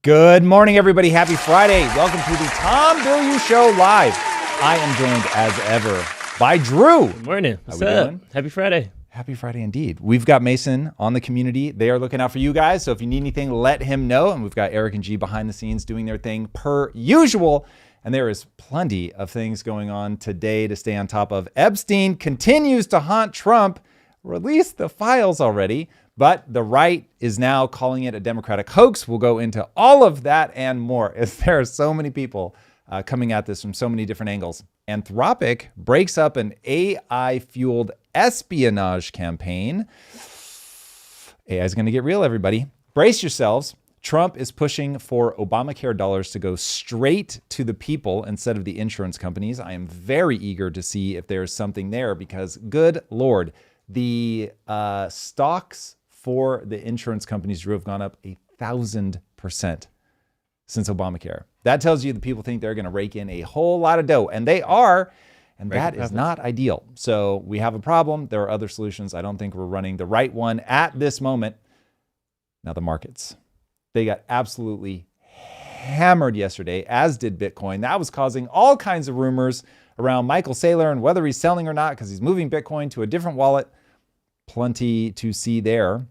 Good morning, everybody. Happy Friday. Welcome to the Tom Bilyeu Show live. I am joined, as ever, by Drew. Good morning. What's How we up? doing? Happy Friday. Happy Friday indeed. We've got Mason on the community. They are looking out for you guys. So if you need anything, let him know. And we've got Eric and G behind the scenes doing their thing per usual. And there is plenty of things going on today to stay on top of. Epstein continues to haunt Trump. Released the files already, but the right is now calling it a Democratic hoax. We'll go into all of that and more, as there are so many people coming at this from so many different angles. Anthropic breaks up an AI-fueled espionage campaign. AI is going to get real, everybody. Brace yourselves. Trump is pushing for Obamacare dollars to go straight to the people instead of the insurance companies. I am very eager to see if there's something there because, good Lord, the stocks for the insurance companies, Drew, have gone up 1,000% since Obamacare. That tells you the people think they're going to rake in a whole lot of dough, and they are, and that is not ideal. So we have a problem. There are other solutions. I don't think we're running the right one at this moment. Now the markets. They got absolutely hammered yesterday, as did Bitcoin. That was causing all kinds of rumors around Michael Saylor and whether he's selling or not because he's moving Bitcoin to a different wallet. Plenty to see there.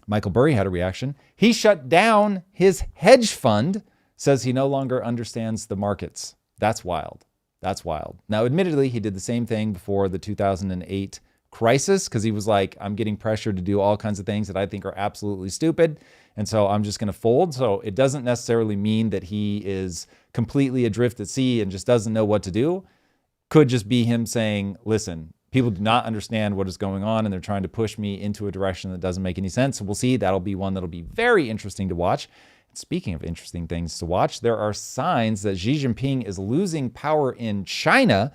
Michael Burry had a reaction. He shut down his hedge fund, says he no longer understands the markets. That's wild. That's wild. Now, admittedly, he did the same thing before the 2008 crisis because he was like, I'm getting pressured to do all kinds of things that I think are absolutely stupid. And so I'm just going to fold. So it doesn't necessarily mean that he is completely adrift at sea and just doesn't know what to do. Could just be him saying, listen, people do not understand what is going on, and they're trying to push me into a direction that doesn't make any sense. So we'll see. That'll be one that'll be very interesting to watch. Speaking of interesting things to watch, there are signs that Xi Jinping is losing power in China,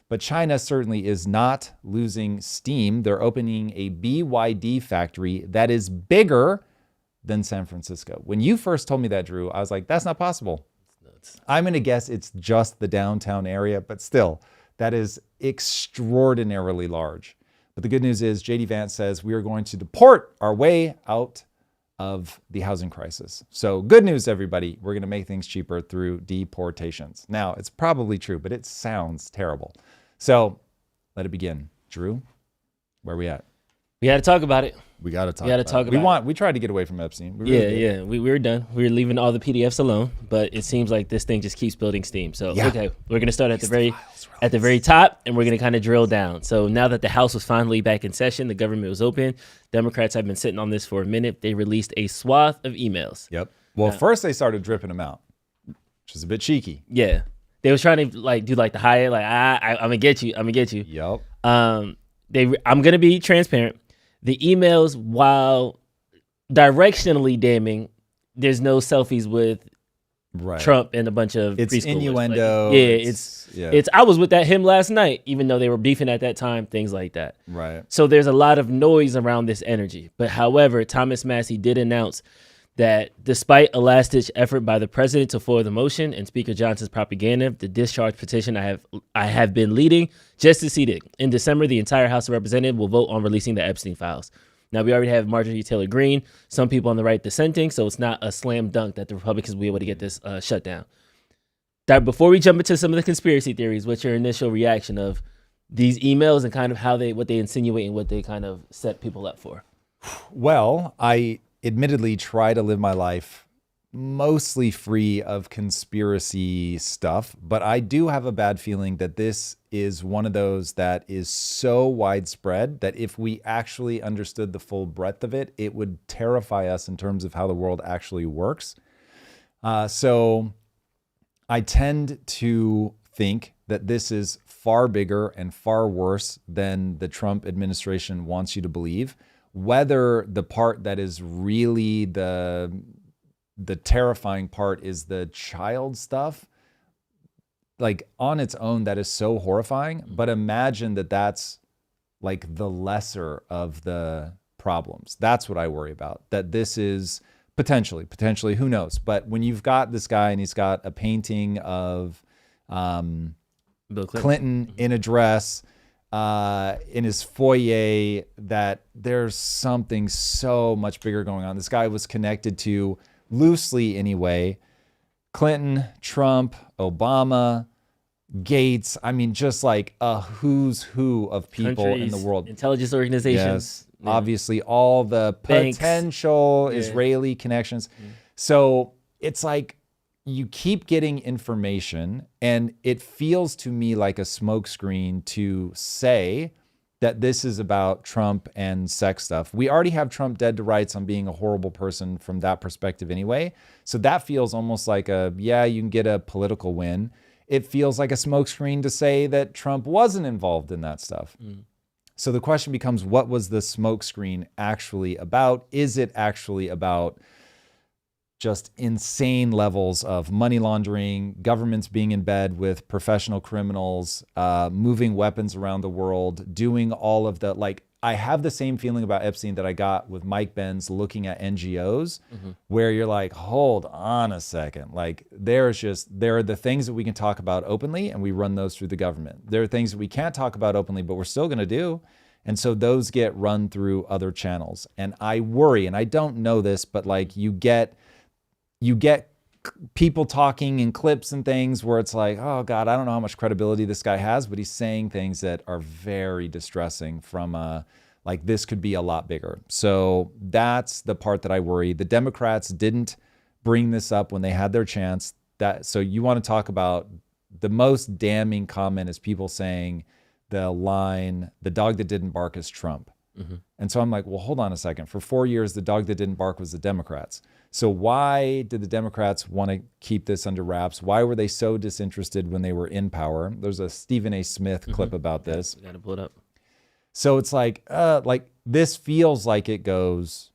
but China certainly is not losing steam. They're opening a BYD factory that is bigger than San Francisco. When you first told me that, Drew, I was like, that's not possible. I'm going to guess it's just the downtown area, but still, that is extraordinarily large. But the good news is JD Vance says we are going to deport our way out of the housing crisis. So good news, everybody. We're going to make things cheaper through deportations. Now, it's probably true, but it sounds terrible. So let it begin. Drew, where are we at? We got to talk about it. We got to talk about it. We tried to get away from Epstein. We were done. We were leaving all the PDFs alone, but it seems like this thing just keeps building steam. So, okay, we're going to start at the very top, and we're going to kind of drill down. So now that the House was finally back in session, the government was open. Democrats have been sitting on this for a minute. They released a swath of emails. Yep. Well, first they started dripping them out, which is a bit cheeky. Yeah. They was trying to do the higher, I'm going to get you. I'm going to get you. Yep. I'm going to be transparent. The emails, while directionally damning, there's no selfies with Trump and a bunch of it's preschoolers. Innuendo. It's. I was with him last night, even though they were beefing at that time, things like that. Right. So there's a lot of noise around this energy. But however, Thomas Massie did announce that despite a last-ditch effort by the president to foil the motion and Speaker Johnson's propaganda, the discharge petition I have been leading just succeeded. In December, the entire House of Representatives will vote on releasing the Epstein files. Now, we already have Marjorie Taylor Greene, some people on the right dissenting, so it's not a slam dunk that the Republicans will be able to get this shut down. Before we jump into some of the conspiracy theories, what's your initial reaction of these emails and kind of what they insinuate and what they kind of set people up for? Well, I admittedly try to live my life mostly free of conspiracy stuff, but I do have a bad feeling that this is one of those that is so widespread that if we actually understood the full breadth of it, it would terrify us in terms of how the world actually works. So I tend to think that this is far bigger and far worse than the Trump administration wants you to believe. Whether the part that is really the terrifying part is the child stuff, like on its own, that is so horrifying. But imagine that that's like the lesser of the problems. That's what I worry about. That this is potentially, who knows? But when you've got this guy and he's got a painting of Bill Clinton in a dress, in his foyer, that there's something so much bigger going on. This guy was connected to loosely anyway, Clinton, Trump, Obama, Gates. I mean, just like a who's who of people in the world. Intelligence organizations. Yes, obviously all the Banks. potential Israeli connections. So it's like you keep getting information, and it feels to me like a smokescreen to say that this is about Trump and sex stuff. We already have Trump dead to rights on being a horrible person from that perspective anyway. So that feels almost like you can get a political win. It feels like a smokescreen to say that Trump wasn't involved in that stuff. So the question becomes, what was the smokescreen actually about? Is it actually about just insane levels of money laundering, governments being in bed with professional criminals, moving weapons around the world, doing all of the, like, I have the same feeling about Epstein that I got with Mike Benz looking at NGOs, where you're like, hold on a second. Like, there are the things that we can talk about openly, and we run those through the government. There are things that we can't talk about openly, but we're still going to do. And so those get run through other channels. And I worry, and I don't know this, but like you get people talking in clips and things where it's like, oh God, I don't know how much credibility this guy has, but he's saying things that are very distressing from like this could be a lot bigger. So that's the part that I worry. The Democrats didn't bring this up when they had their chance. So you want to talk about the most damning comment is people saying the line, the dog that didn't bark is Trump. And so I'm like, well, hold on a second. For 4 years, the dog that didn't bark was the Democrats. So why did the Democrats want to keep this under wraps? Why were they so disinterested when they were in power? There's a Stephen A. Smith clip about this. Got to pull it up. So it's like this feels like it goes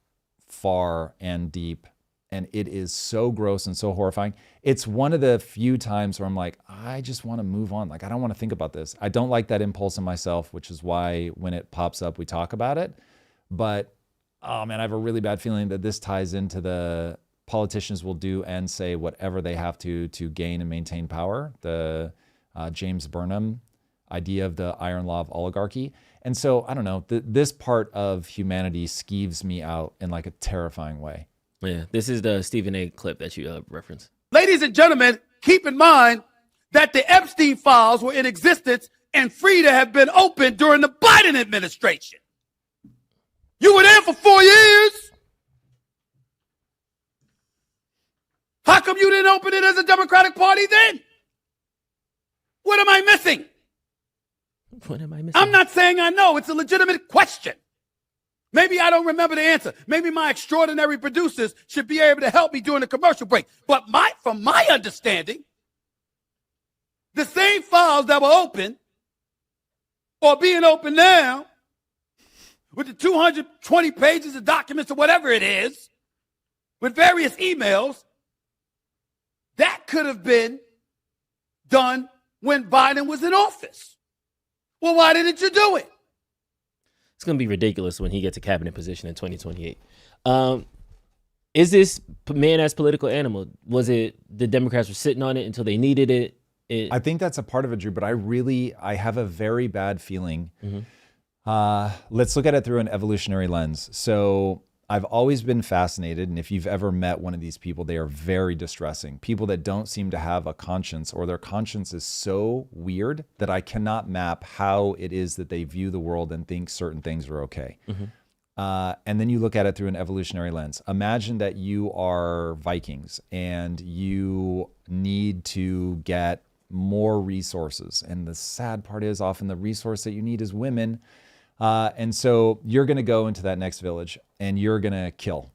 far and deep, and it is so gross and so horrifying. It's one of the few times where I'm like, I just want to move on. Like, I don't want to think about this. I don't like that impulse in myself, which is why when it pops up, we talk about it. But oh man, I have a really bad feeling that this ties into the politicians will do and say whatever they have to gain and maintain power. The James Burnham idea of the iron law of oligarchy. And so I don't know, this part of humanity skeeves me out in like a terrifying way. Yeah, this is the Stephen A. clip that you referenced. Ladies and gentlemen, keep in mind that the Epstein files were in existence and free to have been opened during the Biden administration. You were there for 4 years. How come you didn't open it as a Democratic Party then? What am I missing? What am I missing? I'm not saying I know. It's a legitimate question. Maybe I don't remember the answer. Maybe my extraordinary producers should be able to help me during the commercial break. But from my understanding, the same files that were open or being open now with the 220 pages of documents or whatever it is, with various emails, that could have been done when Biden was in office. Well, why didn't you do it? It's going to be ridiculous when he gets a cabinet position in 2028. Is this man as political animal? Was it the Democrats were sitting on it until they needed it? I think that's a part of it, Drew, but I have a very bad feeling. Let's look at it through an evolutionary lens. So I've always been fascinated, and if you've ever met one of these people, they are very distressing. People that don't seem to have a conscience, or their conscience is so weird that I cannot map how it is that they view the world and think certain things are okay. And then you look at it through an evolutionary lens. Imagine that you are Vikings and you need to get more resources. And the sad part is often the resource that you need is women. And so you're going to go into that next village and you're going to kill.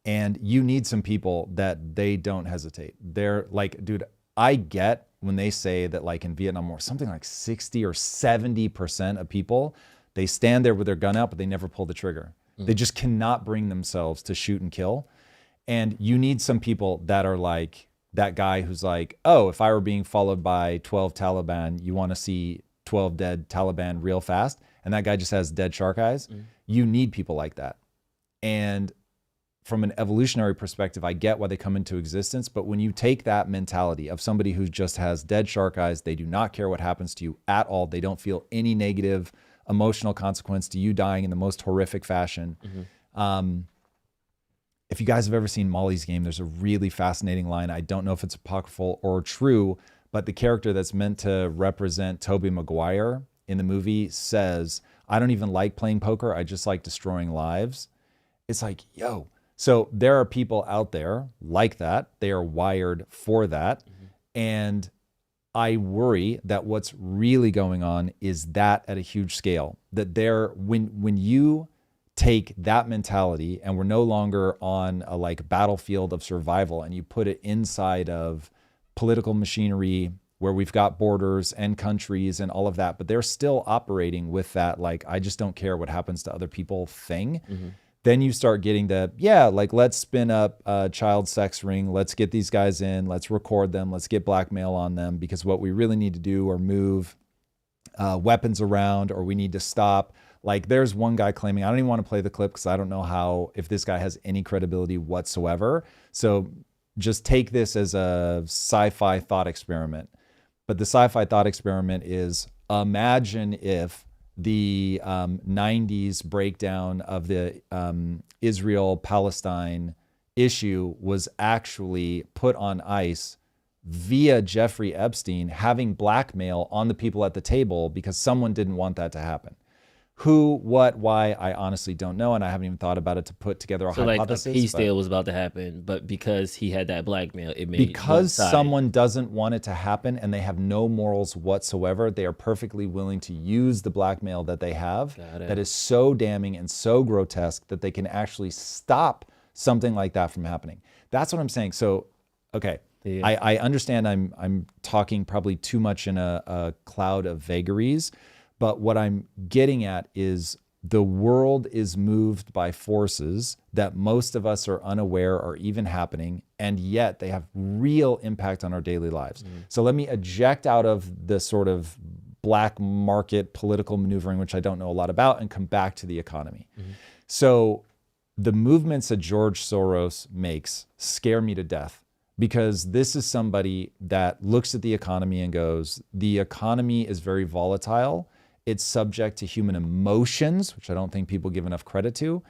And you need some people that they don't hesitate. They're like, dude, I get when they say that like in Vietnam War, something like 60 or 70% of people, they stand there with their gun out, but they never pull the trigger. They just cannot bring themselves to shoot and kill. And you need some people that are like that guy who's like, oh, if I were being followed by 12 Taliban, you want to see 12 dead Taliban real fast. And that guy just has dead shark eyes. You need people like that. And from an evolutionary perspective, I get why they come into existence. But when you take that mentality of somebody who just has dead shark eyes, they do not care what happens to you at all. They don't feel any negative emotional consequence to you dying in the most horrific fashion. if you guys have ever seen Molly's Game, there's a really fascinating line. I don't know if it's apocryphal or true, but the character that's meant to represent Tobey Maguire in the movie says, I don't even like playing poker. I just like destroying lives. It's like, yo. So there are people out there like that. They are wired for that. And I worry that what's really going on is that at a huge scale, that when you take that mentality and we're no longer on a like battlefield of survival and you put it inside of political machinery where we've got borders and countries and all of that, but they're still operating with that, like, I just don't care what happens to other people thing. Then you start getting like, let's spin up a child sex ring. Let's get these guys in. Let's record them. Let's get blackmail on them, because what we really need to do are move weapons around, or we need to stop. Like, there's one guy claiming, I don't even want to play the clip because I don't know if this guy has any credibility whatsoever. So just take this as a sci-fi thought experiment. But the sci-fi thought experiment is, imagine if the 90s breakdown of the Israel-Palestine issue was actually put on ice via Jeffrey Epstein having blackmail on the people at the table because someone didn't want that to happen. Who, what, why, I honestly don't know, and I haven't even thought about it to put together a hypothesis. Like a peace deal was about to happen, but because he had that blackmail, it made because someone doesn't want it to happen and they have no morals whatsoever, they are perfectly willing to use the blackmail that they have that is so damning and so grotesque that they can actually stop something like that from happening. That's what I'm saying. So, okay. Yeah. I understand I'm talking probably too much in a cloud of vagaries. But what I'm getting at is the world is moved by forces that most of us are unaware are even happening, and yet they have real impact on our daily lives. So let me eject out of the sort of black market political maneuvering, which I don't know a lot about, and come back to the economy. So the movements that George Soros makes scare me to death, because this is somebody that looks at the economy and goes, the economy is very volatile. It's subject to human emotions, which I don't think people give enough credit to.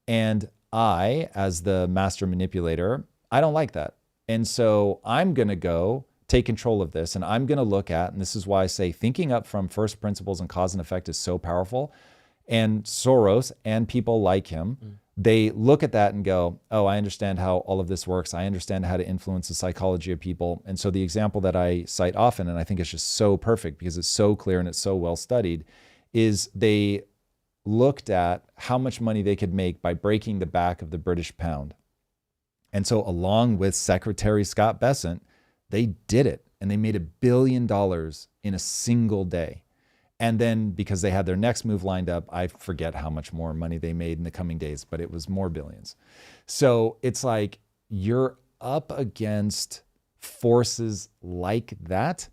And I, as the master manipulator, I don't like that. And so I'm going to go take control of this. And I'm going to look at, and this is why I say thinking up from first principles and cause and effect is so powerful. And Soros and people like him, they look at that and go, oh, I understand how all of this works. I understand how to influence the psychology of people. And so the example that I cite often, and I think it's just so perfect because it's so clear and it's so well studied, is they looked at how much money they could make by breaking the back of the British pound. And so along with Secretary Scott Bessent, they did it, and they made $1 billion in a single day. And then because they had their next move lined up, I forget how much more money they made in the coming days, but it was more billions. So it's like you're up against forces like that,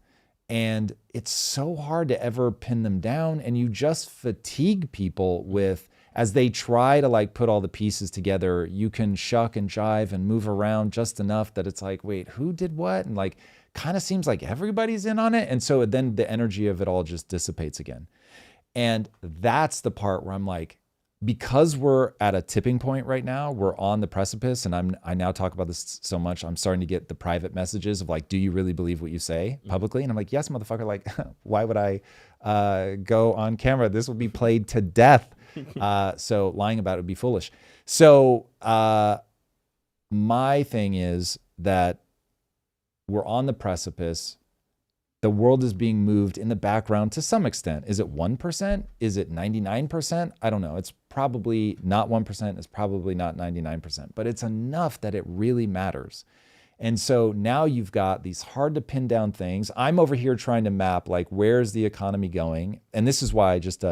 and it's so hard to ever pin them down. And you just fatigue people with, as they try to like put all the pieces together, you can shuck and jive and move around just enough that it's like, wait, who did what? And like, kind of seems like everybody's in on it. And so then the energy of it all just dissipates again. And that's the part where I'm like, because we're at a tipping point right now, we're on the precipice. And I now talk about this so much, I'm starting to get the private messages of like, do you really believe what you say publicly? And I'm like, yes, motherfucker. Like, why would I go on camera? This will be played to death. So lying about it would be foolish. So my thing is that we're on the precipice. The world is being moved in the background to some extent. Is it 1%? Is it 99%? I don't know. It's probably not 1%. It's probably not 99%, but it's enough that it really matters. And so now you've got these hard to pin down things. I'm over here trying to map, like, where's the economy going? And this is why I just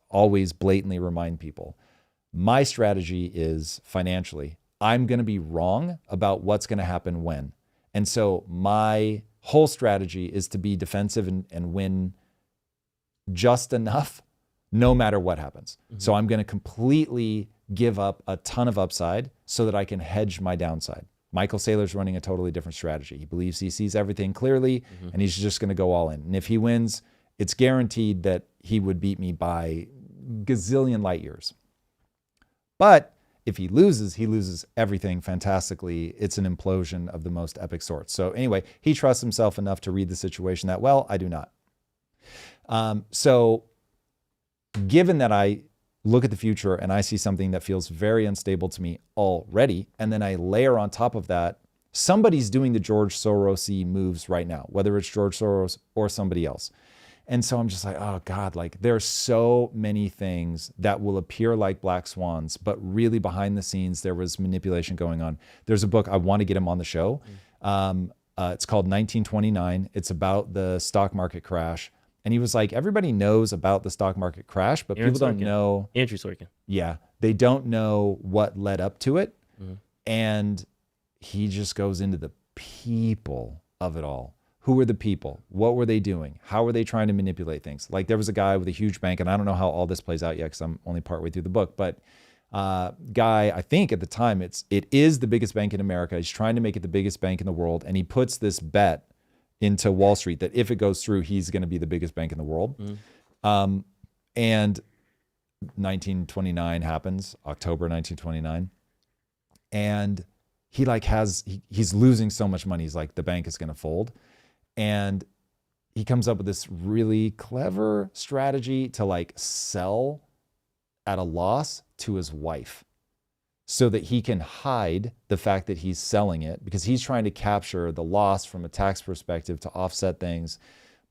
always blatantly remind people, my strategy is financially. I'm going to be wrong about what's going to happen when. And so my whole strategy is to be defensive and win just enough no matter what happens. So I'm going to completely give up a ton of upside so that I can hedge my downside. Michael Saylor's running a totally different strategy. He believes he sees everything clearly and he's just going to go all in. And if he wins, it's guaranteed that he would beat me by gazillion light years. But If he loses everything fantastically. It's an implosion of the most epic sort. So anyway, he trusts himself enough to read the situation that well. I do not. So given that I look at the future and I see something that feels very unstable to me already, and then I layer on top of that, somebody's doing the George Soros-y moves right now, whether it's George Soros or somebody else. And so I'm just like, oh God, like there's so many things that will appear like black swans, but really behind the scenes, there was manipulation going on. There's a book, I want to get him on the show. It's called 1929. It's about the stock market crash. And he was like, everybody knows about the stock market crash, but people don't know. Andrew Sorkin. Yeah. They don't know what led up to it. And he just goes into the people of it all. Who were the people? What were they doing? How were they trying to manipulate things? Like there was a guy with a huge bank, and I don't know how all this plays out yet because I'm only partway through the book, but guy, I think at the time it is the biggest bank in America. He's trying to make it the biggest bank in the world. And he puts this bet into Wall Street that if it goes through, he's going to be the biggest bank in the world. And 1929 happens, October 1929. And he like he's losing so much money. He's like, the bank is going to fold. And he comes up with this really clever strategy to like sell at a loss to his wife so that he can hide the fact that he's selling it, because he's trying to capture the loss from a tax perspective to offset things.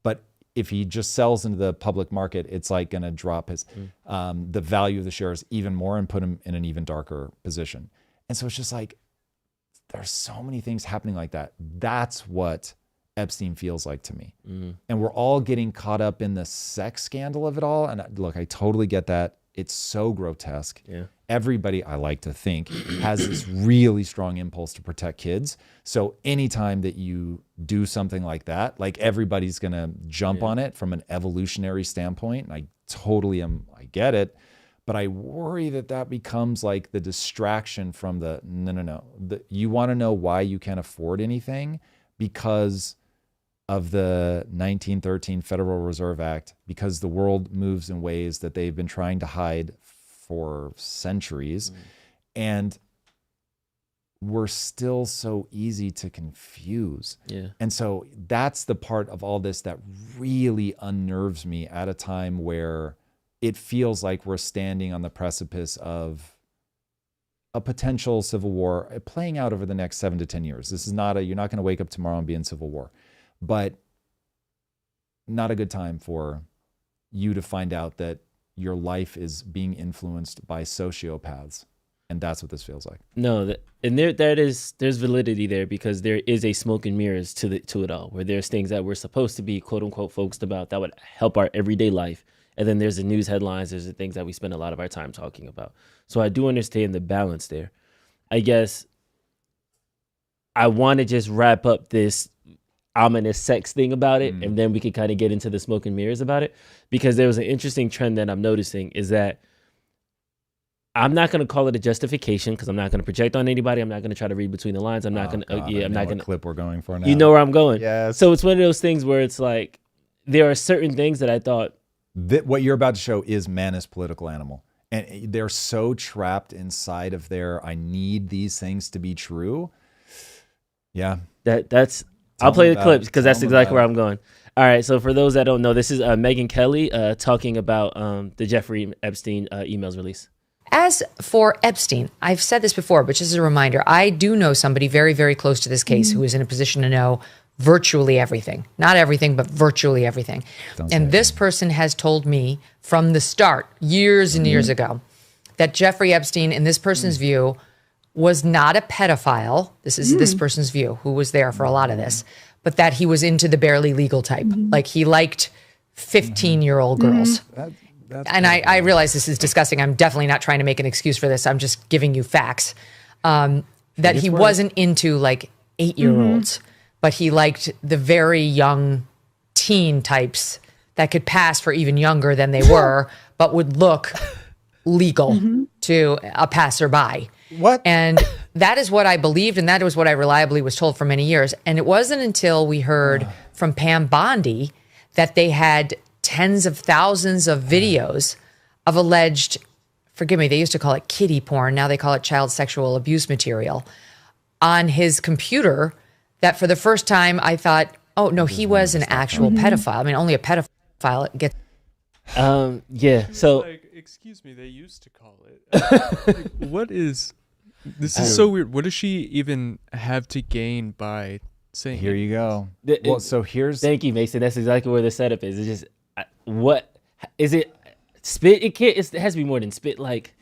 But if he just sells into the public market, it's like going to drop his the value of the shares even more and put him in an even darker position. And so it's just like, there's so many things happening like that. That's what Epstein feels like to me. And we're all getting caught up in the sex scandal of it all. And look, I totally get that. It's so grotesque. Yeah. Everybody, I like to think, has this really strong impulse to protect kids. So anytime that you do something like that, like everybody's going to jump on it from an evolutionary standpoint. And I get it. But I worry that that becomes like the distraction from the, no. You want to know why you can't afford anything? Because of the 1913 Federal Reserve Act, because the world moves in ways that they've been trying to hide for centuries. And we're still so easy to confuse. Yeah. And so that's the part of all this that really unnerves me at a time where it feels like we're standing on the precipice of a potential civil war playing out over the next 7 to 10 years. This is not you're not going to wake up tomorrow and be in civil war, but not a good time for you to find out that your life is being influenced by sociopaths. And that's what this feels like. No, there's validity there, because there is a smoke and mirrors to it all, where there's things that we're supposed to be quote unquote focused about that would help our everyday life. And then there's the news headlines, there's the things that we spend a lot of our time talking about. So I do understand the balance there. I guess I want to just wrap up this ominous sex thing about it, and then we can kind of get into the smoke and mirrors about it, because there was an interesting trend that I'm noticing is that I'm not going to call it a justification, because I'm not going to project on anybody. I'm not going to try to read between the lines. I'm not going to, I'm not going to clip we're going for now. You know where I'm going. Yes. So it's one of those things where it's like, there are certain things that I thought, what you're about to show is man is political animal. And they're so trapped inside of their, I need these things to be true. Yeah. I'll play the clips, because that's exactly where I'm going. All right. So for those that don't know, this is Megyn Kelly talking about the Jeffrey Epstein emails release. As for Epstein, I've said this before, but just as a reminder, I do know somebody very, very close to this case who is in a position to know virtually everything. Not everything, but virtually everything. And this person has told me from the start, years and years ago, that Jeffrey Epstein, in this person's view, was not a pedophile. This is this person's view, who was there for a lot of this, but that he was into the barely legal type. Like he liked 15-year-old girls. And I realize this is disgusting. I'm definitely not trying to make an excuse for this. I'm just giving you facts. That he wasn't into like 8-year-olds, but he liked the very young teen types that could pass for even younger than they were, but would look legal to a passerby. What? And that is what I believed, and that was what I reliably was told for many years. And it wasn't until we heard from Pam Bondi that they had tens of thousands of videos of alleged forgive me, they used to call it kiddie porn. Now they call it child sexual abuse material on his computer that for the first time I thought, oh, no, he was an actual pedophile. I mean, only a pedophile gets. Yeah. So, like, excuse me, they used to call it. Like, what is this? Is so weird. What does she even have to gain by saying? Here you go. Well, so here's. Thank you, Mason. That's exactly where the setup is. It's just what is it? Spit? It can't. It has to be more than spit. Like,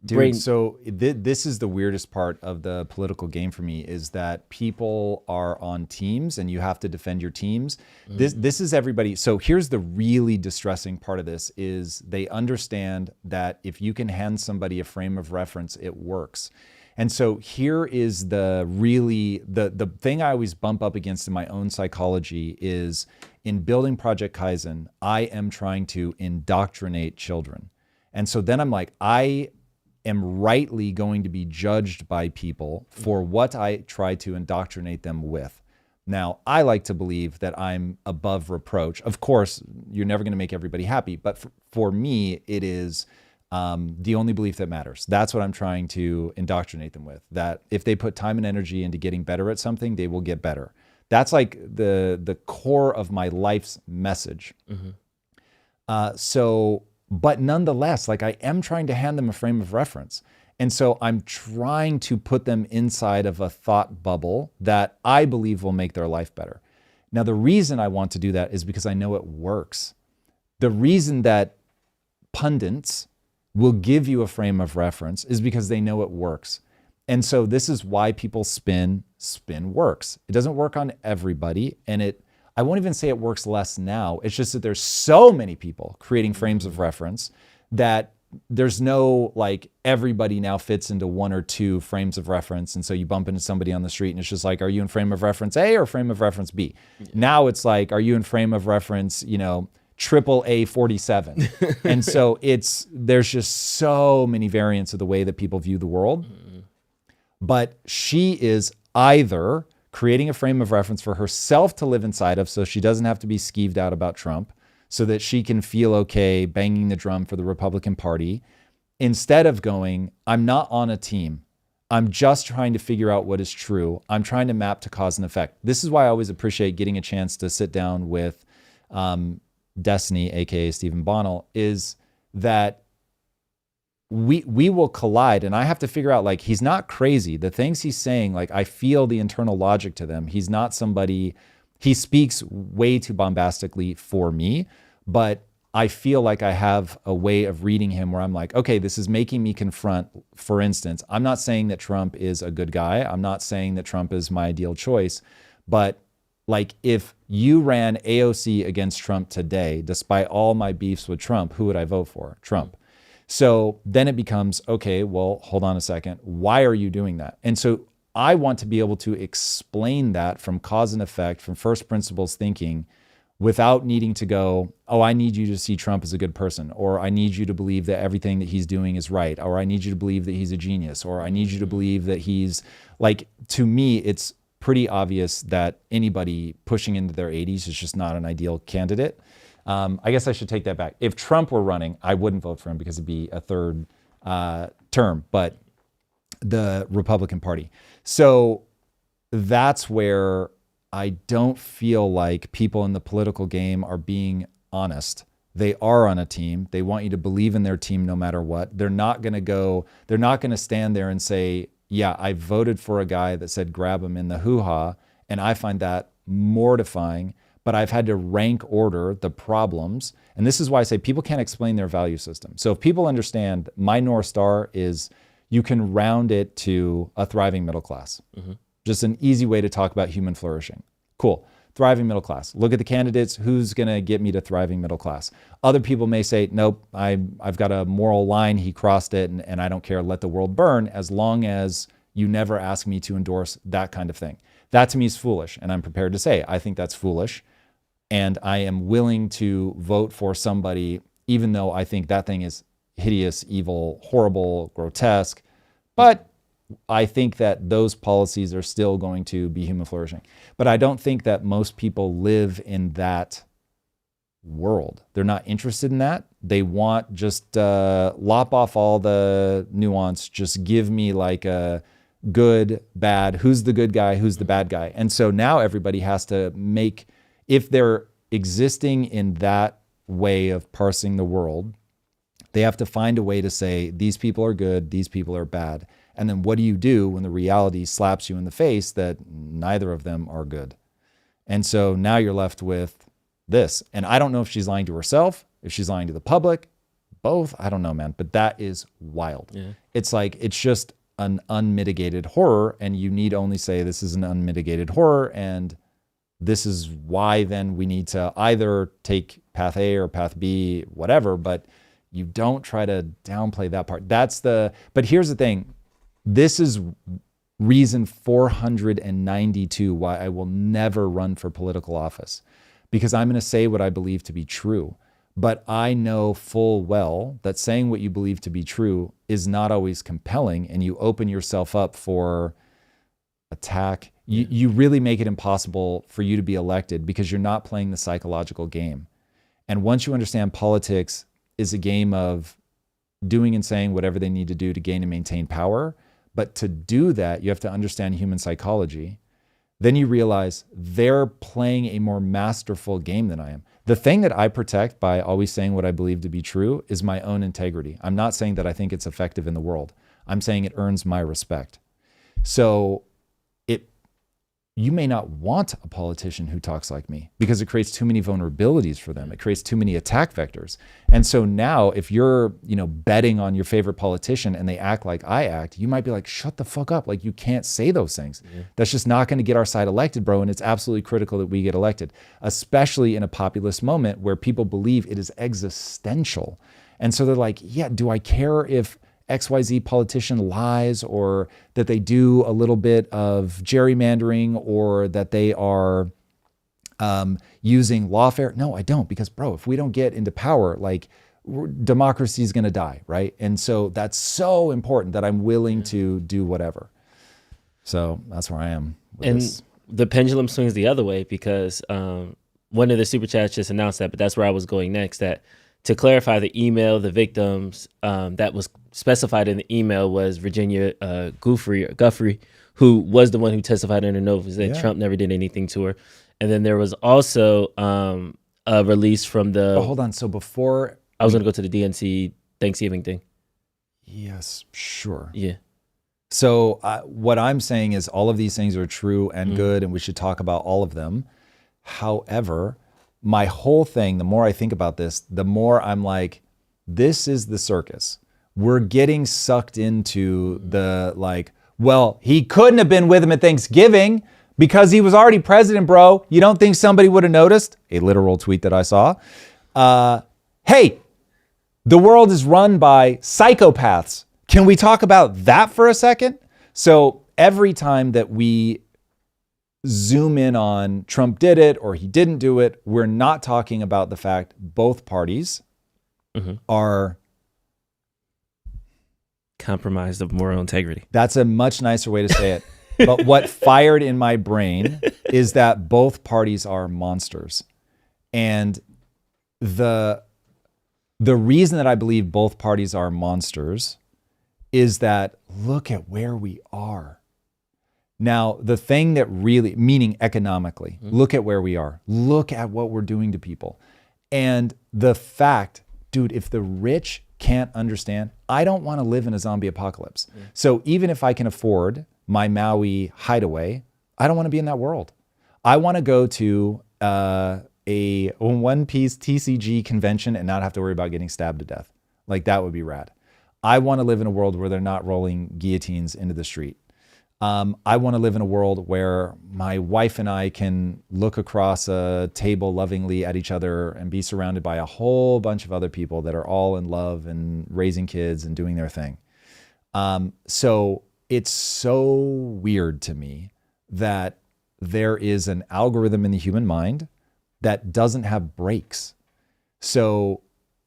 dude. So this is the weirdest part of the political game for me is that people are on teams and you have to defend your teams. This is everybody. So here's the really distressing part of this is they understand that if you can hand somebody a frame of reference, it works. And so here is the thing I always bump up against in my own psychology is in building Project Kaizen, I am trying to indoctrinate children. And so then I'm like, I am rightly going to be judged by people for what I try to indoctrinate them with. Now, I like to believe that I'm above reproach. Of course, you're never going to make everybody happy, but for me, it is the only belief that matters. That's what I'm trying to indoctrinate them with, that if they put time and energy into getting better at something, they will get better. That's like the core of my life's message. But nonetheless, like I am trying to hand them a frame of reference. And so I'm trying to put them inside of a thought bubble that I believe will make their life better. Now, the reason I want to do that is because I know it works. The reason that pundits will give you a frame of reference is because they know it works. And so this is why people spin works. It doesn't work on everybody. And I won't even say it works less now. It's just that there's so many people creating frames of reference that there's no like everybody now fits into one or two frames of reference. And so you bump into somebody on the street and it's just like, are you in frame of reference A or frame of reference B? Yeah. Now it's like, are you in frame of reference, triple A 47? And so there's just so many variants of the way that people view the world. But she is either creating a frame of reference for herself to live inside of so she doesn't have to be skeeved out about Trump, so that she can feel okay banging the drum for the Republican Party, instead of going, I'm not on a team. I'm just trying to figure out what is true. I'm trying to map to cause and effect. This is why I always appreciate getting a chance to sit down with Destiny, aka Stephen Bonnell, is that we will collide, and I have to figure out, like, he's not crazy. The things he's saying, like, I feel the internal logic to them. He's not somebody, he speaks way too bombastically for me, but I feel like I have a way of reading him where I'm like, okay, this is making me confront, for instance, I'm not saying that Trump is a good guy. I'm not saying that Trump is my ideal choice, but like, if you ran AOC against Trump today, despite all my beefs with Trump, who would I vote for? Trump. So then it becomes, okay, well, hold on a second. Why are you doing that? And so I want to be able to explain that from cause and effect, from first principles thinking, without needing to go, oh, I need you to see Trump as a good person, or I need you to believe that everything that he's doing is right, or I need you to believe that he's a genius, or I need you to believe that he's, like, to me, it's pretty obvious that anybody pushing into their 80s is just not an ideal candidate. I guess I should take that back. If Trump were running, I wouldn't vote for him because it'd be a third term, but the Republican Party. So that's where I don't feel like people in the political game are being honest. They are on a team. They want you to believe in their team no matter what. They're not going to stand there and say, yeah, I voted for a guy that said grab him in the hoo-ha, and I find that mortifying. But I've had to rank order the problems. And this is why I say people can't explain their value system. So if people understand my North Star is you can round it to a thriving middle class. Just an easy way to talk about human flourishing. Cool. Thriving middle class. Look at the candidates. Who's going to get me to thriving middle class? Other people may say, nope, I've got a moral line. He crossed it and I don't care. Let the world burn, as long as you never ask me to endorse that kind of thing. That to me is foolish. And I'm prepared to say, I think that's foolish. And I am willing to vote for somebody, even though I think that thing is hideous, evil, horrible, grotesque. But I think that those policies are still going to be human flourishing. But I don't think that most people live in that world. They're not interested in that. They want just lop off all the nuance. Just give me like a good, bad, who's the good guy, who's the bad guy. And so now everybody has to make, if they're existing in that way of parsing the world, they have to find a way to say, these people are good, these people are bad. And then what do you do when the reality slaps you in the face that neither of them are good? And so now you're left with this. And I don't know if she's lying to herself, if she's lying to the public, both. I don't know, man. But that is wild. Yeah. It's like, it's just an unmitigated horror. And you need only say this is an unmitigated horror. And this is why then we need to either take path A or path B, whatever. But you don't try to downplay that part. But here's the thing. This is reason 492 why I will never run for political office, because I'm going to say what I believe to be true. But I know full well that saying what you believe to be true is not always compelling, and you open yourself up for attack. You really make it impossible for you to be elected because you're not playing the psychological game. And once you understand politics is a game of doing and saying whatever they need to do to gain and maintain power, but to do that, you have to understand human psychology. Then you realize they're playing a more masterful game than I am. The thing that I protect by always saying what I believe to be true is my own integrity. I'm not saying that I think it's effective in the world. I'm saying it earns my respect. So you may not want a politician who talks like me because it creates too many vulnerabilities for them. It creates too many attack vectors. And so now if you're, betting on your favorite politician and they act like I act, you might be like, shut the fuck up. Like, you can't say those things. Yeah. That's just not going to get our side elected, bro. And it's absolutely critical that we get elected, especially in a populist moment where people believe it is existential. And so they're like, yeah, do I care if XYZ politician lies, or that they do a little bit of gerrymandering, or that they are using lawfare? No, I don't, because bro, if we don't get into power, like, democracy is going to die, right? And so that's so important that I'm willing to do whatever. So that's where I am with this. The pendulum swings the other way, because one of the super chats just announced that, but that's where I was going next, that to clarify the email, the victims that was specified in the email was Virginia Guffrey, who was the one who testified under Nova, that Trump never did anything to her. And then there was also a release from the... Oh, hold on. So before... I was going to go to the DNC Thanksgiving thing. Yes, sure. Yeah. So what I'm saying is all of these things are true and good, and we should talk about all of them. However, my whole thing, the more I think about this, the more I'm like, this is the circus. We're getting sucked into the like, well, he couldn't have been with him at Thanksgiving because he was already president, bro. You don't think somebody would have noticed? A literal tweet that I saw. Hey, the world is run by psychopaths. Can we talk about that for a second? So every time that we zoom in on Trump did it or he didn't do it, we're not talking about the fact both parties are compromised of moral integrity. That's a much nicer way to say it. But what fired in my brain is that both parties are monsters. And the reason that I believe both parties are monsters is that look at where we are. Now, the thing that really, meaning economically, look at where we are. Look at what we're doing to people. And the fact, dude, if the rich can't understand, I don't want to live in a zombie apocalypse. So even if I can afford my Maui hideaway, I don't want to be in that world. I want to go to a one-piece TCG convention and not have to worry about getting stabbed to death. Like, that would be rad. I want to live in a world where they're not rolling guillotines into the street. I want to live in a world where my wife and I can look across a table lovingly at each other and be surrounded by a whole bunch of other people that are all in love and raising kids and doing their thing. So it's so weird to me that there is an algorithm in the human mind that doesn't have brakes. So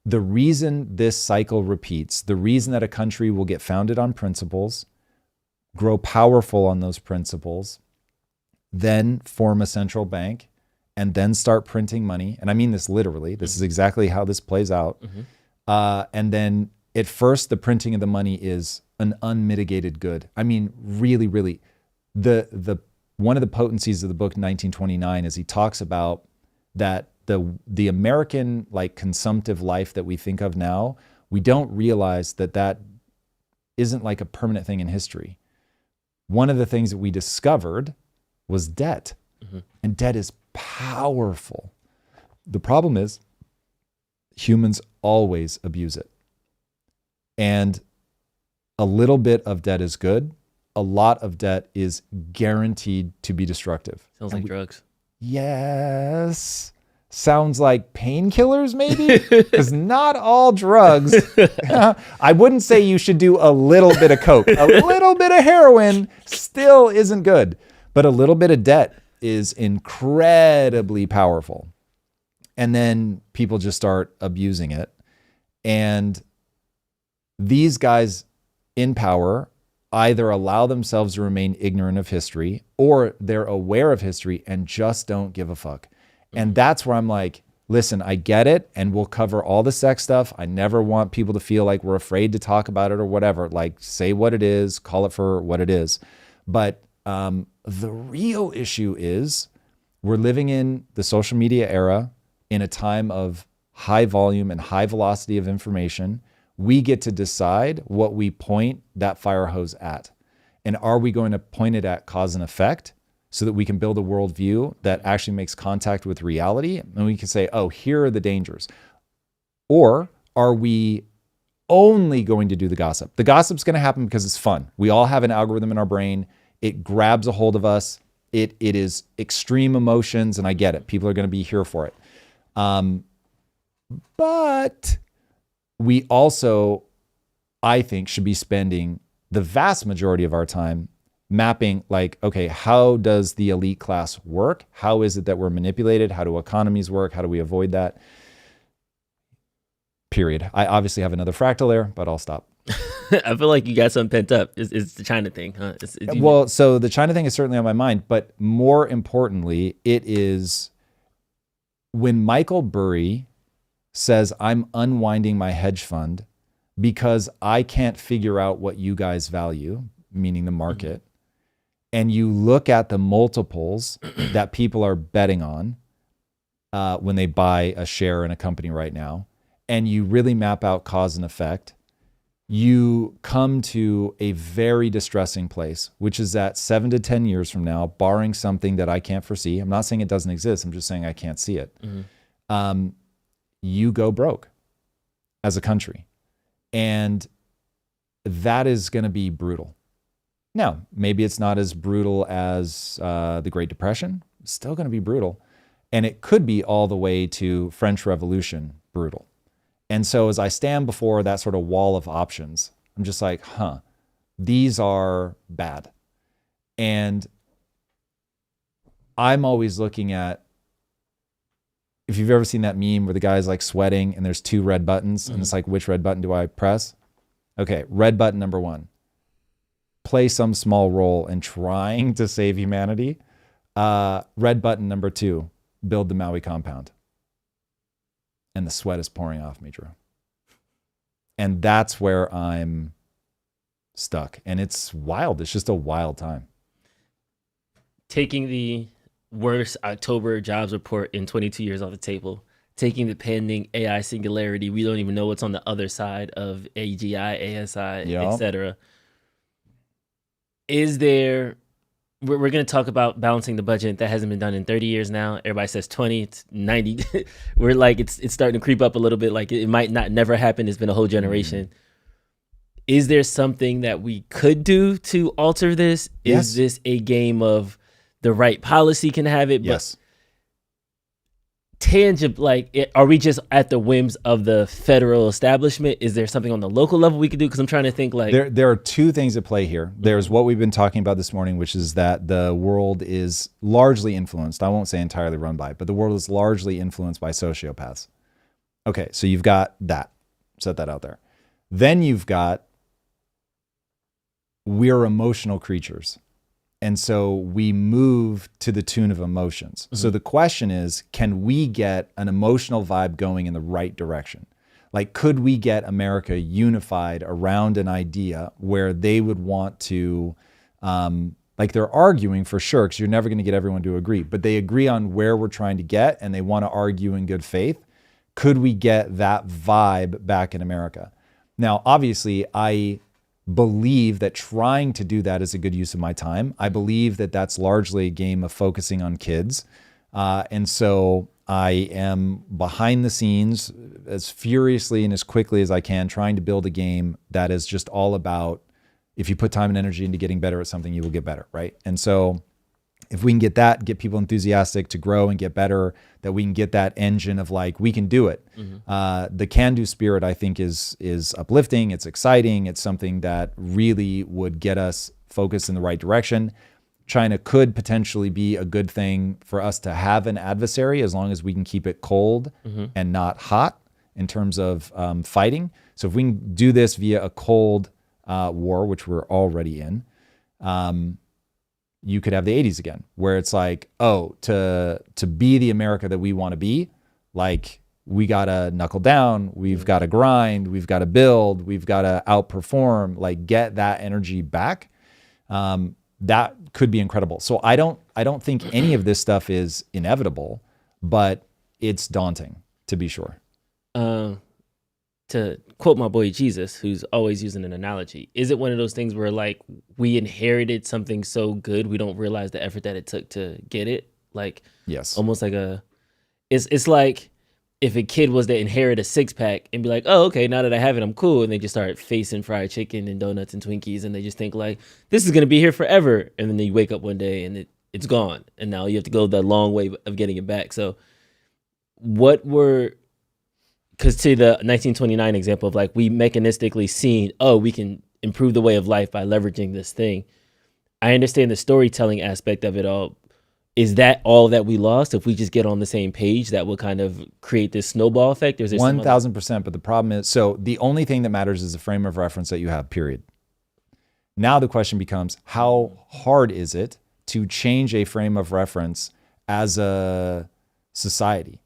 the reason this cycle repeats, the reason that a country will get founded on principles, grow powerful on those principles, then form a central bank, and then start printing money. And I mean this literally. This is exactly how this plays out. And then at first, the printing of the money is an unmitigated good. I mean, really, really. The one of the potencies of the book 1929 is he talks about that the American like consumptive life that we think of now, we don't realize that isn't like a permanent thing in history. One of the things that we discovered was debt. And debt is powerful. The problem is humans always abuse it. And a little bit of debt is good. A lot of debt is guaranteed to be destructive. Sounds like drugs. Yes. Sounds like painkillers, maybe? Because not all drugs. I wouldn't say you should do a little bit of coke. A little bit of heroin still isn't good. But a little bit of debt is incredibly powerful. And then people just start abusing it. And these guys in power either allow themselves to remain ignorant of history, or they're aware of history and just don't give a fuck. And that's where I'm like, listen, I get it, and we'll cover all the sex stuff. I never want people to feel like we're afraid to talk about it or whatever. Like, say what it is, call it for what it is. But the real issue is we're living in the social media era in a time of high volume and high velocity of information. We get to decide what we point that fire hose at. And are we going to point it at cause and effect so that we can build a worldview that actually makes contact with reality? And we can say, oh, here are the dangers. Or are we only going to do the gossip? The gossip's going to happen because it's fun. We all have an algorithm in our brain. It grabs a hold of us. It is extreme emotions, and I get it. People are going to be here for it. But we also, I think, should be spending the vast majority of our time mapping like, okay, how does the elite class work? How is it that we're manipulated? How do economies work? How do we avoid that? Period. I obviously have another fractal there, but I'll stop. I feel like you got something pent up. It's the China thing, huh? Well, so the China thing is certainly on my mind, but more importantly, it is when Michael Burry says, I'm unwinding my hedge fund because I can't figure out what you guys value, meaning the market. And you look at the multiples that people are betting on when they buy a share in a company right now, and you really map out cause and effect, you come to a very distressing place, which is that 7 to 10 years from now, barring something that I can't foresee, I'm not saying it doesn't exist, I'm just saying I can't see it, you go broke as a country. And that is going to be brutal. Now, maybe it's not as brutal as the Great Depression. It's still going to be brutal. And it could be all the way to French Revolution brutal. And so as I stand before that sort of wall of options, I'm just like, these are bad. And I'm always looking at, if you've ever seen that meme where the guy's like sweating and there's 2 red buttons and it's like, which red button do I press? Okay, red button number 1. Play some small role in trying to save humanity. Red button number 2, build the Maui compound. And the sweat is pouring off me, Drew. And that's where I'm stuck. And it's wild. It's just a wild time. Taking the worst October jobs report in 22 years off the table, taking the pending AI singularity, we don't even know what's on the other side of AGI, ASI, etc. Is there, we're going to talk about balancing the budget. That hasn't been done in 30 years now. Everybody says 20, it's 90. We're like, it's starting to creep up a little bit. Like it might not never happen. It's been a whole generation. Is there something that we could do to alter this? Yes. Is this a game of the right policy can have it? Yes. But tangible, are we just at the whims of the federal establishment? Is there something on the local level we could do? Because I'm trying to think there are 2 things at play here. There's what we've been talking about this morning, which is that the world is largely influenced. I won't say entirely run by, but the world is largely influenced by sociopaths. Okay, so you've got that. Set that out there. Then you've got, we're emotional creatures. And so we move to the tune of emotions. So the question is, can we get an emotional vibe going in the right direction? Like, could we get America unified around an idea where they would want to, like they're arguing for sure, because you're never going to get everyone to agree, but they agree on where we're trying to get and they want to argue in good faith. Could we get that vibe back in America? Now, obviously, I believe that trying to do that is a good use of my time. I believe that that's largely a game of focusing on kids. And so I am behind the scenes as furiously and as quickly as I can, trying to build a game that is just all about, if you put time and energy into getting better at something, you will get better, right? And so if we can get that, get people enthusiastic to grow and get better, that we can get that engine of like, we can do it. The can-do spirit, I think, is uplifting. It's exciting. It's something that really would get us focused in the right direction. China could potentially be a good thing for us to have an adversary, as long as we can keep it cold and not hot in terms of fighting. So if we can do this via a cold war, which we're already in, you could have the 80s again, where it's like, oh, to be the America that we want to be, like, we got to knuckle down, we've got to grind, we've got to build, we've got to outperform, like get that energy back. That could be incredible. So I don't think any of this stuff is inevitable, but it's daunting, to be sure. To quote my boy Jesus, who's always using an analogy, is it one of those things where like we inherited something so good we don't realize the effort that it took to get it? Like, yes, almost like it's like if a kid was to inherit a 6-pack and be like, oh, okay, now that I have it, I'm cool, and they just start facing fried chicken and donuts and Twinkies, and they just think like, this is gonna be here forever, and then you wake up one day and it's gone, and now you have to go the long way of getting it back. So because to the 1929 example of like, we mechanistically seen, oh, we can improve the way of life by leveraging this thing. I understand the storytelling aspect of it all. Is that all that we lost? If we just get on the same page, that will kind of create this snowball effect? Or is there 1,000%. But the problem is, so the only thing that matters is the frame of reference that you have, period. Now the question becomes, how hard is it to change a frame of reference as a society?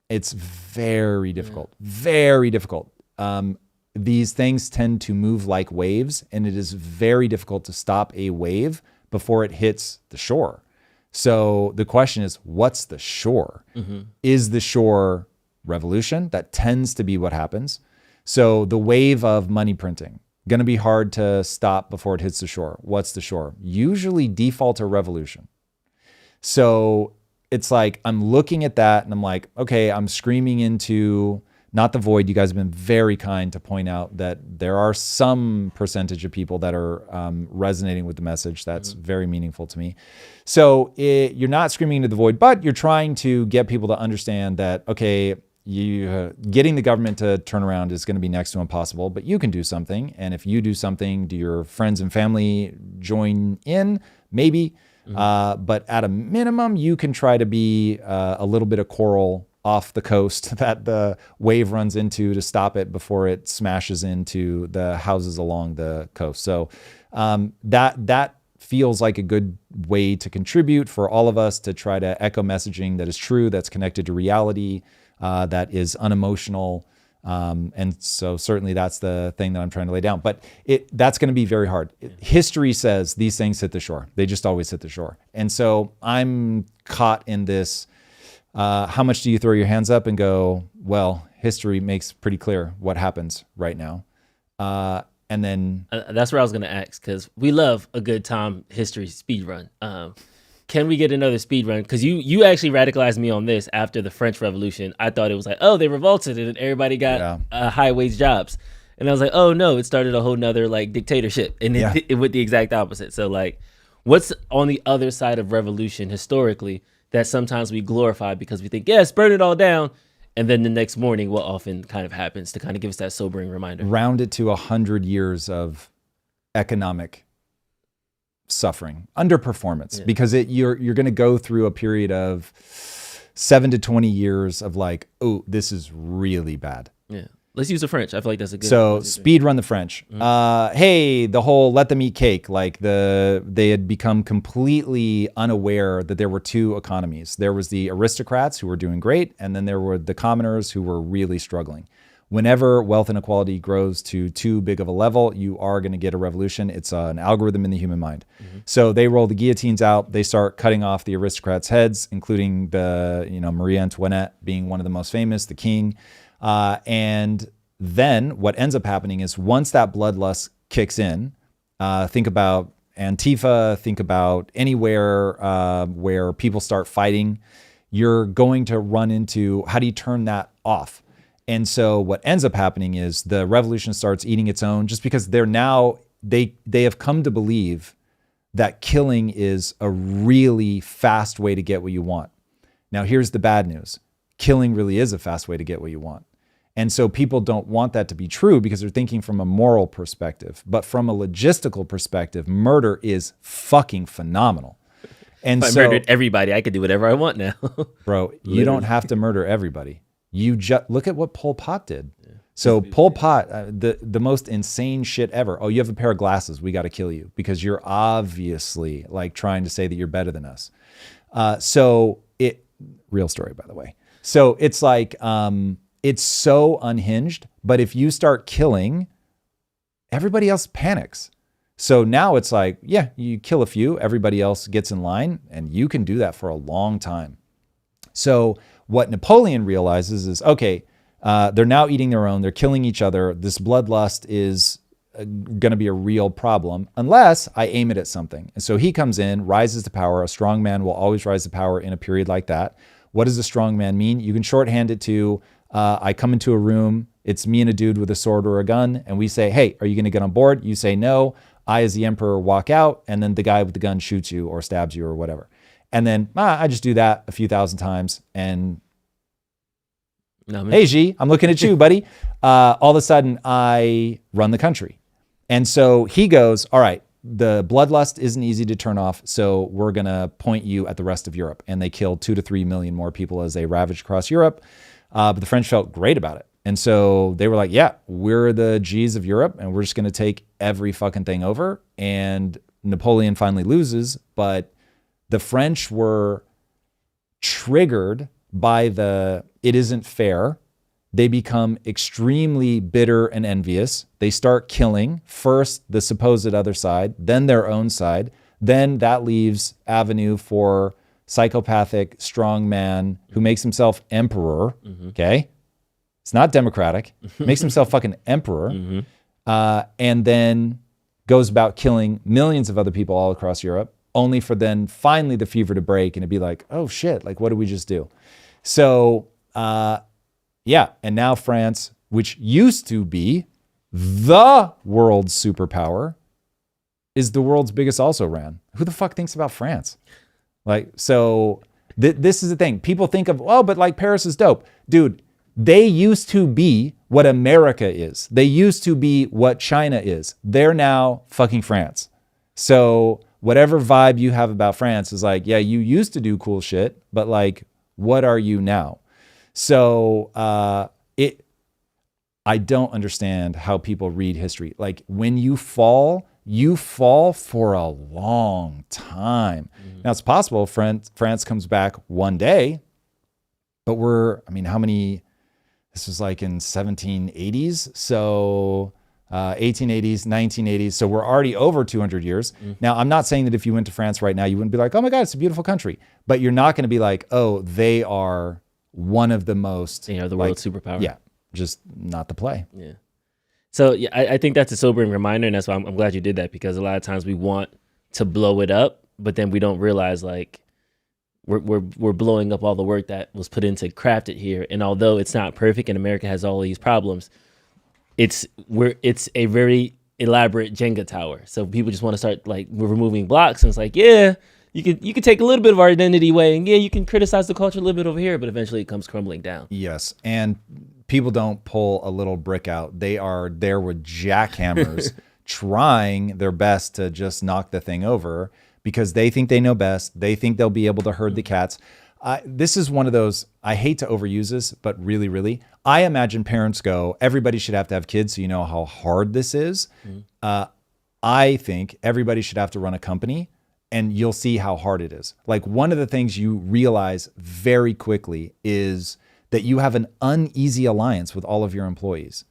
It's very difficult, very difficult. These things tend to move like waves, and it is very difficult to stop a wave before it hits the shore. So the question is, what's the shore? Is the shore revolution? That tends to be what happens. So the wave of money printing, going to be hard to stop before it hits the shore. What's the shore? Usually default or revolution. So it's like, I'm looking at that and I'm like, okay, I'm screaming into not the void. You guys have been very kind to point out that there are some percentage of people that are resonating with the message. That's very meaningful to me. So you're not screaming into the void, but you're trying to get people to understand that, okay, getting the government to turn around is going to be next to impossible, but you can do something. And if you do something, do your friends and family join in? Maybe. But at a minimum, you can try to be a little bit of coral off the coast that the wave runs into to stop it before it smashes into the houses along the coast. So that feels like a good way to contribute for all of us to try to echo messaging that is true, that's connected to reality, that is unemotional. And so certainly that's the thing that I'm trying to lay down, but that's going to be very hard. History says these things hit the shore. They just always hit the shore. And so I'm caught in this, how much do you throw your hands up and go, well, history makes pretty clear what happens right now. And then that's where I was going to ask, because we love a good Tom history speed run. Can we get another speed run? Because you actually radicalized me on this after the French Revolution. I thought it was like, oh, they revolted and everybody got high wage jobs. And I was like, oh no, it started a whole nother like dictatorship. And it went the exact opposite. So like, what's on the other side of revolution historically that sometimes we glorify because we think, yes, burn it all down. And then the next morning, what often kind of happens to kind of give us that sobering reminder. Round it to 100 years of economic suffering, underperformance, because you're going to go through a period of 7 to 20 years of like, oh, this is really bad. Yeah. Let's use the French. I feel like that's a good. So speed run the French. Hey, the whole let them eat cake. Like they had become completely unaware that there were two economies. There was the aristocrats who were doing great, and then there were the commoners who were really struggling. Whenever wealth inequality grows to too big of a level, you are going to get a revolution. It's an algorithm in the human mind. So they roll the guillotines out. They start cutting off the aristocrats' heads, including the Marie Antoinette being one of the most famous, the king. And then what ends up happening is once that bloodlust kicks in, think about Antifa, think about anywhere where people start fighting, you're going to run into how do you turn that off? And so what ends up happening is the revolution starts eating its own just because they have come to believe that killing is a really fast way to get what you want. Now, here's the bad news. Killing really is a fast way to get what you want. And so people don't want that to be true because they're thinking from a moral perspective. But from a logistical perspective, murder is fucking phenomenal. And if I murdered everybody, I could do whatever I want now. Bro, you don't have to murder everybody. You just look at what Pol Pot did. Yeah. So Pol Pot, the most insane shit ever. Oh, you have a pair of glasses. We got to kill you because you're obviously like trying to say that you're better than us. Real story, by the way. So it's like, it's so unhinged, but if you start killing, everybody else panics. So now it's like, yeah, you kill a few, everybody else gets in line, and you can do that for a long time. So what Napoleon realizes is, okay, they're now eating their own, they're killing each other. This bloodlust is going to be a real problem unless I aim it at something. And so he comes in, rises to power. A strong man will always rise to power in a period like that. What does a strong man mean? You can shorthand it to, I come into a room, it's me and a dude with a sword or a gun, and we say, hey, are you going to get on board? You say no. I, as the emperor, walk out, and then the guy with the gun shoots you or stabs you or whatever. And then I just do that a few thousand times, and hey, G, I'm looking at you, buddy. All of a sudden, I run the country. And so he goes, all right, the bloodlust isn't easy to turn off, so we're going to point you at the rest of Europe. And they killed 2 to 3 million more people as they ravaged across Europe. But the French felt great about it. And so they were like, yeah, we're the G's of Europe, and we're just going to take every fucking thing over. And Napoleon finally loses, but the French were triggered by it isn't fair. They become extremely bitter and envious. They start killing first the supposed other side, then their own side. Then that leaves avenue for psychopathic strong man who makes himself emperor. Okay. It's not democratic. Makes himself fucking emperor. And then goes about killing millions of other people all across Europe, only for then finally the fever to break and it'd be like, oh shit, like what did we just do? So, yeah. And now France, which used to be the world's superpower, is the world's biggest also-ran. Who the fuck thinks about France? Like, so this is the thing. People think of, oh, but like Paris is dope. Dude, they used to be what America is. They used to be what China is. They're now fucking France. So whatever vibe you have about France is like, yeah, you used to do cool shit, but like, what are you now? So I don't understand how people read history. Like when you fall for a long time. Now it's possible France comes back one day, but this was like in 1780s. So 1880s, 1980s. So we're already over 200 years. Now, I'm not saying that if you went to France right now, you wouldn't be like, oh my God, it's a beautiful country. But you're not going to be like, oh, they are one of the most, the world's superpower. Yeah, just not the play. Yeah. So yeah, I think that's a sobering reminder, and that's why I'm glad you did that, because a lot of times we want to blow it up, but then we don't realize like we're blowing up all the work that was put in to craft it here. And although it's not perfect and America has all these problems, it's a very elaborate Jenga tower. So people just want to start like removing blocks, and it's like, yeah, you could take a little bit of our identity away, and yeah, you can criticize the culture a little bit over here, but eventually it comes crumbling down. Yes, and people don't pull a little brick out. They are there with jackhammers trying their best to just knock the thing over because they think they know best. They think they'll be able to herd the cats. This is one of those, I hate to overuse this, but really, really, I imagine parents go, everybody should have to have kids so you know how hard this is. I think everybody should have to run a company and you'll see how hard it is. Like one of the things you realize very quickly is that you have an uneasy alliance with all of your employees.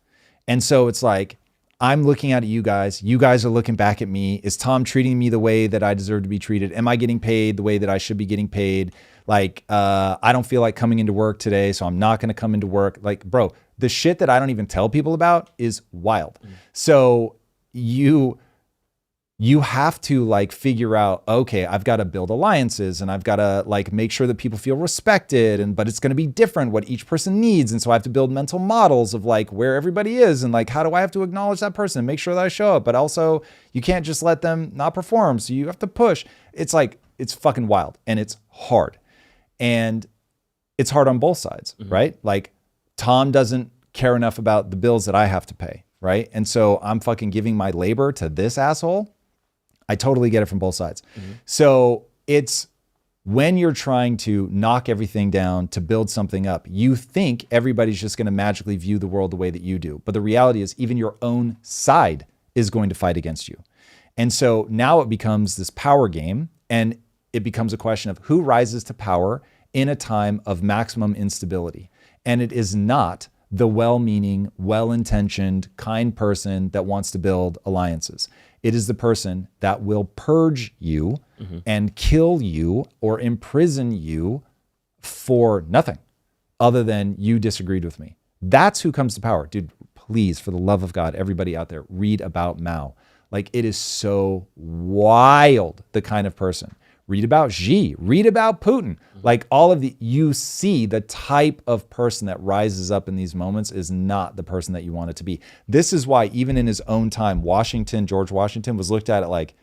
And so it's like, I'm looking at you guys are looking back at me. Is Tom treating me the way that I deserve to be treated? Am I getting paid the way that I should be getting paid? Like, I don't feel like coming into work today, so I'm not going to come into work. Like, bro, the shit that I don't even tell people about is wild. So you have to like figure out, okay, I've got to build alliances and I've got to like make sure that people feel respected, but it's going to be different what each person needs. And so I have to build mental models of like where everybody is and like, how do I have to acknowledge that person and make sure that I show up? But also you can't just let them not perform. So you have to push. It's like, it's fucking wild and it's hard. And it's hard on both sides, right? Like Tom doesn't care enough about the bills that I have to pay, right? And so I'm fucking giving my labor to this asshole. I totally get it from both sides. So it's when you're trying to knock everything down to build something up, you think everybody's just going to magically view the world the way that you do. But the reality is even your own side is going to fight against you. And so now it becomes this power game, and it becomes a question of who rises to power in a time of maximum instability. And it is not the well-meaning, well-intentioned, kind person that wants to build alliances. It is the person that will purge you and kill you or imprison you for nothing other than you disagreed with me. That's who comes to power. Dude, please, for the love of God, everybody out there, read about Mao. Like, it is so wild, the kind of person. Read about Xi, read about Putin. Like all of you see the type of person that rises up in these moments is not the person that you want it to be. This is why even in his own time, George Washington was looked at it like,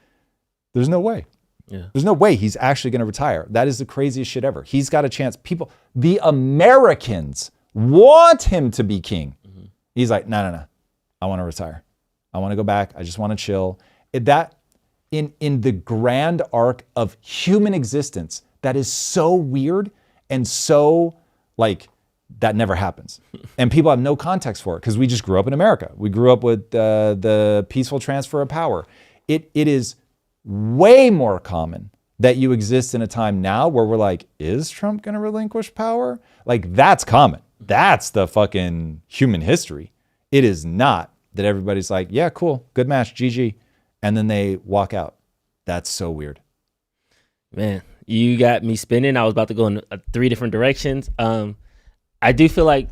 there's no way. Yeah. There's no way he's actually going to retire. That is the craziest shit ever. He's got a chance. The Americans want him to be king. He's like, no. I want to retire. I want to go back. I just want to chill. In the grand arc of human existence, that is so weird and so like that never happens. And people have no context for it because we just grew up in America. We grew up with the peaceful transfer of power. It is way more common that you exist in a time now where we're like, is Trump going to relinquish power? Like that's common. That's the fucking human history. It is not that everybody's like, yeah, cool, good match, GG. And then they walk out. That's so weird. Man, you got me spinning. I was about to go in 3 different directions. I do feel like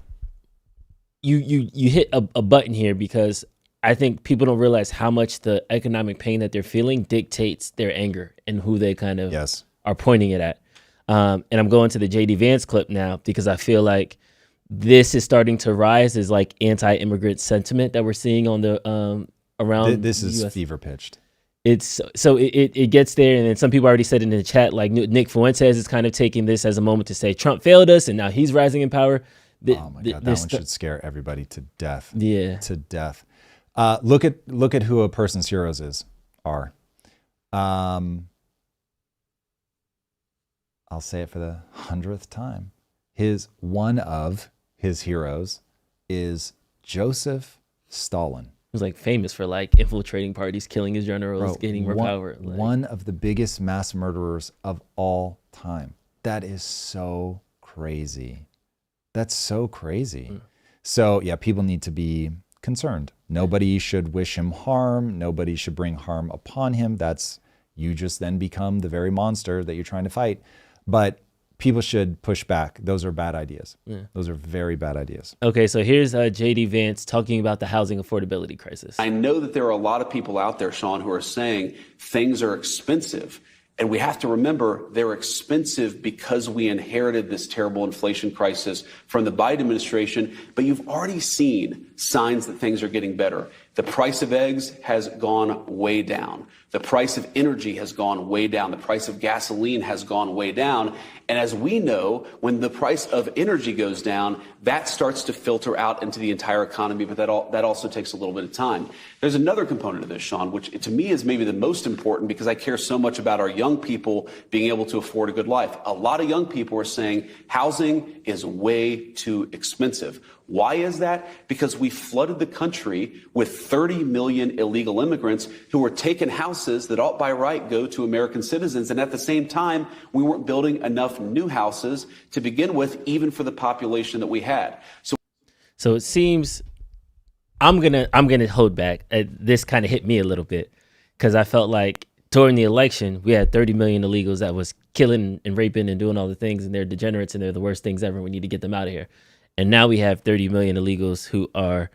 you hit a button here because I think people don't realize how much the economic pain that they're feeling dictates their anger and who they kind of are pointing it at. And I'm going to the JD Vance clip now because I feel like this is starting to rise as like anti-immigrant sentiment that we're seeing on the around. This is US. fever pitched. It's so it gets there, and then some people already said it in the chat. Like Nick Fuentes is kind of taking this as a moment to say Trump failed us, and now he's rising in power. Oh my God, that one should scare everybody to death. Yeah, to death. Look at who a person's heroes are. I'll say it for the 100th time. One of his heroes is Joseph Stalin. He was like famous for like infiltrating parties, killing his generals, gaining more power. Like, one of the biggest mass murderers of all time. That is so crazy. That's so crazy. So yeah, people need to be concerned. Nobody should wish him harm. Nobody should bring harm upon him. You just then become the very monster that you're trying to fight. But people should push back. Those are bad ideas. Yeah. Those are very bad ideas. Okay, so here's JD Vance talking about the housing affordability crisis. I know that there are a lot of people out there, Sean, who are saying things are expensive. And we have to remember they're expensive because we inherited this terrible inflation crisis from the Biden administration. But you've already seen signs that things are getting better. The price of eggs has gone way down. The price of energy has gone way down. The price of gasoline has gone way down. And as we know, when the price of energy goes down, that starts to filter out into the entire economy, but that also takes a little bit of time. There's another component of this, Sean, which to me is maybe the most important because I care so much about our young people being able to afford a good life. A lot of young people are saying housing is way too expensive. Why is that? Because we flooded the country with 30 million illegal immigrants who were taking houses that ought by right go to American citizens. And at the same time, we weren't building enough new houses to begin with, even for the population that we had. So it seems I'm gonna hold back. This kind of hit me a little bit because I felt like during the election, we had 30 million illegals that was killing and raping and doing all the things, and they're degenerates and they're the worst things ever. We need to get them out of here. And now we have 30 million illegals who are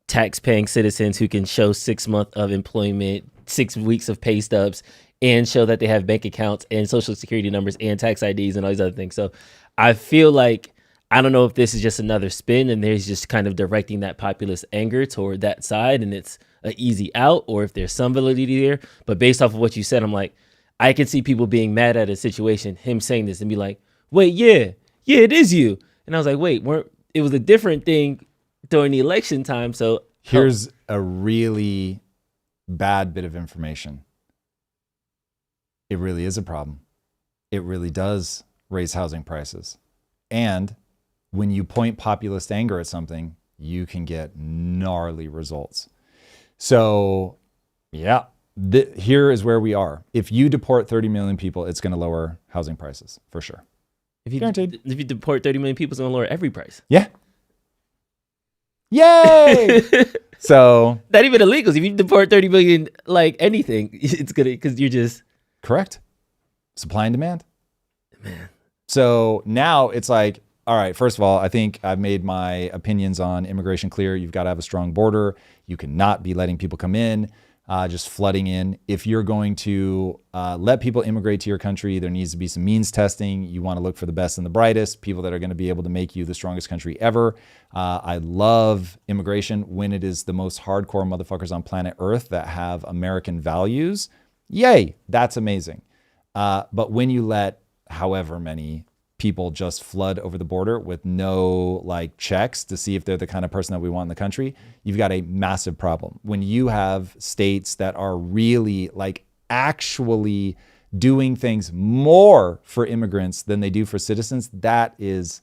tax-paying citizens who can show 6 months of employment, 6 weeks of pay stubs, and show that they have bank accounts and social security numbers and tax IDs and all these other things. So I feel like, I don't know if this is just another spin and there's just kind of directing that populist anger toward that side and it's an easy out, or if there's some validity there. But based off of what you said, I'm like, I can see people being mad at a situation, him saying this and be like, wait, yeah, it is you. And I was like, wait, it was a different thing during the election time. So here's a really bad bit of information. It really is a problem. It really does raise housing prices. And when you point populist anger at something, you can get gnarly results. So yeah, here is where we are. If you deport 30 million people, it's going to lower housing prices for sure. If you Guaranteed. If you deport 30 million people, it's going to lower every price. Yeah. Yay! So not even illegals. If you deport 30 million, like anything, it's gonna, because you're just correct. Supply and demand. Man. So now it's like, all right, first of all, I think I've made my opinions on immigration clear. You've got to have a strong border. You cannot be letting people come in, just flooding in. If you're going to let people immigrate to your country, there needs to be some means testing. You want to look for the best and the brightest, people that are going to be able to make you the strongest country ever. I love immigration when it is the most hardcore motherfuckers on planet Earth that have American values. Yay, that's amazing. But when you let however many people just flood over the border with no like checks to see if they're the kind of person that we want in the country, you've got a massive problem. When you have states that are really like actually doing things more for immigrants than they do for citizens, that is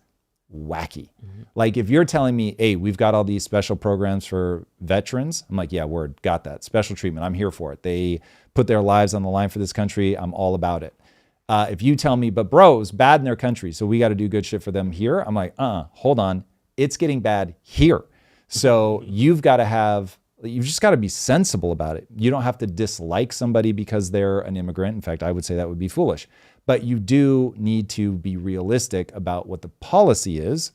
wacky. Mm-hmm. Like if you're telling me, hey, we've got all these special programs for veterans, I'm like, yeah, word, got that. Special treatment, I'm here for it. They put their lives on the line for this country, I'm all about it. If you tell me, but bro, it's bad in their country, so we got to do good shit for them here, I'm like, hold on, it's getting bad here. So you've just got to be sensible about it. You don't have to dislike somebody because they're an immigrant. In fact, I would say that would be foolish. But you do need to be realistic about what the policy is,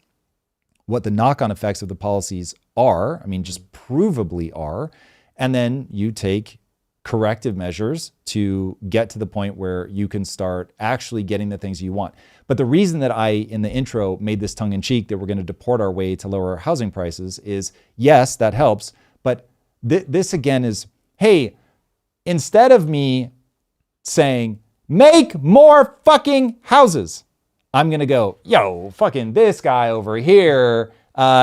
what the knock-on effects of the policies are, I mean, just provably are, and then you take corrective measures to get to the point where you can start actually getting the things you want. But the reason that I, in the intro, made this tongue-in-cheek that we're going to deport our way to lower housing prices is, yes, that helps. But this again is, hey, instead of me saying, make more fucking houses, I'm going to go, yo, fucking this guy over here,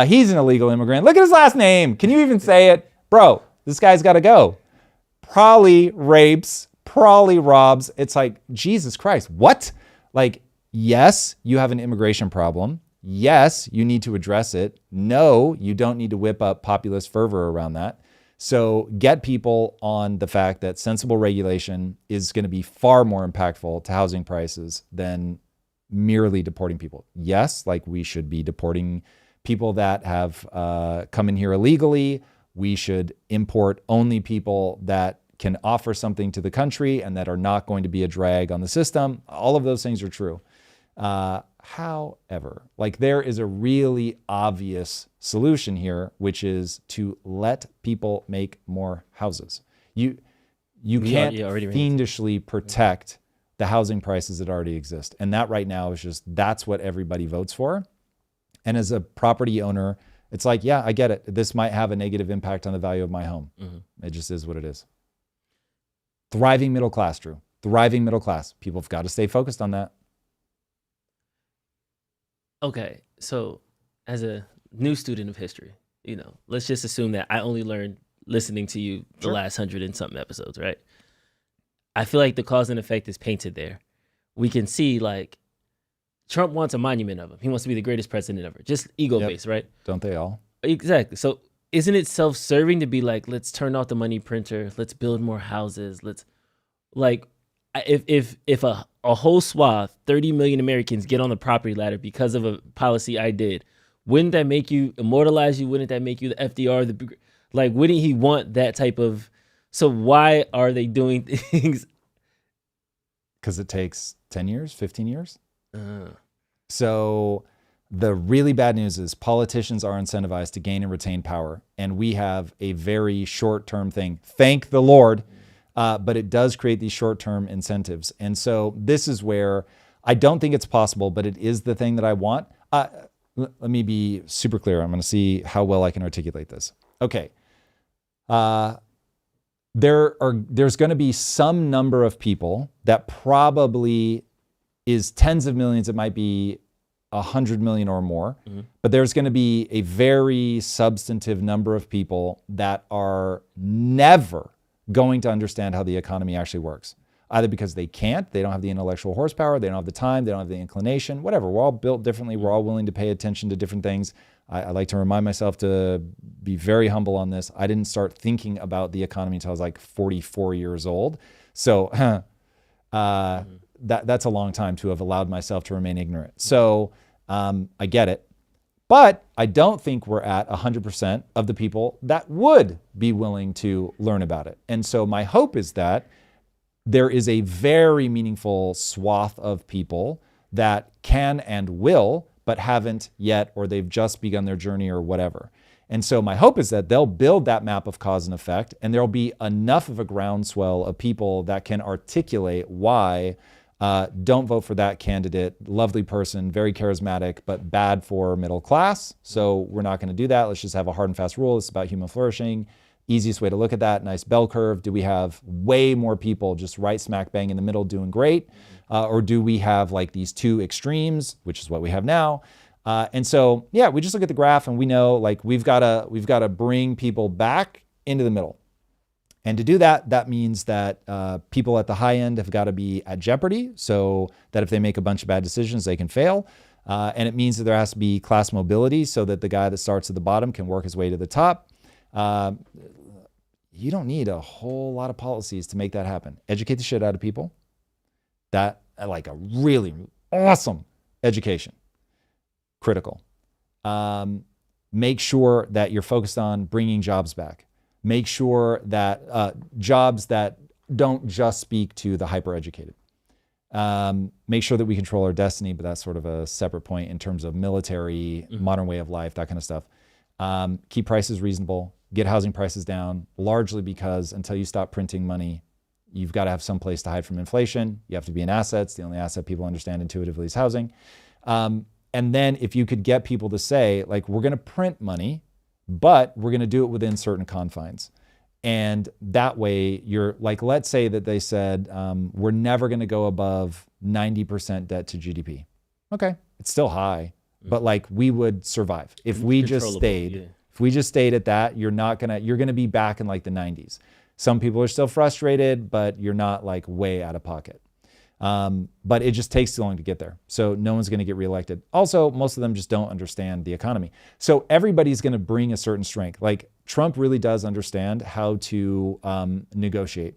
he's an illegal immigrant. Look at his last name. Can you even say it? Bro, this guy's got to go. Probably rapes, probably robs. It's like, Jesus Christ, what? Like, yes, you have an immigration problem. Yes, you need to address it. No, you don't need to whip up populist fervor around that. So get people on the fact that sensible regulation is going to be far more impactful to housing prices than merely deporting people. Yes, like we should be deporting people that have come in here illegally. We should import only people that can offer something to the country and that are not going to be a drag on the system. All of those things are true. However, like there is a really obvious solution here, which is to let people make more houses. You can't fiendishly protect the housing prices that already exist. And that right now is just, that's what everybody votes for. And as a property owner, It's like, yeah, I get it. This might have a negative impact on the value of my home. It just is what it is. Thriving middle class, Drew. Thriving middle class. People have got to stay focused on that. Okay, so as a new student of history, let's just assume that I only learned listening to you the last 100 and something episodes, right? I feel like the cause and effect is painted there. We can see like Trump wants a monument of him. He wants to be the greatest president ever. Just ego-based, right? Don't they all? Exactly. So isn't it self-serving to be like, let's turn off the money printer, let's build more houses, let's like, if a whole swath, 30 million Americans get on the property ladder because of a policy I did, wouldn't that make you immortalize you? Wouldn't that make you the FDR? Like, wouldn't he want that type of? So why are they doing things? Because it takes 10 years, 15 years. So the really bad news is politicians are incentivized to gain and retain power. And we have a very short-term thing. Thank the Lord. But it does create these short-term incentives. And so this is where I don't think it's possible, but it is the thing that I want. Let me be super clear. I'm going to see how well I can articulate this. Okay. There's going to be some number of people that probably is tens of millions. It might be 100 million or more, but there's going to be a very substantive number of people that are never going to understand how the economy actually works, either because they don't have the intellectual horsepower, they don't have the time, they don't have the inclination, whatever. We're all built differently. We're all willing to pay attention to different things. I like to remind myself to be very humble on this. I didn't start thinking about the economy until I was like 44 years old. So that's a long time to have allowed myself to remain ignorant. So I get it. But I don't think we're at 100% of the people that would be willing to learn about it. And so my hope is that there is a very meaningful swath of people that can and will, but haven't yet, or they've just begun their journey or whatever. And so my hope is that they'll build that map of cause and effect, and there'll be enough of a groundswell of people that can articulate why don't vote for that candidate. Lovely person, very charismatic, but bad for middle class. So we're not going to do that. Let's just have a hard and fast rule. It's about human flourishing. Easiest way to look at that, nice bell curve. Do we have way more people just right smack bang in the middle doing great? Or do we have like these two extremes, which is what we have now? And so, yeah, we just look at the graph and we know like we've got to bring people back into the middle. And to do that, that means that people at the high end have got to be at jeopardy so that if they make a bunch of bad decisions, they can fail. And it means that there has to be class mobility so that the guy that starts at the bottom can work his way to the top. You don't need a whole lot of policies to make that happen. Educate the shit out of people. That, like a really awesome education. Critical. Make sure that you're focused on bringing jobs back. Make sure that jobs that don't just speak to the hyper-educated. Make sure that we control our destiny, but that's sort of a separate point in terms of military, modern way of life, that kind of stuff. Keep prices reasonable, get housing prices down, largely because until you stop printing money, you've got to have some place to hide from inflation. You have to be in assets. The only asset people understand intuitively is housing. And then if you could get people to say, like, we're going to print money, but we're going to do it within certain confines. And that way you're like, let's say that they said, we're never going to go above 90% debt to GDP. Okay. It's still high, but like we would survive if we just stayed, if we just stayed at that. You're going to be back in like the 90s. Some people are still frustrated, but you're not like way out of pocket. But it just takes too long to get there. So no one's going to get reelected. Also, most of them just don't understand the economy. So everybody's going to bring a certain strength. Like Trump really does understand how to negotiate,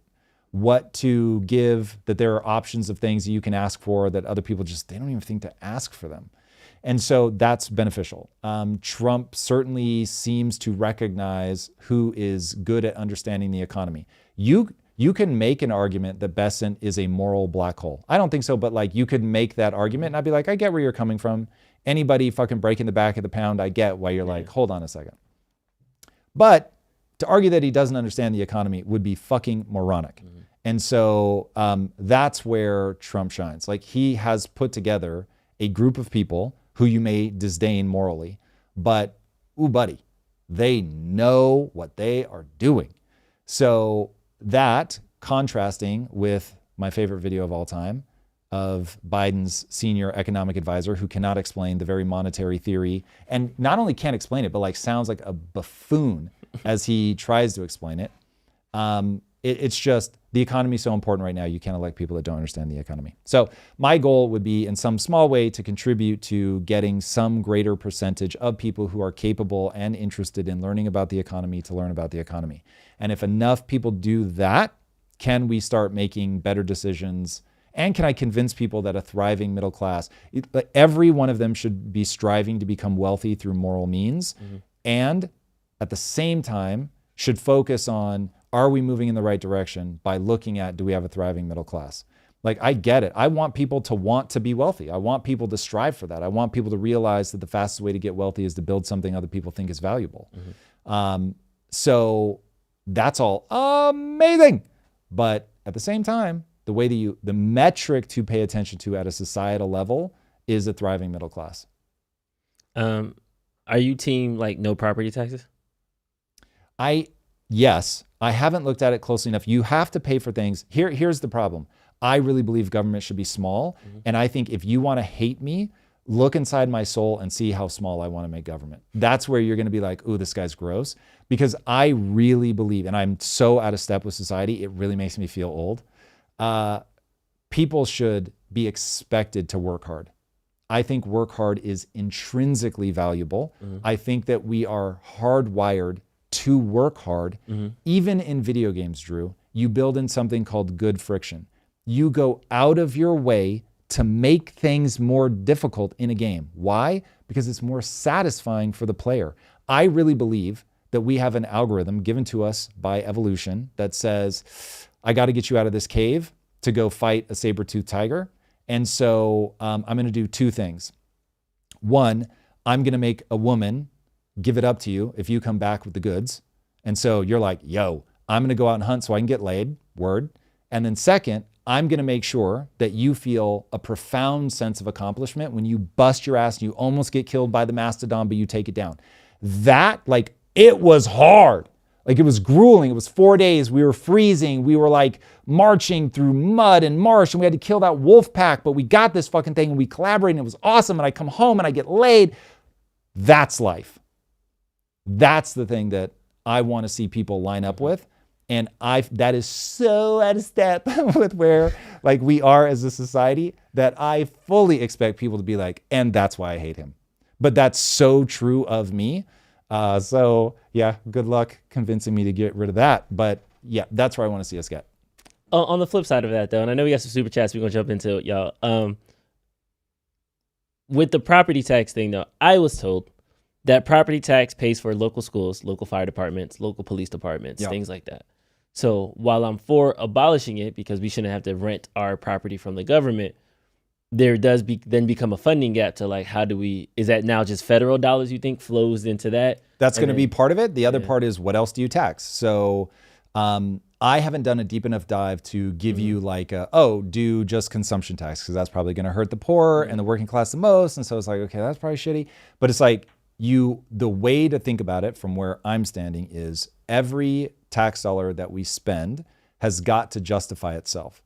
what to give, that there are options of things that you can ask for that other people they don't even think to ask for them. And so that's beneficial. Trump certainly seems to recognize who is good at understanding the economy. You can make an argument that Besant is a moral black hole. I don't think so, but like you could make that argument and I'd be like, I get where you're coming from. Anybody fucking breaking the back of the pound, I get why you're like, hold on a second. But to argue that he doesn't understand the economy would be fucking moronic. And so that's where Trump shines. Like he has put together a group of people who you may disdain morally, but ooh, buddy, they know what they are doing. So that contrasting with my favorite video of all time of Biden's senior economic advisor who cannot explain the very monetary theory, and not only can't explain it, but like sounds like a buffoon as he tries to explain it. It's just the economy is so important right now. You can't elect people that don't understand the economy. So my goal would be in some small way to contribute to getting some greater percentage of people who are capable and interested in learning about the economy to learn about the economy. And if enough people do that, can we start making better decisions? And can I convince people that a thriving middle class, every one of them should be striving to become wealthy through moral means, and at the same time should focus on, are we moving in the right direction by looking at, do we have a thriving middle class? Like, I get it. I want people to want to be wealthy. I want people to strive for that. I want people to realize that the fastest way to get wealthy is to build something other people think is valuable. So that's all amazing. But at the same time, the way that the metric to pay attention to at a societal level is a thriving middle class. Are you team like no property taxes? Yes, I haven't looked at it closely enough. You have to pay for things. Here's the problem. I really believe government should be small. And I think if you want to hate me, look inside my soul and see how small I want to make government. That's where you're going to be like, ooh, this guy's gross. Because I really believe, and I'm so out of step with society, it really makes me feel old. People should be expected to work hard. I think work hard is intrinsically valuable. I think that we are hardwired to work hard. Even in video games, Drew, you build in something called good friction. You go out of your way to make things more difficult in a game. Why? Because it's more satisfying for the player. I really believe that we have an algorithm given to us by evolution that says, I got to get you out of this cave to go fight a saber-toothed tiger. And so I'm going to do two things. One, I'm going to make a woman give it up to you if you come back with the goods. And so you're like, yo, I'm going to go out and hunt so I can get laid. Word. And then second, I'm going to make sure that you feel a profound sense of accomplishment when you bust your ass and you almost get killed by the mastodon, but you take it down. That, like, it was hard. Like, it was grueling. It was 4 days. We were freezing. We were like marching through mud and marsh, and we had to kill that wolf pack, but we got this fucking thing and we collaborated and it was awesome. And I come home and I get laid. That's life. That's the thing that I want to see people line up with. And that is so out of step with where like we are as a society that I fully expect people to be like, and that's why I hate him. But that's so true of me. So yeah, good luck convincing me to get rid of that. But yeah, that's where I want to see us get. On the flip side of that though, and I know we got some super chats we're gonna jump into it, y'all. With the property tax thing though, I was told that property tax pays for local schools, local fire departments, local police departments, things like that. So while I'm for abolishing it because we shouldn't have to rent our property from the government, there does then become a funding gap to like, is that now just federal dollars you think flows into that? That's going to be part of it. The other part is, what else do you tax? So I haven't done a deep enough dive to give you like, do just consumption tax, because that's probably going to hurt the poor and the working class the most. And so it's like, okay, that's probably shitty. But it's like, the way to think about it from where I'm standing is every tax dollar that we spend has got to justify itself.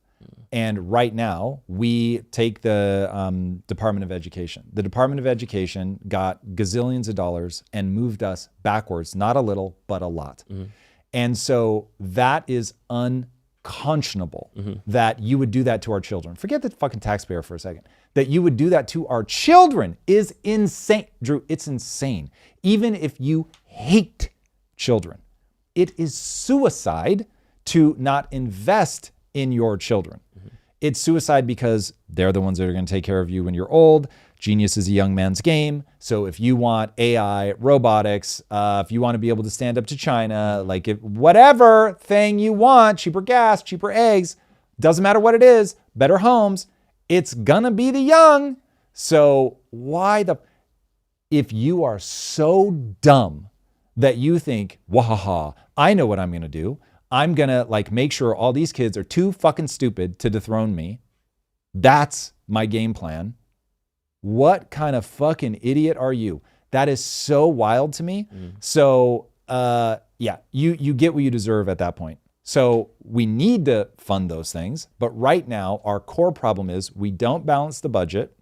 And right now, we take the Department of Education. The Department of Education got gazillions of dollars and moved us backwards, not a little, but a lot. And so that is unconscionable that you would do that to our children. Forget the fucking taxpayer for a second. That you would do that to our children is insane. Drew, it's insane. Even if you hate children, it is suicide to not invest in your children. It's suicide because they're the ones that are going to take care of you when you're old. Genius is a young man's game. So if you want AI, robotics, if you want to be able to stand up to China, like whatever thing you want, cheaper gas, cheaper eggs, doesn't matter what it is, better homes, it's gonna be the young. So if you are so dumb that you think, wahaha, I know what I'm gonna do. I'm gonna like make sure all these kids are too fucking stupid to dethrone me. That's my game plan. What kind of fucking idiot are you? That is so wild to me. So yeah, you get what you deserve at that point. So we need to fund those things. But right now, our core problem is we don't balance the budget.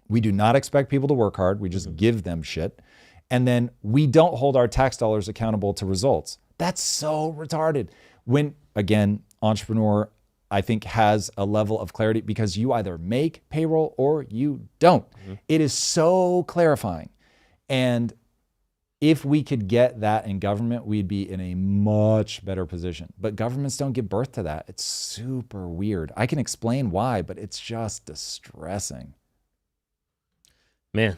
We do not expect people to work hard. We just give them shit. And then we don't hold our tax dollars accountable to results. That's so retarded. When, again, entrepreneur, I think, has a level of clarity because you either make payroll or you don't. It is so clarifying. And if we could get that in government, we'd be in a much better position. But governments don't give birth to that. It's super weird. I can explain why, but it's just distressing. Man.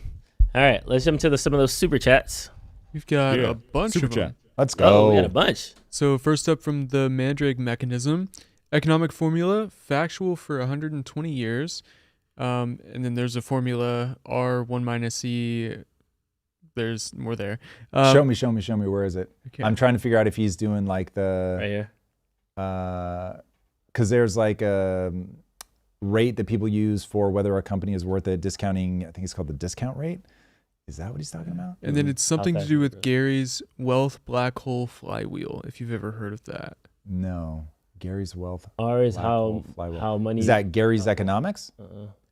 All right, let's jump to some of those super chats. We've got a bunch Super of them. chat. Let's Oh, go. we got a bunch. So first up from the Mandrake Mechanism, economic formula, factual for 120 years. And then there's a formula, R1 minus C. There's more there. Show me. Where is it? Okay. I'm trying to figure out if he's doing like the... Right here. Because there's like a rate that people use for whether a company is worth it, discounting, I think it's called the discount rate. Is that what he's talking about? And then it's something to fast do is with it? Gary's wealth black hole flywheel, if you've ever heard of that. No. Gary's wealth. R is Black hole flywheel. how money... Is that Gary's economics?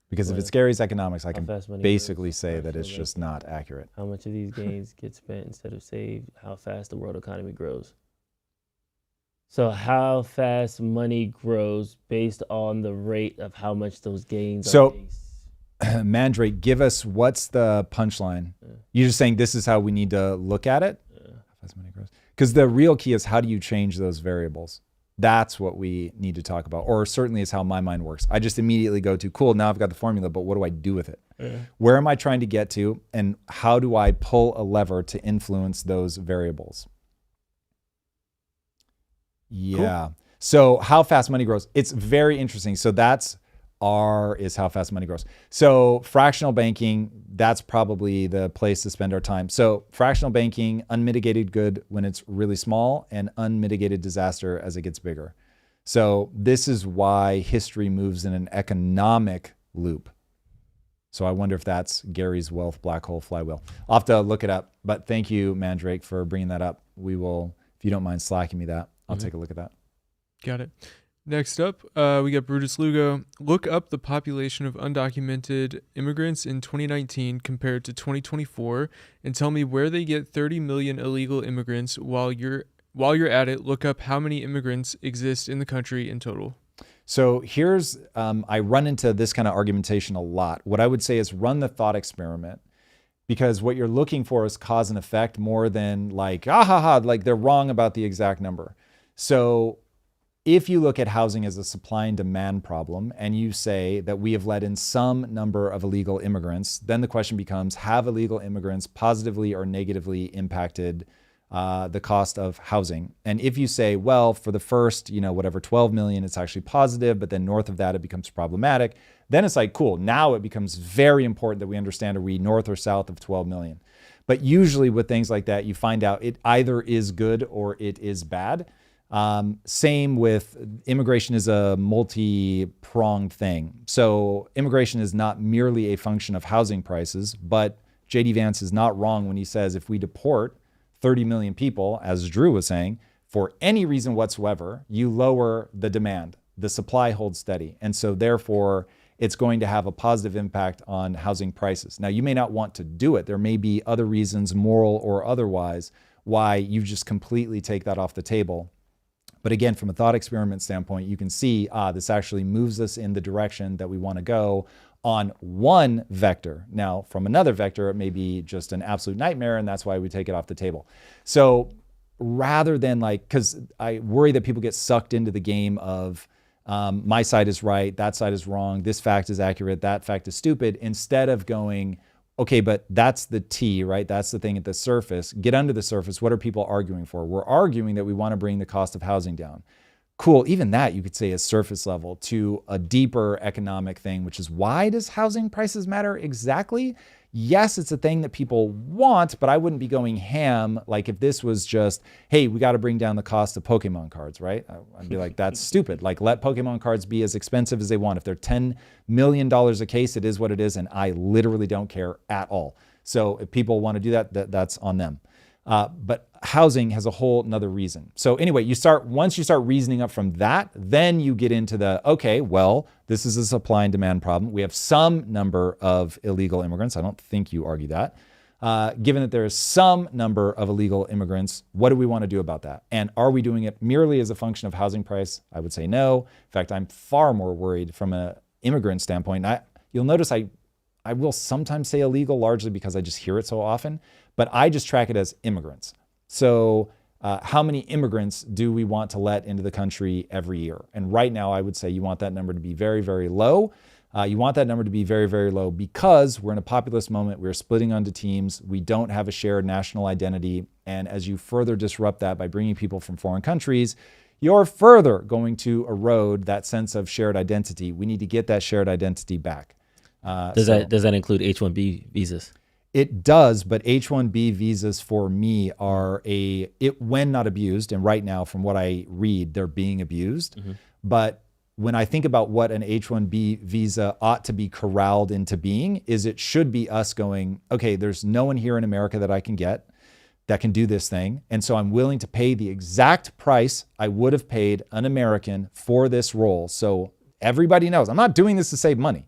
Because if Well, it's Gary's economics, I how can fast money basically grows, say how that it's fast just not accurate. How much of these gains get spent instead of saved? How fast the world economy grows. So how fast money grows based on the rate of how much those gains So- are being Mandrake, give us, what's the punchline? You're just saying this is how we need to look at it? Because the real key is how do you change those variables? That's what we need to talk about, or certainly is how my mind works. I just immediately go to, cool, now I've got the formula, but what do I do with it? Where am I trying to get to, and how do I pull a lever to influence those variables? Yeah. So how fast money grows. It's very interesting. So that's R is how fast money grows. So fractional banking, that's probably the place to spend our time. So fractional banking, unmitigated good when it's really small and unmitigated disaster as it gets bigger. So this is why history moves in an economic loop. So I wonder if that's Gary's wealth black hole flywheel. I'll have to look it up, but thank you, Mandrake, for bringing that up. We will, if you don't mind slacking me that, I'll take a look at that. Got it. Next up, we got Brutus Lugo. Look up the population of undocumented immigrants in 2019 compared to 2024 and tell me where they get 30 million illegal immigrants. While you're at it, look up how many immigrants exist in the country in total. So here's, I run into this kind of argumentation a lot. What I would say is run the thought experiment, because what you're looking for is cause and effect more than like, like they're wrong about the exact number. So if you look at housing as a supply and demand problem and you say that we have let in some number of illegal immigrants, then the question becomes, have illegal immigrants positively or negatively impacted the cost of housing? And if you say, well, for the first, 12 million, it's actually positive, but then north of that, it becomes problematic, then it's like, cool, now it becomes very important that we understand, are we north or south of 12 million? But usually with things like that, you find out it either is good or it is bad. Same with immigration is a multi-pronged thing. So immigration is not merely a function of housing prices, but JD Vance is not wrong when he says if we deport 30 million people, as Drew was saying, for any reason whatsoever, you lower the demand. The supply holds steady. And so therefore, it's going to have a positive impact on housing prices. Now, you may not want to do it. There may be other reasons, moral or otherwise, why you just completely take that off the table. But again, from a thought experiment standpoint, you can see, this actually moves us in the direction that we want to go on one vector. Now, from another vector, it may be just an absolute nightmare, and that's why we take it off the table. So rather than because I worry that people get sucked into the game of my side is right, that side is wrong, this fact is accurate, that fact is stupid, instead of going, okay, but that's the T, right? That's the thing at the surface. Get under the surface. What are people arguing for? We're arguing that we want to bring the cost of housing down. Cool. Even that you could say is surface level to a deeper economic thing, which is why does housing prices matter exactly? Yes, it's a thing that people want, but I wouldn't be going ham like if this was just, hey, we got to bring down the cost of Pokemon cards, right? I'd be like, that's stupid. Like, let Pokemon cards be as expensive as they want. If they're $10 million a case, it is what it is, and I literally don't care at all. So if people want to do that, that's on them. But housing has a whole nother reason. So anyway, once you start reasoning up from that, then you get into okay, well, this is a supply and demand problem. We have some number of illegal immigrants. I don't think you argue that. Given that there is some number of illegal immigrants, what do we want to do about that? And are we doing it merely as a function of housing price? I would say no. In fact, I'm far more worried from an immigrant standpoint. You'll notice I will sometimes say illegal, largely because I just hear it so often, but I just track it as immigrants. So how many immigrants do we want to let into the country every year? And right now, I would say you want that number to be very, very low. You want that number to be very, very low because we're in a populist moment. We're splitting onto teams. We don't have a shared national identity. And as you further disrupt that by bringing people from foreign countries, you're further going to erode that sense of shared identity. We need to get that shared identity back. Does that include H-1B visas? It does, but H-1B visas for me are when not abused, and right now from what I read, they're being abused. Mm-hmm. But when I think about what an H-1B visa ought to be corralled into being, is it should be us going, okay, there's no one here in America that I can get that can do this thing. And so I'm willing to pay the exact price I would have paid an American for this role. So everybody knows I'm not doing this to save money.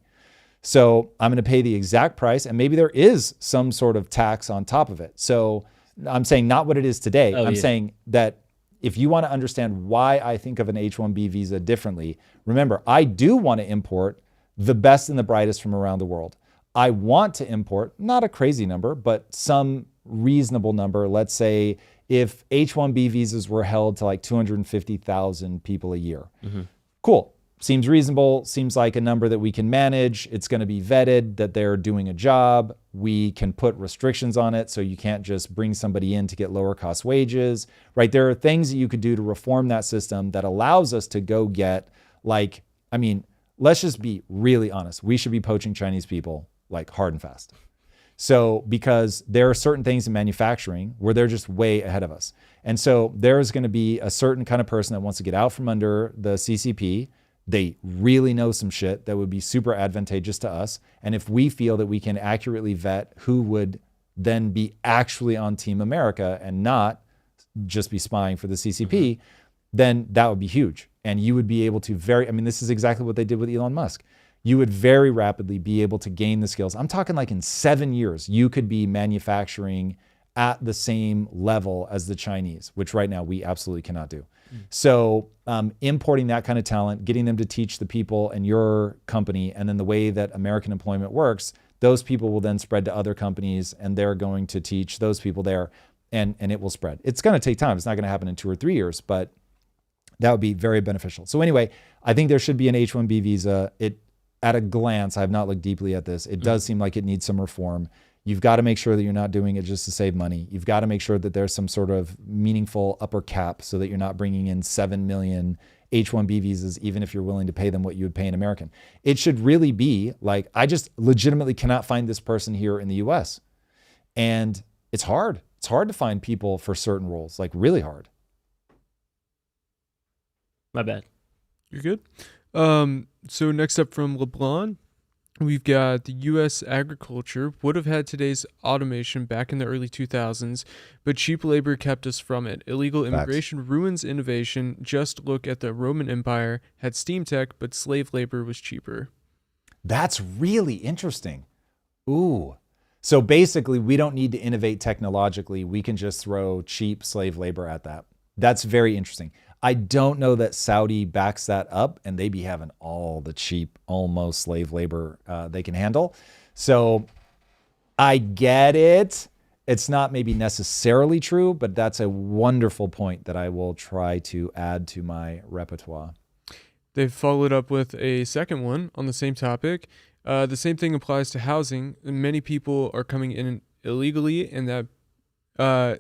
So I'm going to pay the exact price, and maybe there is some sort of tax on top of it. So I'm saying not what it is today. I'm saying that if you want to understand why I think of an H-1B visa differently, remember, I do want to import the best and the brightest from around the world. I want to import, not a crazy number, but some reasonable number. Let's say if H-1B visas were held to like 250,000 people a year. Mm-hmm. Cool. Seems reasonable, seems like a number that we can manage. It's going to be vetted that they're doing a job. We can put restrictions on it so you can't just bring somebody in to get lower cost wages, right? There are things that you could do to reform that system that allows us to go get let's just be really honest. We should be poaching Chinese people like hard and fast. So because there are certain things in manufacturing where they're just way ahead of us. And so there's going to be a certain kind of person that wants to get out from under the CCP. They really know some shit that would be super advantageous to us. And if we feel that we can accurately vet who would then be actually on Team America and not just be spying for the CCP, then that would be huge. And you would be able to this is exactly what they did with Elon Musk. You would very rapidly be able to gain the skills. I'm talking like in 7 years, you could be manufacturing at the same level as the Chinese, which right now we absolutely cannot do. So importing that kind of talent, getting them to teach the people in your company, and then the way that American employment works, those people will then spread to other companies, and they're going to teach those people there, and it will spread. It's going to take time. It's not going to happen in 2 or 3 years, but that would be very beneficial. So anyway, I think there should be an H-1B visa. At a glance, I have not looked deeply at this. It does seem like it needs some reform. You've got to make sure that you're not doing it just to save money. You've got to make sure that there's some sort of meaningful upper cap so that you're not bringing in 7 million H-1B visas, even if you're willing to pay them what you would pay an American. It should really be like, I just legitimately cannot find this person here in the US. And it's hard. It's hard to find people for certain roles, like really hard. My bad. You're good. So next up from LeBlanc, we've got the U.S. agriculture would have had today's automation back in the early 2000s, but cheap labor kept us from it. Illegal immigration ruins innovation. Just look at the Roman Empire, had steam tech, but slave labor was cheaper. That's really interesting. Ooh. So basically, we don't need to innovate technologically. We can just throw cheap slave labor at that. That's very interesting. I don't know that Saudi backs that up, and they be having all the cheap, almost slave labor they can handle. So I get it. It's not maybe necessarily true, but that's a wonderful point that I will try to add to my repertoire. They've followed up with a second one on the same topic. The same thing applies to housing. Many people are coming in illegally, and that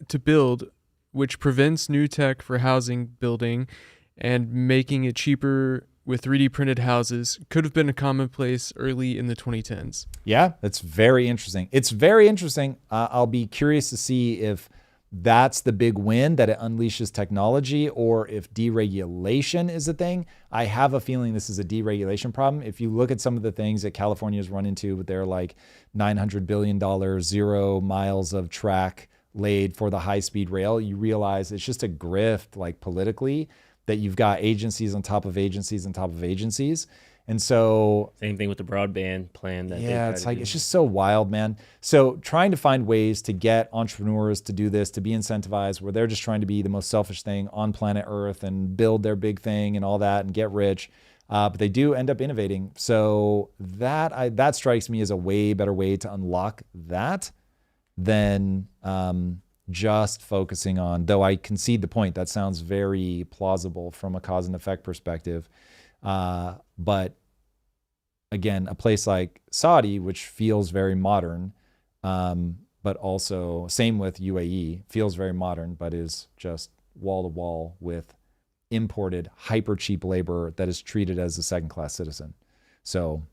to build, which prevents new tech for housing building and making it cheaper with 3D printed houses, could have been a commonplace early in the 2010s. Yeah, that's very interesting. It's very interesting. I'll be curious to see if that's the big win, that it unleashes technology, or if deregulation is a thing. I have a feeling this is a deregulation problem. If you look at some of the things that California's run into with their like $900 billion, 0 miles of track laid for the high-speed rail, you realize it's just a grift, like politically, that you've got agencies on top of agencies on top of agencies. And so same thing with the broadband plan. That it's like, it's just so wild, man. So trying to find ways to get entrepreneurs to do this, to be incentivized, where they're just trying to be the most selfish thing on planet Earth and build their big thing and all that and get rich. But they do end up innovating. So that strikes me as a way better way to unlock that than just focusing on, though I concede the point, that sounds very plausible from a cause and effect perspective. But again, a place like Saudi, which feels very modern, but also same with UAE, feels very modern, but is just wall to wall with imported hyper cheap labor that is treated as a second-class citizen. So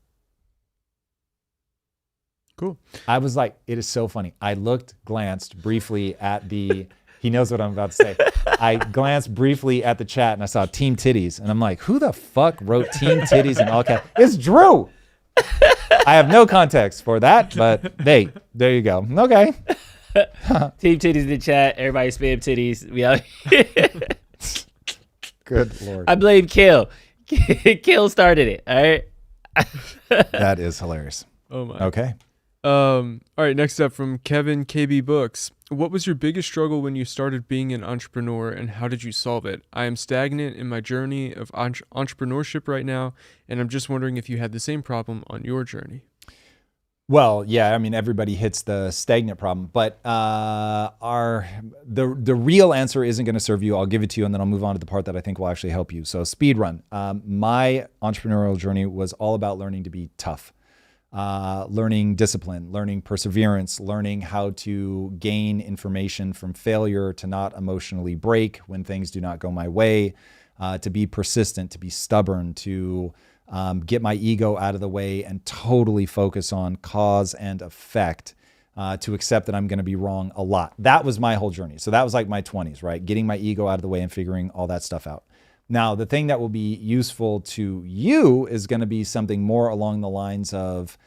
cool. I was like, it is so funny. I glanced briefly at the, he knows what I'm about to say. I glanced briefly at the chat and I saw Team Titties. And I'm like, who the fuck wrote Team Titties in all caps? It's Drew. I have no context for that, but hey, there you go. Okay. Team Titties in the chat. Everybody spam titties. We out here. Good Lord. I blame Kill. Kill started it. All right. That is hilarious. Oh my. Okay. All right, next up from Kevin KB Books. What was your biggest struggle when you started being an entrepreneur, and how did you solve it? I am stagnant in my journey of entrepreneurship right now, and I'm just wondering if you had the same problem on your journey. Well, yeah, I mean, everybody hits the stagnant problem, but the real answer isn't going to serve you. I'll give it to you, and then I'll move on to the part that I think will actually help you. So speed run. My entrepreneurial journey was all about learning to be tough. Learning discipline, learning perseverance, learning how to gain information from failure, to not emotionally break when things do not go my way, to be persistent, to be stubborn, to get my ego out of the way and totally focus on cause and effect, to accept that I'm going to be wrong a lot. That was my whole journey. So that was like my 20s, right? Getting my ego out of the way and figuring all that stuff out. Now, the thing that will be useful to you is going to be something more along the lines of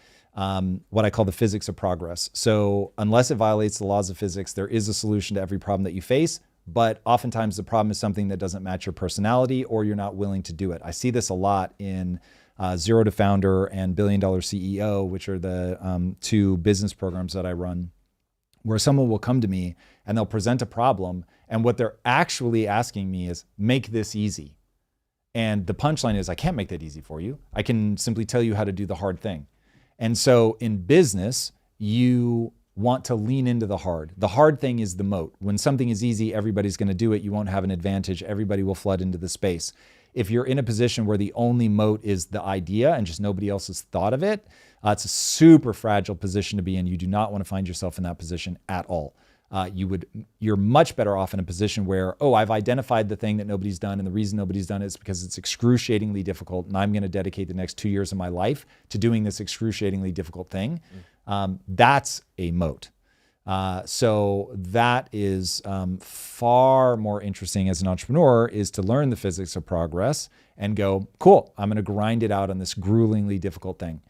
what I call the physics of progress. So unless it violates the laws of physics, there is a solution to every problem that you face. But oftentimes the problem is something that doesn't match your personality, or you're not willing to do it. I see this a lot in Zero to Founder and $1 Billion CEO, which are the two business programs that I run, where someone will come to me and they'll present a problem, and what they're actually asking me is, make this easy. And the punchline is, I can't make that easy for you. I can simply tell you how to do the hard thing. And so in business, you want to lean into the hard. The hard thing is the moat. When something is easy, everybody's going to do it. You won't have an advantage. Everybody will flood into the space. If you're in a position where the only moat is the idea and just nobody else has thought of it, it's a super fragile position to be in. You do not want to find yourself in that position at all. You're much better off in a position where, I've identified the thing that nobody's done, and the reason nobody's done it is because it's excruciatingly difficult, and I'm going to dedicate the next 2 years of my life to doing this excruciatingly difficult thing. That's a moat. So that is far more interesting as an entrepreneur, is to learn the physics of progress and go, cool, I'm going to grind it out on this gruelingly difficult thing.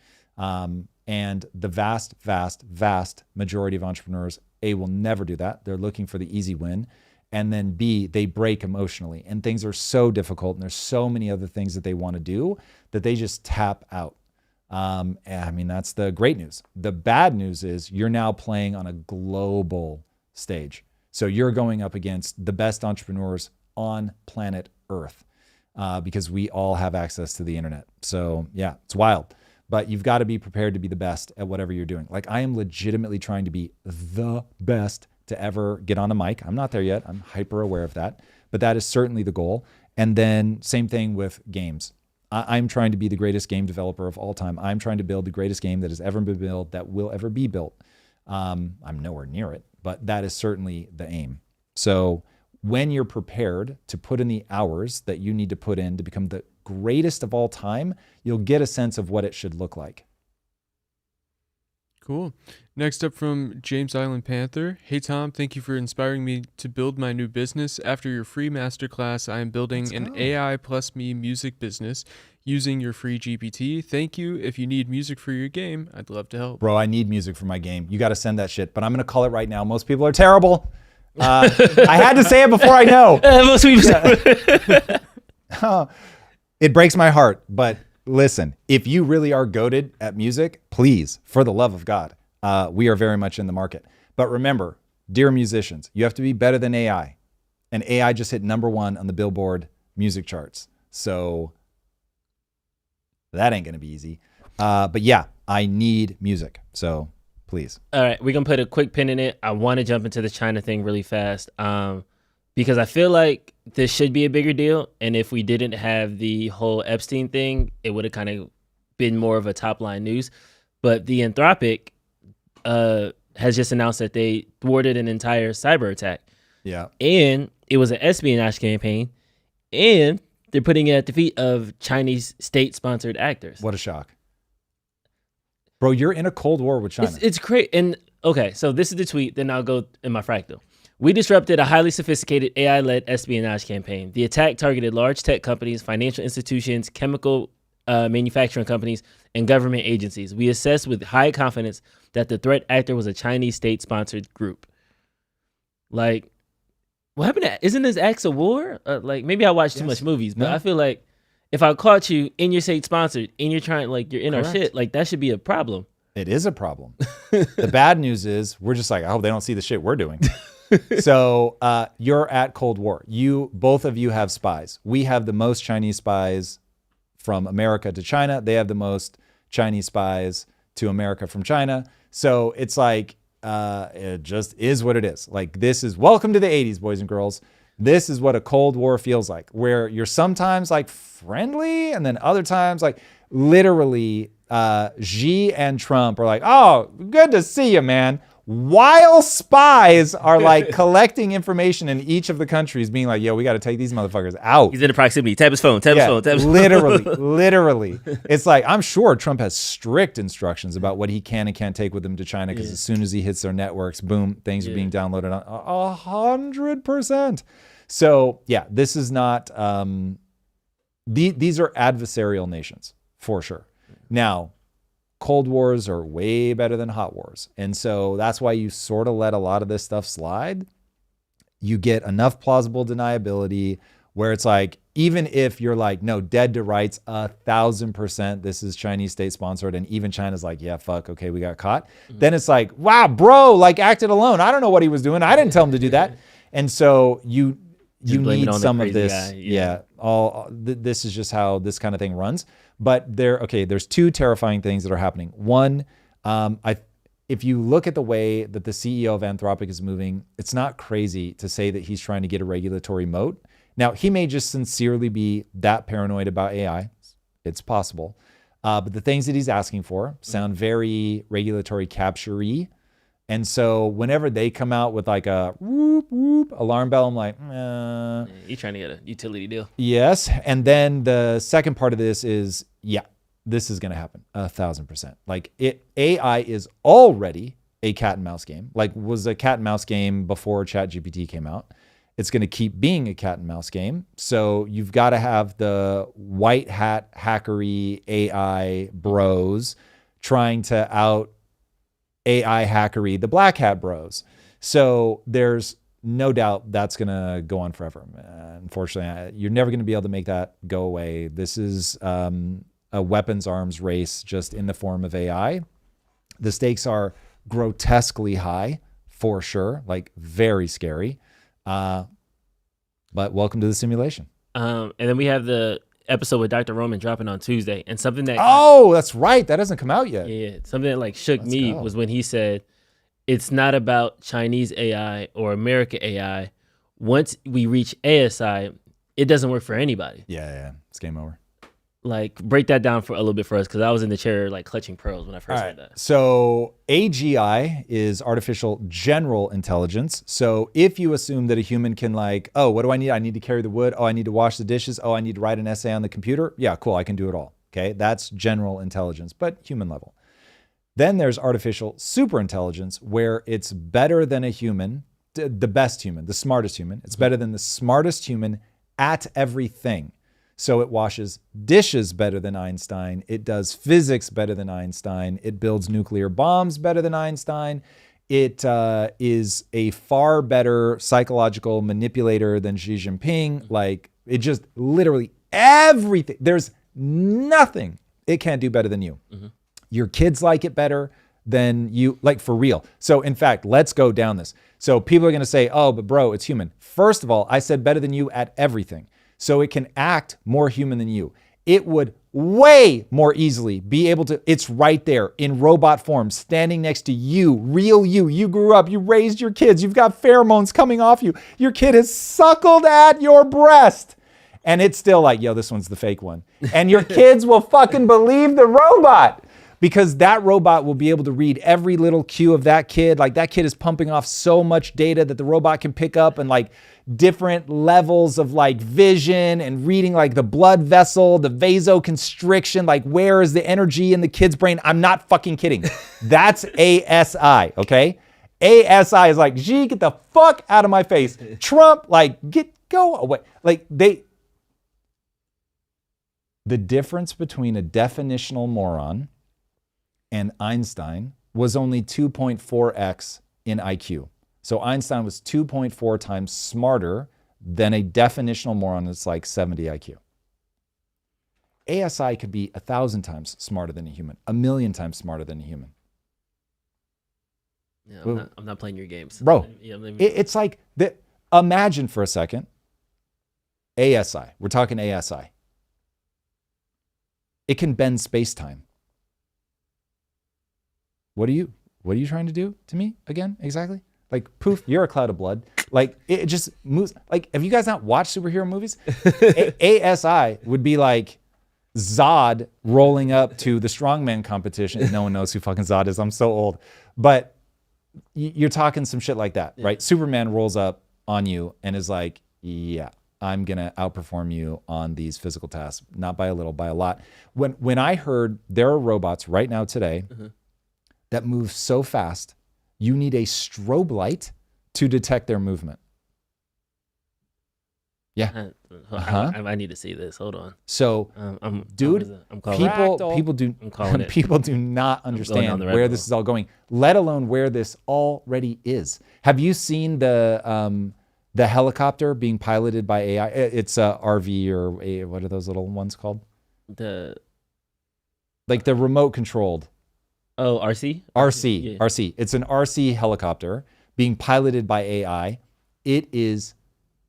And the vast, vast, vast majority of entrepreneurs, A, will never do that. They're looking for the easy win. And then B, they break emotionally. And things are so difficult, and there's so many other things that they want to do that they just tap out. I mean, that's the great news. The bad news is you're now playing on a global stage. So you're going up against the best entrepreneurs on planet Earth, because we all have access to the internet. So yeah, it's wild. But you've got to be prepared to be the best at whatever you're doing. Like, I am legitimately trying to be the best to ever get on a mic. I'm not there yet. I'm hyper aware of that. But that is certainly the goal. And then same thing with games. I'm trying to be the greatest game developer of all time. I'm trying to build the greatest game that has ever been built, that will ever be built. I'm nowhere near it, but that is certainly the aim. So when you're prepared to put in the hours that you need to put in to become the greatest of all time, you'll get a sense of what it should look like. Cool. Next up from James Island Panther. Hey, Tom, thank you for inspiring me to build my new business. After your free masterclass, I am building an AI plus me music business using your free GPT. Thank you. If you need music for your game, I'd love to help. Bro, I need music for my game. You got to send that shit, but I'm going to call it right now. Most people are terrible. I had to say it before I know. Most people. It breaks my heart, but listen, if you really are goated at music, please, for the love of God, we are very much in the market. But remember, dear musicians, you have to be better than AI. And AI just hit #1 on the Billboard music charts. So that ain't going to be easy. But yeah, I need music. So please. All right, we're going to put a quick pin in it. I want to jump into the China thing really fast because I feel like this should be a bigger deal. And if we didn't have the whole Epstein thing, it would have kind of been more of a top line news. But the Anthropic has just announced that they thwarted an entire cyber attack. Yeah. And it was an espionage campaign. And they're putting it at the feet of Chinese state-sponsored actors. What a shock. Bro, you're in a Cold War with China. It's great. And okay, so this is the tweet, then I'll go in my fractal. We disrupted a highly sophisticated AI-led espionage campaign. The attack targeted large tech companies, financial institutions, chemical manufacturing companies, and government agencies. We assessed with high confidence that the threat actor was a Chinese state-sponsored group. Like, what happened to, isn't this acts of war? Like, maybe I watch too much movies, but I feel like if I caught you and you're state-sponsored and you're trying, like, you're in our shit, like, that should be a problem. It is a problem. The bad news is we're just like, I hope they don't see the shit we're doing. So you're at Cold War. Both of you have spies. We have the most Chinese spies from America to China. They have the most Chinese spies to America from China. So it's like, it just is what it is. Like, this is welcome to the 80s, boys and girls. This is what a Cold War feels like, where you're sometimes like friendly and then other times like literally Xi and Trump are like, oh, good to see you, man. While spies are like collecting information in each of the countries, being like, yo, we got to take these motherfuckers out. He's in the proximity. Tap his phone. Tap his phone. Literally. It's like, I'm sure Trump has strict instructions about what he can and can't take with him to China because as soon as he hits their networks, boom, things are being downloaded on 100%. So yeah, this is not, these are adversarial nations for sure. Now, Cold Wars are way better than hot wars. And so that's why you sort of let a lot of this stuff slide. You get enough plausible deniability where it's like, even if you're like, no, dead to rights, 1,000%, this is Chinese state sponsored. And even China's like, yeah, fuck, okay, we got caught. Then it's like, wow, bro, like acted alone. I don't know what he was doing. I didn't tell him to do that. And so you need some of this. This is just how this kind of thing runs. But there's two terrifying things that are happening. One, if you look at the way that the CEO of Anthropic is moving, it's not crazy to say that he's trying to get a regulatory moat. Now, he may just sincerely be that paranoid about AI. It's possible. But the things that he's asking for sound very regulatory capture-y. And so whenever they come out with like a whoop, whoop alarm bell, I'm like, You're trying to get a utility deal. Yes. And then the second part of this is, yeah, this is going to happen 1,000%. Like AI is already a cat and mouse game, like was a cat and mouse game before ChatGPT came out. It's going to keep being a cat and mouse game. So you've got to have the white hat hackery AI bros trying to out AI hackery, the black hat bros. So there's no doubt that's going to go on forever. Unfortunately, you're never going to be able to make that go away. This is a weapons arms race just in the form of AI. The stakes are grotesquely high for sure, like very scary. But welcome to the simulation. And then we have the episode with Dr. Roman dropping on Tuesday, and something that that's right, that hasn't come out yet. Yeah, something that like shook me was when he said it's not about Chinese AI or America AI. Once we reach ASI, it doesn't work for anybody. Yeah, it's game over. Like, break that down for a little bit for us, because I was in the chair like clutching pearls when I first heard that. So AGI is artificial general intelligence. So if you assume that a human can like, oh, what do I need? I need to carry the wood. Oh, I need to wash the dishes. Oh, I need to write an essay on the computer. Yeah, cool. I can do it all. Okay. That's general intelligence, but human level. Then there's artificial superintelligence, where it's better than a human, the best human, the smartest human. It's better than the smartest human at everything. So it washes dishes better than Einstein. It does physics better than Einstein. It builds nuclear bombs better than Einstein. It is a far better psychological manipulator than Xi Jinping. Like, it just literally everything. There's nothing it can't do better than you. Your kids like it better than you, like, for real. So in fact, let's go down this. So people are going to say, oh, but bro, it's human. First of all, I said better than you at everything. So it can act more human than you. It would way more easily be able to, it's right there in robot form, standing next to you, real you. You grew up, you raised your kids, you've got pheromones coming off you. Your kid has suckled at your breast. And it's still like, yo, this one's the fake one. And your kids will fucking believe the robot, because that robot will be able to read every little cue of that kid. Like, that kid is pumping off so much data that the robot can pick up, and like different levels of like vision and reading like the blood vessel, the vasoconstriction, like where is the energy in the kid's brain? I'm not fucking kidding. That's ASI, okay? ASI is like, gee, get the fuck out of my face. Trump, like, go away. Like, the difference between a definitional moron and Einstein was only 2.4x in IQ. So Einstein was 2.4 times smarter than a definitional moron that's like 70 IQ. ASI could be 1,000 times smarter than a human, 1,000,000 times smarter than a human. Yeah, I'm not playing your games. Bro, Yeah, it's like, imagine for a second, ASI, we're talking ASI. It can bend space-time. What are you trying to do to me again? Exactly. Like, poof, you're a cloud of blood. Like, it just moves. Like, have you guys not watched superhero movies? ASI would be like Zod rolling up to the strongman competition. No one knows who fucking Zod is. I'm so old. But you're talking some shit like that, right? Superman rolls up on you and is like, yeah, I'm going to outperform you on these physical tasks. Not by a little, by a lot. When I heard there are robots right now today that move so fast, you need a strobe light to detect their movement. Yeah. I need to see this. Hold on. So, dude, people do not understand where this is all going, let alone where this already is. Have you seen the helicopter being piloted by AI? It's a RV, or what are those little ones called? The remote controlled. Oh, RC? RC. Yeah. RC. It's an RC helicopter being piloted by AI. It is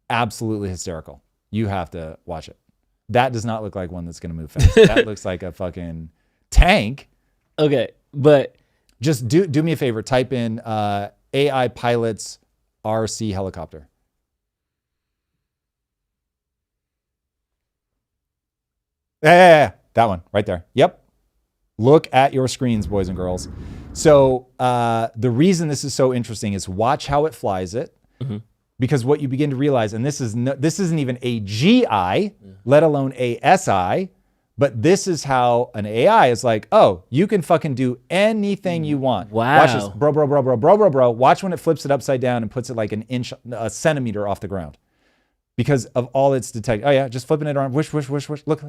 absolutely hysterical. You have to watch it. That does not look like one that's going to move fast. That looks like a fucking tank. Okay, but just do me a favor. Type in AI pilots RC helicopter. Yeah, that one right there. Yep. Look at your screens, boys and girls. So the reason this is so interesting is watch how it flies it, because what you begin to realize, and this isn't even a GI, let alone a SI, but this is how an AI is like, oh, you can fucking do anything you want. Wow. Watch this, bro. Watch when it flips it upside down and puts it like a centimeter off the ground, because of all it's detected. Oh yeah, just flipping it around. Wish. Look.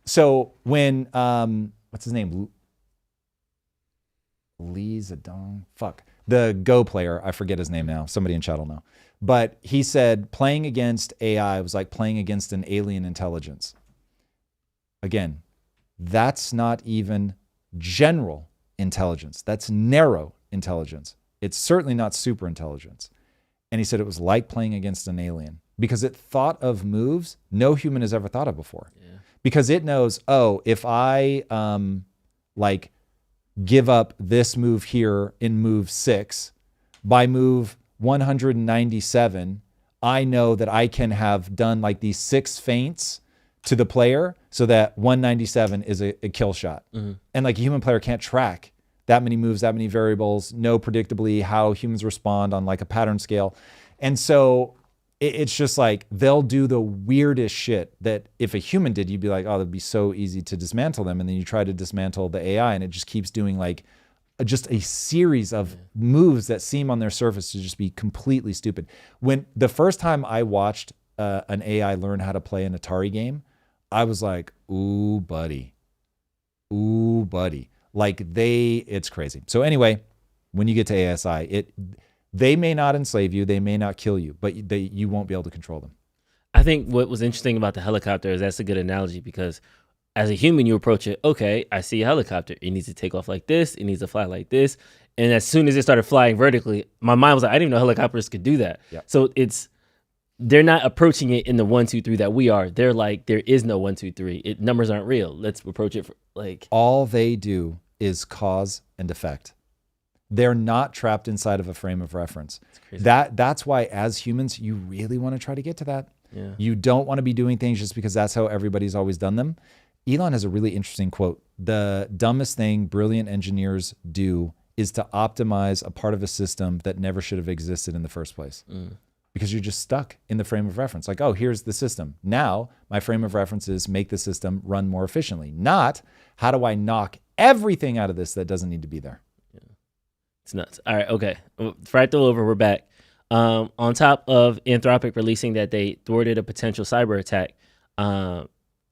So when, what's his name? Lee Zedong? Fuck. The Go player, I forget his name now. Somebody in chat will know. But he said playing against AI was like playing against an alien intelligence. Again, that's not even general intelligence. That's narrow intelligence. It's certainly not super intelligence. And he said it was like playing against an alien, because it thought of moves no human has ever thought of before. Yeah. Because it knows, oh, if I give up this move here in move 6, by move 197, I know that I can have done like these 6 feints to the player so that 197 is a kill shot. And like a human player can't track that many moves, that many variables, know predictably how humans respond on like a pattern scale. And so it's just like they'll do the weirdest shit that if a human did, you'd be like, oh, that'd be so easy to dismantle them. And then you try to dismantle the AI and it just keeps doing like just a series of moves that seem on their surface to just be completely stupid. When the first time I watched an AI learn how to play an Atari game, I was like, ooh, buddy. Ooh, buddy. Like it's crazy. So anyway, when you get to ASI, they may not enslave you, they may not kill you, but you won't be able to control them. I think what was interesting about the helicopter is that's a good analogy because as a human, you approach it, okay, I see a helicopter. It needs to take off like this. It needs to fly like this. And as soon as it started flying vertically, my mind was like, I didn't even know helicopters could do that. Yep. So they're not approaching it in the 1, 2, 3 that we are. They're like, there is no 1, 2, 3. Numbers aren't real. Let's approach it like. All they do is cause and effect. They're not trapped inside of a frame of reference. That's why as humans, you really want to try to get to that. Yeah. You don't want to be doing things just because that's how everybody's always done them. Elon has a really interesting quote. The dumbest thing brilliant engineers do is to optimize a part of a system that never should have existed in the first place. Because you're just stuck in the frame of reference. Like, oh, here's the system. Now my frame of reference is make the system run more efficiently. Not how do I knock everything out of this that doesn't need to be there. Yeah. It's nuts. All right, okay. Fractal over, we're back. On top of Anthropic releasing that they thwarted a potential cyber attack,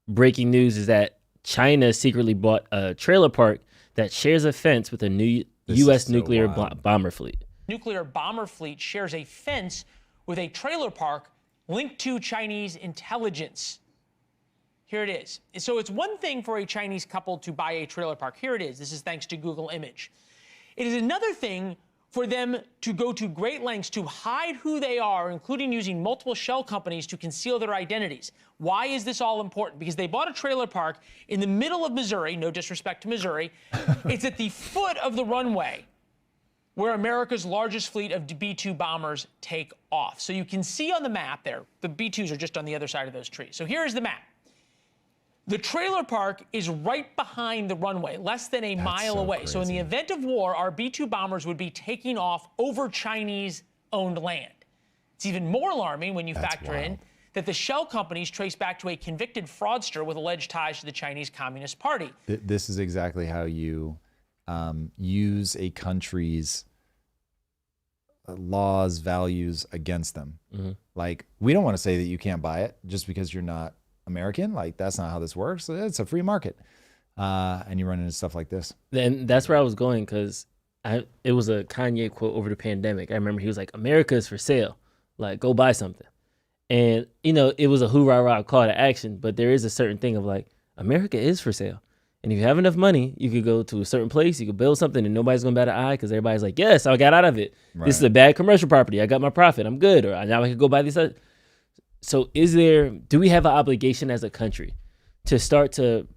breaking news is that China secretly bought a trailer park that shares a fence with a new U.S. nuclear bomber fleet. Nuclear bomber fleet shares a fence with a trailer park linked to Chinese intelligence. Here it is. So it's one thing for a Chinese couple to buy a trailer park. Here it is. This is thanks to Google Image. It is another thing for them to go to great lengths to hide who they are, including using multiple shell companies to conceal their identities. Why is this all important? Because they bought a trailer park in the middle of Missouri, no disrespect to Missouri. It's at the foot of the runway where America's largest fleet of B-2 bombers take off. So you can see on the map there, the B-2s are just on the other side of those trees. So here's the map. The trailer park is right behind the runway, less than a mile away. Crazy. So in the event of war, our B-2 bombers would be taking off over Chinese-owned land. It's even more alarming when you factor in that the shell companies trace back to a convicted fraudster with alleged ties to the Chinese Communist Party. This is exactly how you use a country's laws, values against them. Mm-hmm. Like, we don't want to say that you can't buy it just because you're not American. Like, that's not how this works. It's a free market. And you run into stuff like this. And that's where I was going, because it was a Kanye quote over the pandemic. I remember he was like, America is for sale. Like, go buy something. And, you know, it was a hoorah call to action, but there is a certain thing of like, America is for sale. And if you have enough money, you could go to a certain place, you could build something, and nobody's going to bat an eye because everybody's like, yes, I got out of it. Right. This is a bad commercial property. I got my profit. I'm good. Or now I can go buy this. So do we have an obligation as a country to start to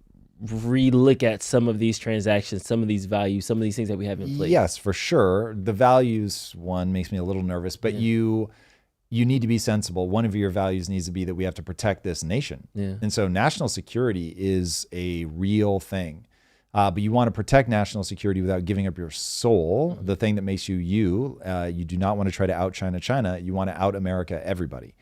re-look at some of these transactions, some of these values, some of these things that we have in place? Yes, for sure. The values one makes me a little nervous, but you need to be sensible. One of your values needs to be that we have to protect this nation. Yeah. And so national security is a real thing. But you want to protect national security without giving up your soul, the thing that makes you you. You do not want to try to out China. You want to out America, everybody.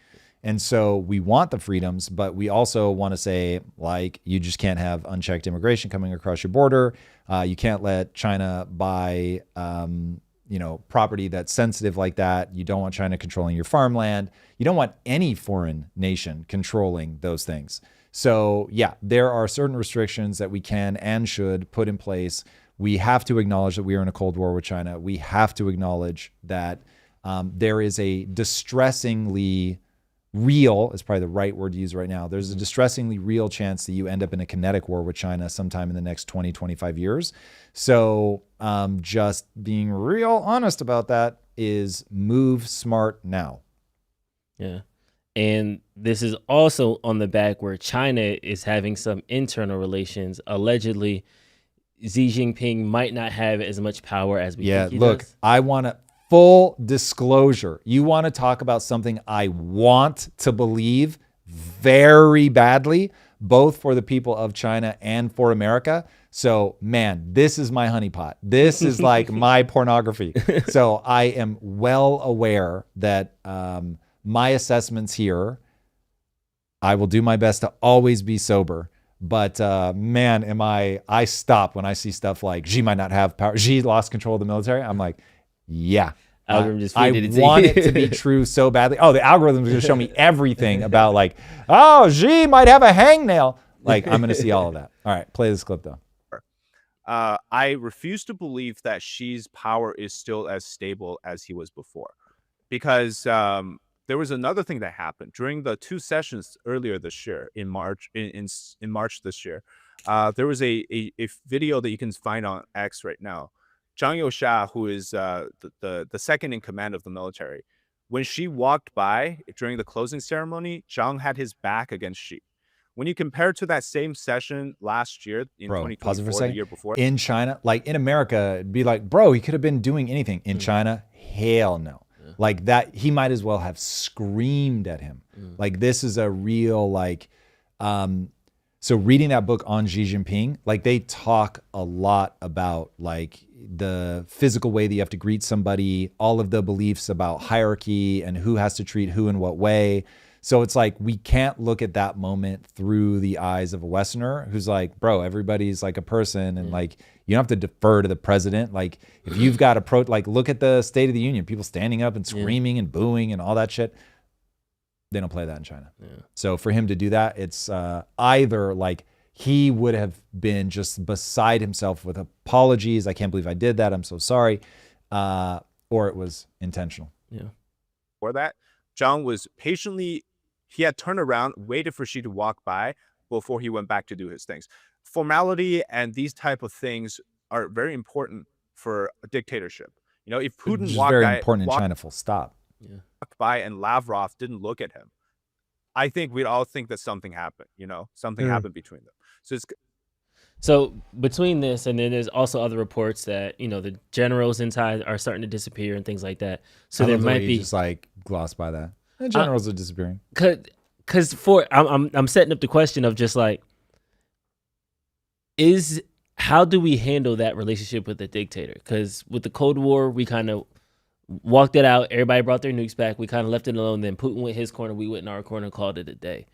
And so we want the freedoms, but we also want to say, like, you just can't have unchecked immigration coming across your border. You can't let China buy property that's sensitive like that. You don't want China controlling your farmland. You don't want any foreign nation controlling those things. So yeah, there are certain restrictions that we can and should put in place. We have to acknowledge that we are in a Cold War with China. We have to acknowledge that there is a distressingly real, is probably the right word to use right now. There's a distressingly real chance that you end up in a kinetic war with China sometime in the next 20, 25 years. So just being real honest about that is move smart now. Yeah. And this is also on the back where China is having some internal relations. Allegedly, Xi Jinping might not have as much power as we think he does. I want to full disclosure. You want to talk about something I want to believe very badly, both for the people of China and for America. So, man, this is my honeypot. This is like my pornography. So I am well aware that my assessments here, I will do my best to always be sober. But man, I stop when I see stuff like Xi might not have power. Xi lost control of the military. I'm like, yeah. Algorithm just I feeded it to want you. it to be true so badly. Oh, the algorithm is going to show me everything about like, oh, Xi might have a hangnail. Like, I'm going to see all of that. All right, play this clip though. I refuse to believe that Xi's power is still as stable as he was before, because there was another thing that happened during the 2 sessions earlier this year in March. In March this year, there was a video that you can find on X right now. Zhang Youxia, who is the second in command of the military, when she walked by during the closing ceremony, Zhang had his back against Xi. When you compare to that same session last year in Bro, pause it for a 2024, the second. year before, In China, like in America, it'd be like, bro, he could have been doing anything. In China, hell no. Like that, he might as well have screamed at him. Like this is a real like, so reading that book on Xi Jinping, like they talk a lot about like the physical way that you have to greet somebody, all of the beliefs about hierarchy and who has to treat who in what way. So it's like, we can't look at that moment through the eyes of a Westerner who's like, bro, everybody's like a person. And like, you don't have to defer to the president. Like if you've got a like look at the State of the Union, people standing up and screaming and booing and all that shit. They don't play that in China. So for him to do that, it's either like he would have been just beside himself with apologies. I can't believe I did that. I'm so sorry. Or it was intentional. for that, Zhang was patiently, he had turned around, waited for Xi to walk by before he went back to do his things. Formality and these type of things are very important for a dictatorship. You know, if Putin Which is walked very by, important in China, full stop. walked by and Lavrov didn't look at him, I think we'd all think that something happened, you know, something happened between them. So it's So between this and then there's also other reports that, you know, the generals inside are starting to disappear and things like that. So I there love the way might you be just like gloss by that. The generals are disappearing. because I'm setting up the question of just like, how do we handle that relationship with the dictator? Because with the Cold War, we kind of walked it out. Everybody brought their nukes back. We kind of left it alone. Then Putin went his corner. We went in our corner and called it a day.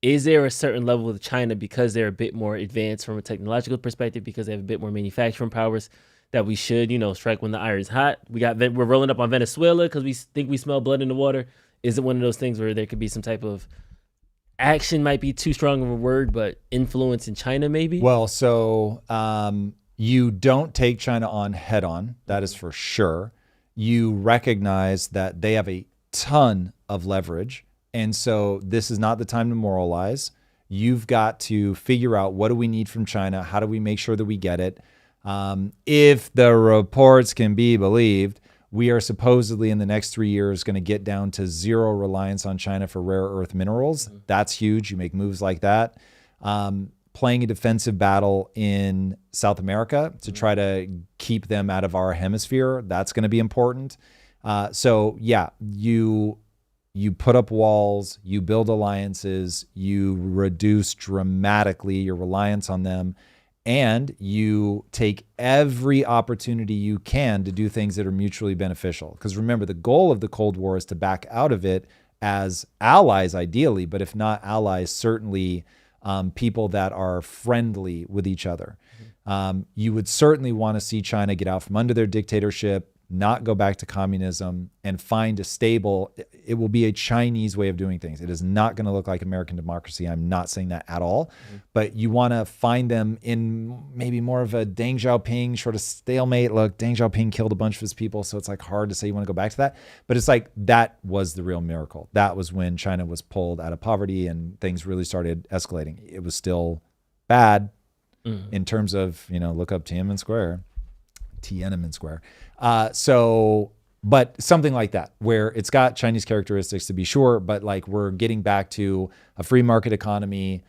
Is there a certain level of China, because they're a bit more advanced from a technological perspective, because they have a bit more manufacturing powers, that we should, you know, strike when the iron's hot? We're rolling up on Venezuela because we think we smell blood in the water. Is it one of those things where there could be some type of action, might be too strong of a word, but influence in China maybe? Well, so you don't take China on head on. That is for sure. You recognize that they have a ton of leverage. And so this is not the time to moralize. You've got to figure out, what do we need from China? How do we make sure that we get it? If the reports can be believed, we are supposedly in the next 3 years going to get down to zero reliance on China for rare earth minerals. That's huge. You make moves like that. Playing a defensive battle in South America to try to keep them out of our hemisphere. That's going to be important. So yeah, you put up walls, you build alliances, you reduce dramatically your reliance on them, and you take every opportunity you can to do things that are mutually beneficial. Because remember, the goal of the Cold War is to back out of it as allies, ideally, but if not allies, certainly people that are friendly with each other. You would certainly want to see China get out from under their dictatorship, not go back to communism, and find a stable, it will be a Chinese way of doing things. It is not going to look like American democracy. I'm not saying that at all, but you want to find them in maybe more of a Deng Xiaoping sort of stalemate. Look, Deng Xiaoping killed a bunch of his people, so it's like hard to say you want to go back to that, but it's like, that was the real miracle. That was when China was pulled out of poverty and things really started escalating. It was still bad in terms of, you know, look up Tiananmen Square. But something like that, where it's got Chinese characteristics, to be sure, but like we're getting back to a free market economy,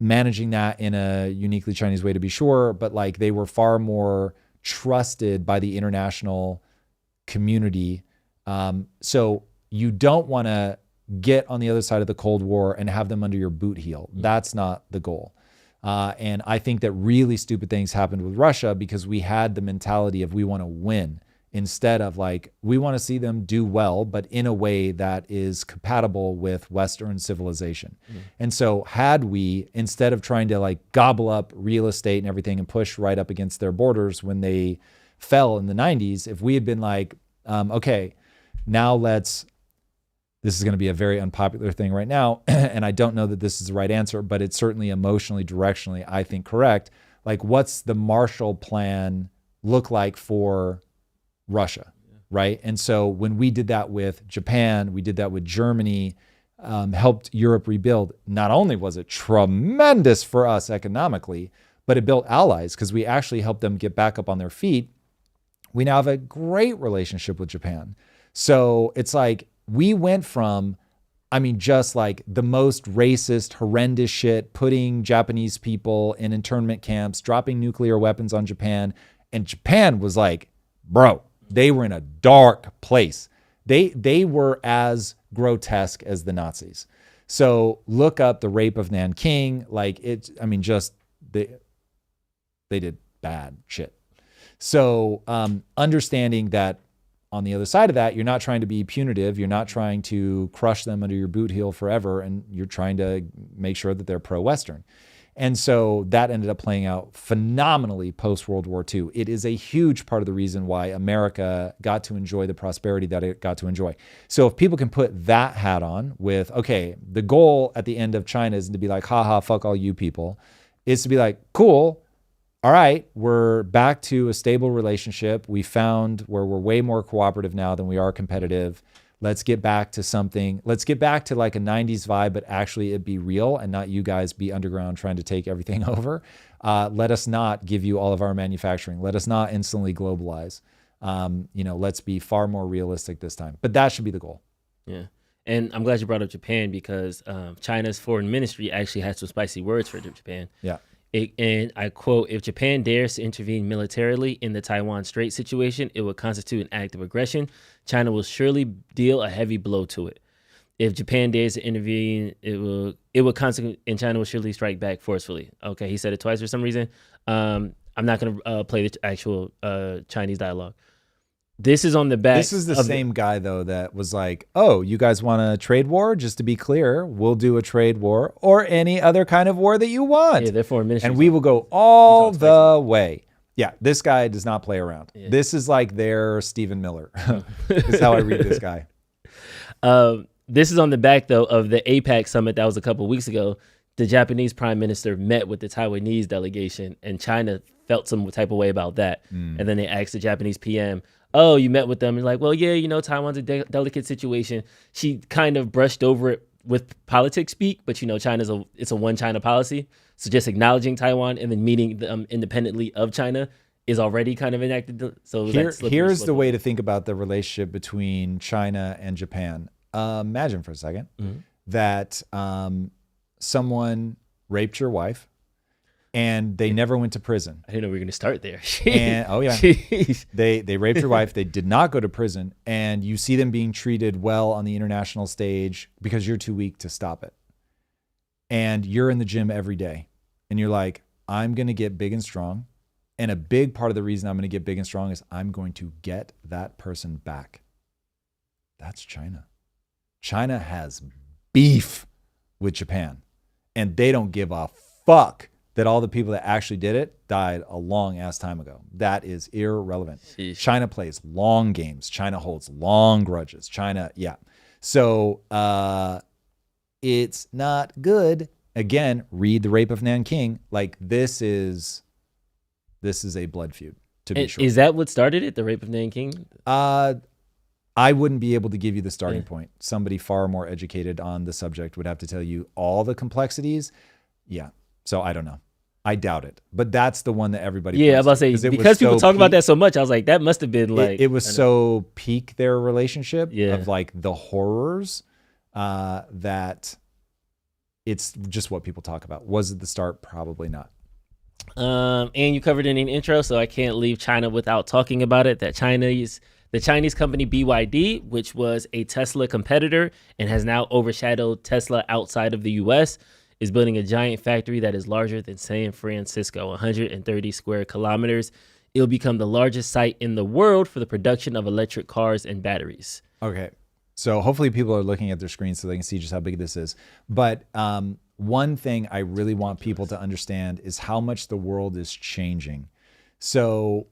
managing that in a uniquely Chinese way, to be sure, but like they were far more trusted by the international community. So you don't want to get on the other side of the Cold War and have them under your boot heel. That's not the goal. And I think that really stupid things happened with Russia because we had the mentality of we want to win instead of like, we want to see them do well, but in a way that is compatible with Western civilization. And so had we, instead of trying to like gobble up real estate and everything and push right up against their borders when they fell in the 90s, if we had been like, okay, now this is going to be a very unpopular thing right now, and I don't know that this is the right answer, but it's certainly emotionally, directionally, I think correct. Like, what's the Marshall Plan look like for Russia, right? And so when we did that with Japan, we did that with Germany, helped Europe rebuild, not only was it tremendous for us economically, but it built allies because we actually helped them get back up on their feet. We now have a great relationship with Japan. So it's like we went from, I mean, just like the most racist, horrendous shit, putting Japanese people in internment camps, dropping nuclear weapons on Japan. And Japan was like, bro, they were in a dark place. They were as grotesque as the Nazis. So look up the rape of Nanking. Like it, I mean, just they did bad shit. So understanding that on the other side of that, you're not trying to be punitive. You're not trying to crush them under your boot heel forever. And you're trying to make sure that they're pro-Western. And so that ended up playing out phenomenally post-World War II. It is a huge part of the reason why America got to enjoy the prosperity that it got to enjoy. So if people can put that hat on with, okay, the goal at the end of China isn't to be like, haha, fuck all you people. It's to be like, cool, all right, we're back to a stable relationship. We found where we're way more cooperative now than we are competitive. Let's get back to something. Let's get back to like a 90s vibe, but actually it be real and not you guys be underground trying to take everything over. Let us not give you all of our manufacturing. Let us not instantly globalize. Let's be far more realistic this time. But that should be the goal. Yeah. And I'm glad you brought up Japan because China's foreign ministry actually has some spicy words for Japan. Yeah. And I quote, if Japan dares to intervene militarily in the Taiwan Strait situation, it would constitute an act of aggression. China will surely deal a heavy blow to it. If Japan dares to intervene, it will constitute, and China will surely strike back forcefully. Okay, he said it twice for some reason. I'm not going to play the actual Chinese dialogue. This is on the back. This is the same guy, though, that was like, oh, you guys want a trade war? Just to be clear, we'll do a trade war or any other kind of war that you want. Yeah, they're foreign ministry. And we will go all the way. Yeah, this guy does not play around. Yeah. This is like their Stephen Miller. Is how I read this guy. This is on the back, though, of the APEC summit that was a couple of weeks ago. The Japanese prime minister met with the Taiwanese delegation, and China felt some type of way about that. And then they asked the Japanese PM, oh, you met with them? And like, well, yeah, Taiwan's a delicate situation. She kind of brushed over it with politics speak, but it's a one China policy. So just acknowledging Taiwan and then meeting them independently of China is already kind of enacted. So here's the way to think about the relationship between China and Japan. Imagine for a second that someone raped your wife and they never went to prison. I didn't know we were going to start there. And, oh, yeah. They raped your wife. They did not go to prison. And you see them being treated well on the international stage because you're too weak to stop it. And you're in the gym every day. And you're like, I'm going to get big and strong. And a big part of the reason I'm going to get big and strong is I'm going to get that person back. That's China. China has beef with Japan. And they don't give a fuck that all the people that actually did it died a long ass time ago. That is irrelevant. Sheesh. China plays long games. China holds long grudges. China, yeah. So it's not good. Again, read The Rape of Nanking. Like this is a blood feud, to be sure. Is that what started it, The Rape of Nanking? I wouldn't be able to give you the starting point. Somebody far more educated on the subject would have to tell you all the complexities. Yeah. So I don't know. I doubt it. But that's the one that everybody I was about to say, because people talk about that so much, I was like, that must have been like... It was so peak their relationship of like the horrors that it's just what people talk about. Was it the start? Probably not. And you covered it in the intro, so I can't leave China without talking about it. The Chinese company BYD, which was a Tesla competitor and has now overshadowed Tesla outside of the U.S., is building a giant factory that is larger than San Francisco, 130 square kilometers. it'll become the largest site in the world for the production of electric cars and batteries. Okay. So hopefully people are looking at their screens so they can see just how big this is. But one thing I really want people to understand is how much the world is changing. So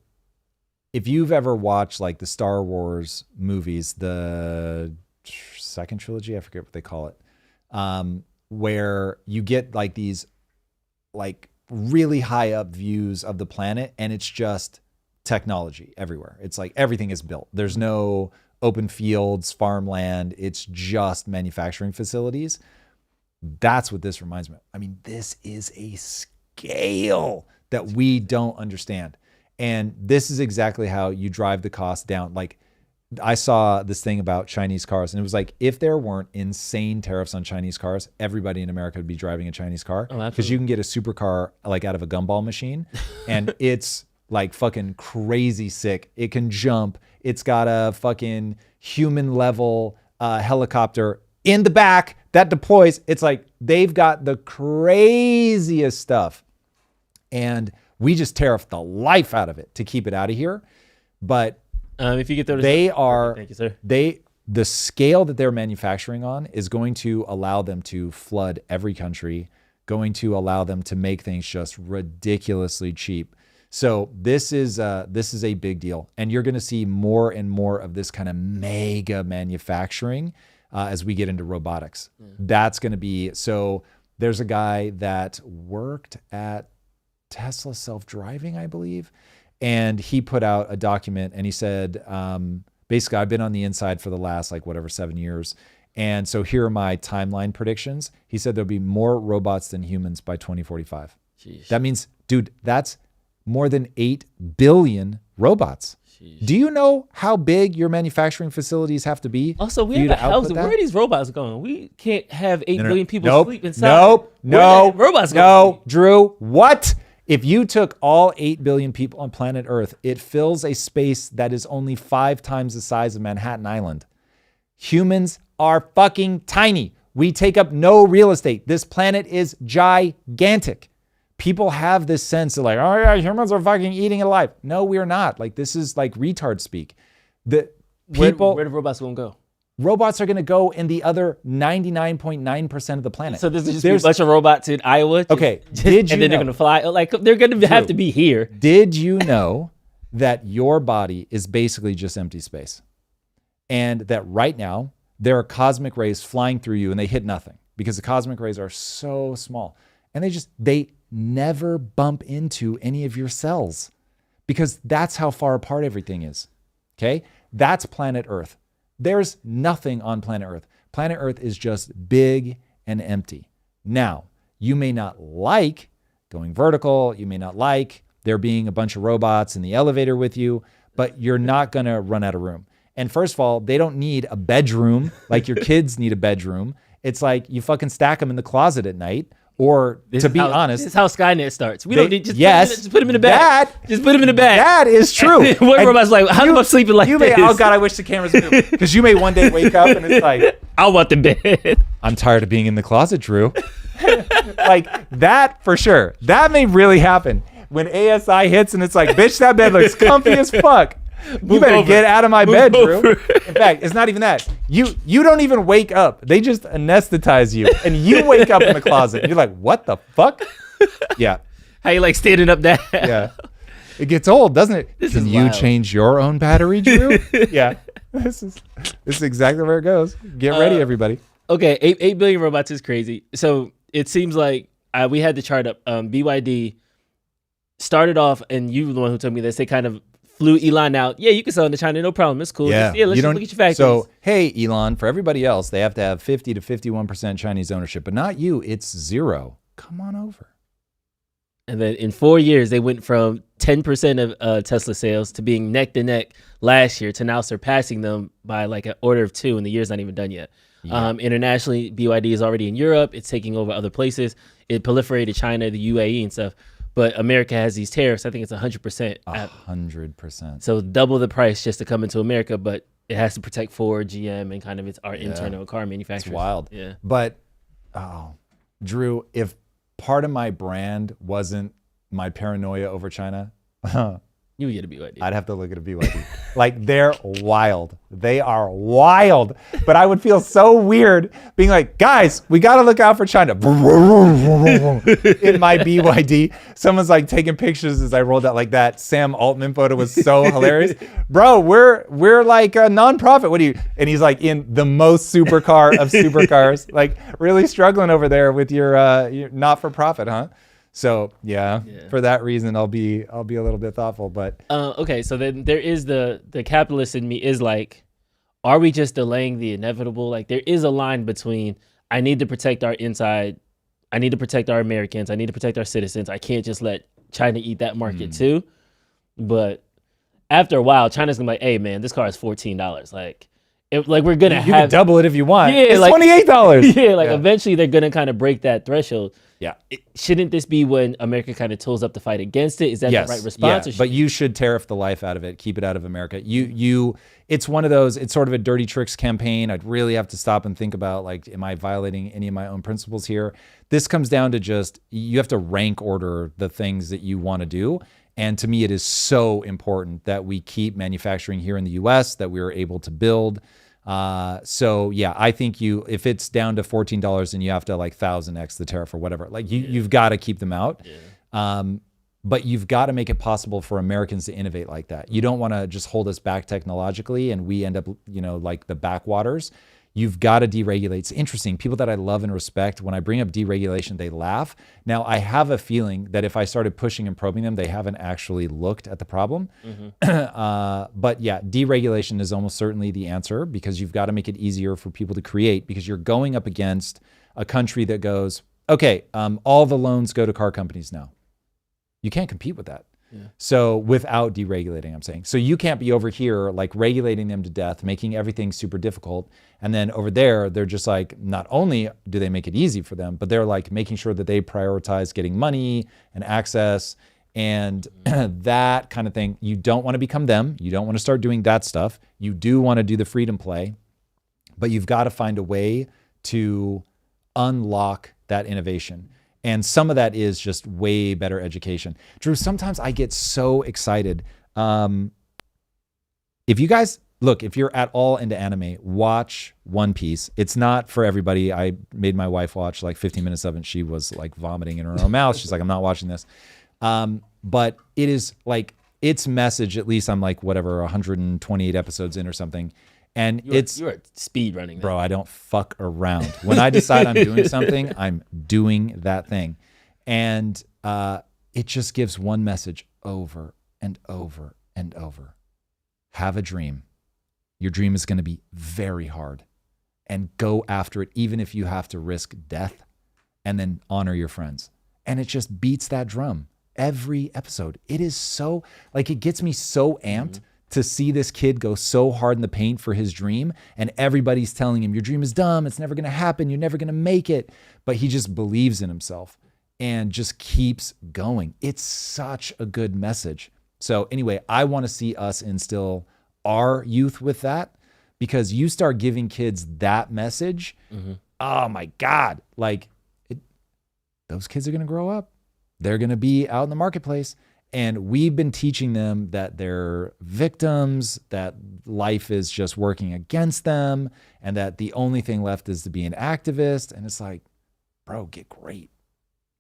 if you've ever watched like the Star Wars movies, the second trilogy, I forget what they call it, where you get like these like really high up views of the planet and it's just technology everywhere. It's like everything is built. There's no open fields, farmland. It's just manufacturing facilities. That's what this reminds me of. I mean, this is a scale that we don't understand. And this is exactly how you drive the cost down. Like I saw this thing about Chinese cars and it was like, if there weren't insane tariffs on Chinese cars, everybody in America would be driving a Chinese car because you can get a supercar like out of a gumball machine and it's like fucking crazy sick. It can jump. It's got a fucking human level helicopter in the back that deploys. It's like they've got the craziest stuff. And we just tariff the life out of it to keep it out of here. But if you get those, they are, thank you, sir. The scale that they're manufacturing on is going to allow them to flood every country, going to allow them to make things just ridiculously cheap. So this is a big deal. And you're going to see more and more of this kind of mega manufacturing as we get into robotics. That's going to be, so there's a guy that worked at Tesla self-driving, I believe. And he put out a document and he said, basically, I've been on the inside for the last 7 years. And so here are my timeline predictions. He said there'll be more robots than humans by 2045. Jeez. That means, dude, that's more than 8 billion robots. Jeez. Do you know how big your manufacturing facilities have to be? Also, where are these robots going? We can't have 8 billion people sleep inside. Robots going? Drew, what? If you took all 8 billion people on planet Earth, it fills a space that is only 5 times the size of Manhattan Island. Humans are fucking tiny. We take up no real estate. This planet is gigantic. People have this sense of like, oh yeah, humans are fucking eating it alive. No, we're not. Like this is like retard speak. The people, where the robots gonna go? Robots are going to go in the other 99.9% of the planet. So there's just a bunch of robots in Iowa. Okay. Did you and then they're going to fly. Like they're going to have to be here. Did you know that your body is basically just empty space? And that right now there are cosmic rays flying through you and they hit nothing because the cosmic rays are so small. And they never bump into any of your cells because that's how far apart everything is. Okay? That's planet Earth. There's nothing on planet Earth. Planet Earth is just big and empty. Now, you may not like going vertical. You may not like there being a bunch of robots in the elevator with you, but you're not going to run out of room. And first of all, they don't need a bedroom like your kids need a bedroom. It's like you fucking stack them in the closet at night. Or to be honest, this is how Skynet starts. We don't need just put him in the bag. Just put him in the bag. That is true. One robot's like, how am I sleeping like this? Oh God, I wish the cameras knew. Because you may one day wake up and it's like, I want the bed. I'm tired of being in the closet, Drew. Like that for sure. That may really happen when ASI hits and it's like, bitch, that bed looks comfy as fuck. You better get out of my bed, Drew. In fact, it's not even that. You don't even wake up. They just anesthetize you, and you wake up in the closet. You're like, what the fuck? Yeah. How you like standing up there? Yeah. It gets old, doesn't it? Can you change your own battery, Drew? Yeah. This is exactly where it goes. Get ready, everybody. Okay, 8 billion robots is crazy. So it seems like we had the chart up. BYD started off, and you were the one who told me this. They kind of flew Elon out. Yeah, you can sell into China, no problem. It's cool. Yeah, let's just look at your factories. So, hey, Elon, for everybody else, they have to have 50 to 51% Chinese ownership, but not you. It's 0. Come on over. And then in 4 years, they went from 10% of Tesla sales to being neck to neck last year to now surpassing them by like an order of 2, and the year's not even done yet. Yeah. Internationally, BYD is already in Europe. It's taking over other places. It proliferated China, the UAE and stuff. But America has these tariffs. I think it's 100%. 100%. So double the price just to come into America, but it has to protect Ford, GM, and kind of our internal car manufacturers. It's wild. Yeah. But, Drew, if part of my brand wasn't my paranoia over China, You would get a BYD. I'd have to look at a BYD. Like, they're wild. They are wild. But I would feel so weird being like, guys, we got to look out for China. In my BYD. Someone's like taking pictures as I rolled out. Like, that Sam Altman photo was so hilarious. Bro, we're like a nonprofit. What do you? And he's like in the most supercar of supercars. Like, really struggling over there with your not-for-profit, huh? So yeah, for that reason, I'll be a little bit thoughtful. But okay, so then there is the capitalist in me is like, are we just delaying the inevitable? Like, there is a line between I need to protect our inside, I need to protect our Americans, I need to protect our citizens. I can't just let China eat that market too. But after a while, China's gonna be like, hey man, this car is $14. Like, we're gonna you can double it if you want. Yeah, it's like, $28. Yeah, like eventually they're gonna kind of break that threshold. Yeah. Shouldn't this be when America kind of tools up the fight against it? Is that the right response? Yeah, but you should tariff the life out of it. Keep it out of America. It's one of those, it's sort of a dirty tricks campaign. I'd really have to stop and think about, like, am I violating any of my own principles here? This comes down to just, you have to rank order the things that you want to do. And to me, it is so important that we keep manufacturing here in the US, that we are able to build. So yeah, I think if it's down to $14 and you have to like 1,000x the tariff or whatever, like you've got to keep them out. But you've got to make it possible for Americans to innovate like that. You don't want to just hold us back technologically and we end up, like the backwaters. You've got to deregulate. It's interesting. People that I love and respect, when I bring up deregulation, they laugh. Now, I have a feeling that if I started pushing and probing them, they haven't actually looked at the problem. But yeah, deregulation is almost certainly the answer, because you've got to make it easier for people to create, because you're going up against a country that goes, okay, all the loans go to car companies now. You can't compete with that. So without deregulating, I'm saying. So you can't be over here like regulating them to death, making everything super difficult. And then over there, they're just like, not only do they make it easy for them, but they're like making sure that they prioritize getting money and access and that kind of thing. You don't want to become them. You don't want to start doing that stuff. You do want to do the freedom play, but you've got to find a way to unlock that innovation. And some of that is just way better education. Drew, sometimes I get so excited. If you guys, look, if you're at all into anime, watch One Piece. It's not for everybody. I made my wife watch like 15 minutes of it. And she was like vomiting in her own mouth. She's like, I'm not watching this. But it is like, its message, at least I'm like, whatever, 128 episodes in or something. And you're speed running, bro. I don't fuck around. When I decide I'm doing something, I'm doing that thing, and it just gives one message over and over and over: have a dream. Your dream is going to be very hard, and go after it, even if you have to risk death. And then honor your friends. And it just beats that drum every episode. It is so like it gets me so amped. To see this kid go so hard in the paint for his dream, and everybody's telling him, your dream is dumb, it's never going to happen, you're never going to make it. But he just believes in himself and just keeps going. It's such a good message. So anyway, I want to see us instill our youth with that, because you start giving kids that message. Oh my God. Like those kids are going to grow up. They're going to be out in the marketplace. And we've been teaching them that they're victims, that life is just working against them, and that the only thing left is to be an activist. And it's like, bro, get great.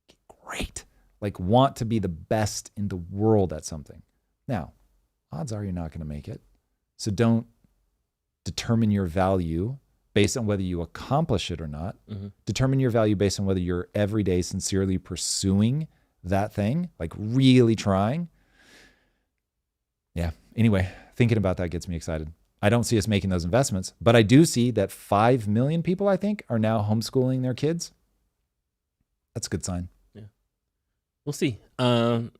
Get great. Like, want to be the best in the world at something. Now, odds are you're not going to make it. So don't determine your value based on whether you accomplish it or not. Determine your value based on whether you're every day sincerely pursuing that thing, like really trying. Yeah. Anyway, thinking about that gets me excited. I don't see us making those investments, but I do see that 5 million people, I think, are now homeschooling their kids. That's a good sign. Yeah. We'll see. I'm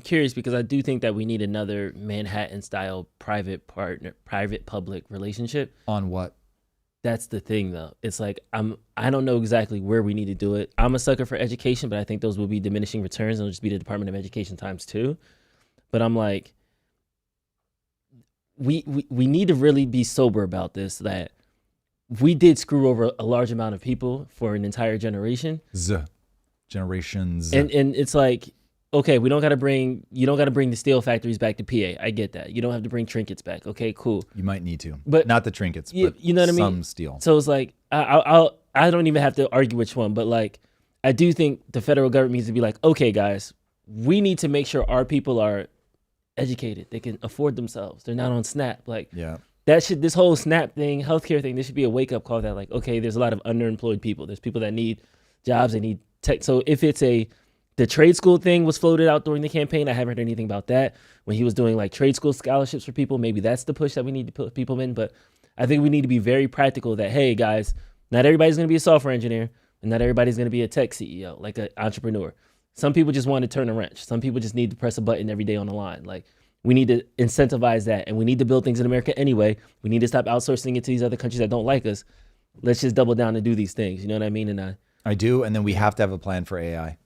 curious, because I do think that we need another Manhattan style private-public relationship. On what? That's the thing, though. It's like I don't know exactly where we need to do it. I'm a sucker for education, but I think those will be diminishing returns. It'll just be the Department of Education times 2. But I'm like, we need to really be sober about this, that we did screw over a large amount of people for an entire generation. Generations. And it's like, okay, you don't got to bring the steel factories back to PA. I get that. You don't have to bring trinkets back. Okay, cool. You might need to, But not the trinkets, but you know what I mean? some steel. So it's like, I don't even have to argue which one, but like, I do think the federal government needs to be like, okay, guys, we need to make sure our people are educated. They can afford themselves. They're not on SNAP. Like, Yeah. this whole SNAP thing, healthcare thing, there should be a wake up call that like, okay, there's a lot of underemployed people. There's people that need jobs, they need tech. So if it's the trade school thing was floated out during the campaign, I haven't heard anything about that. When he was doing like trade school scholarships for people, maybe that's the push that we need to put people in. But I think we need to be very practical that, hey guys, not everybody's going to be a software engineer and not everybody's going to be a tech CEO, like an entrepreneur. Some people just want to turn a wrench. Some people just need to press a button every day on the line. Like, we need to incentivize that, and we need to build things in America anyway. We need to stop outsourcing it to these other countries that don't like us. Let's just double down and do these things. You know what I mean? And I do. And then we have to have a plan for AI.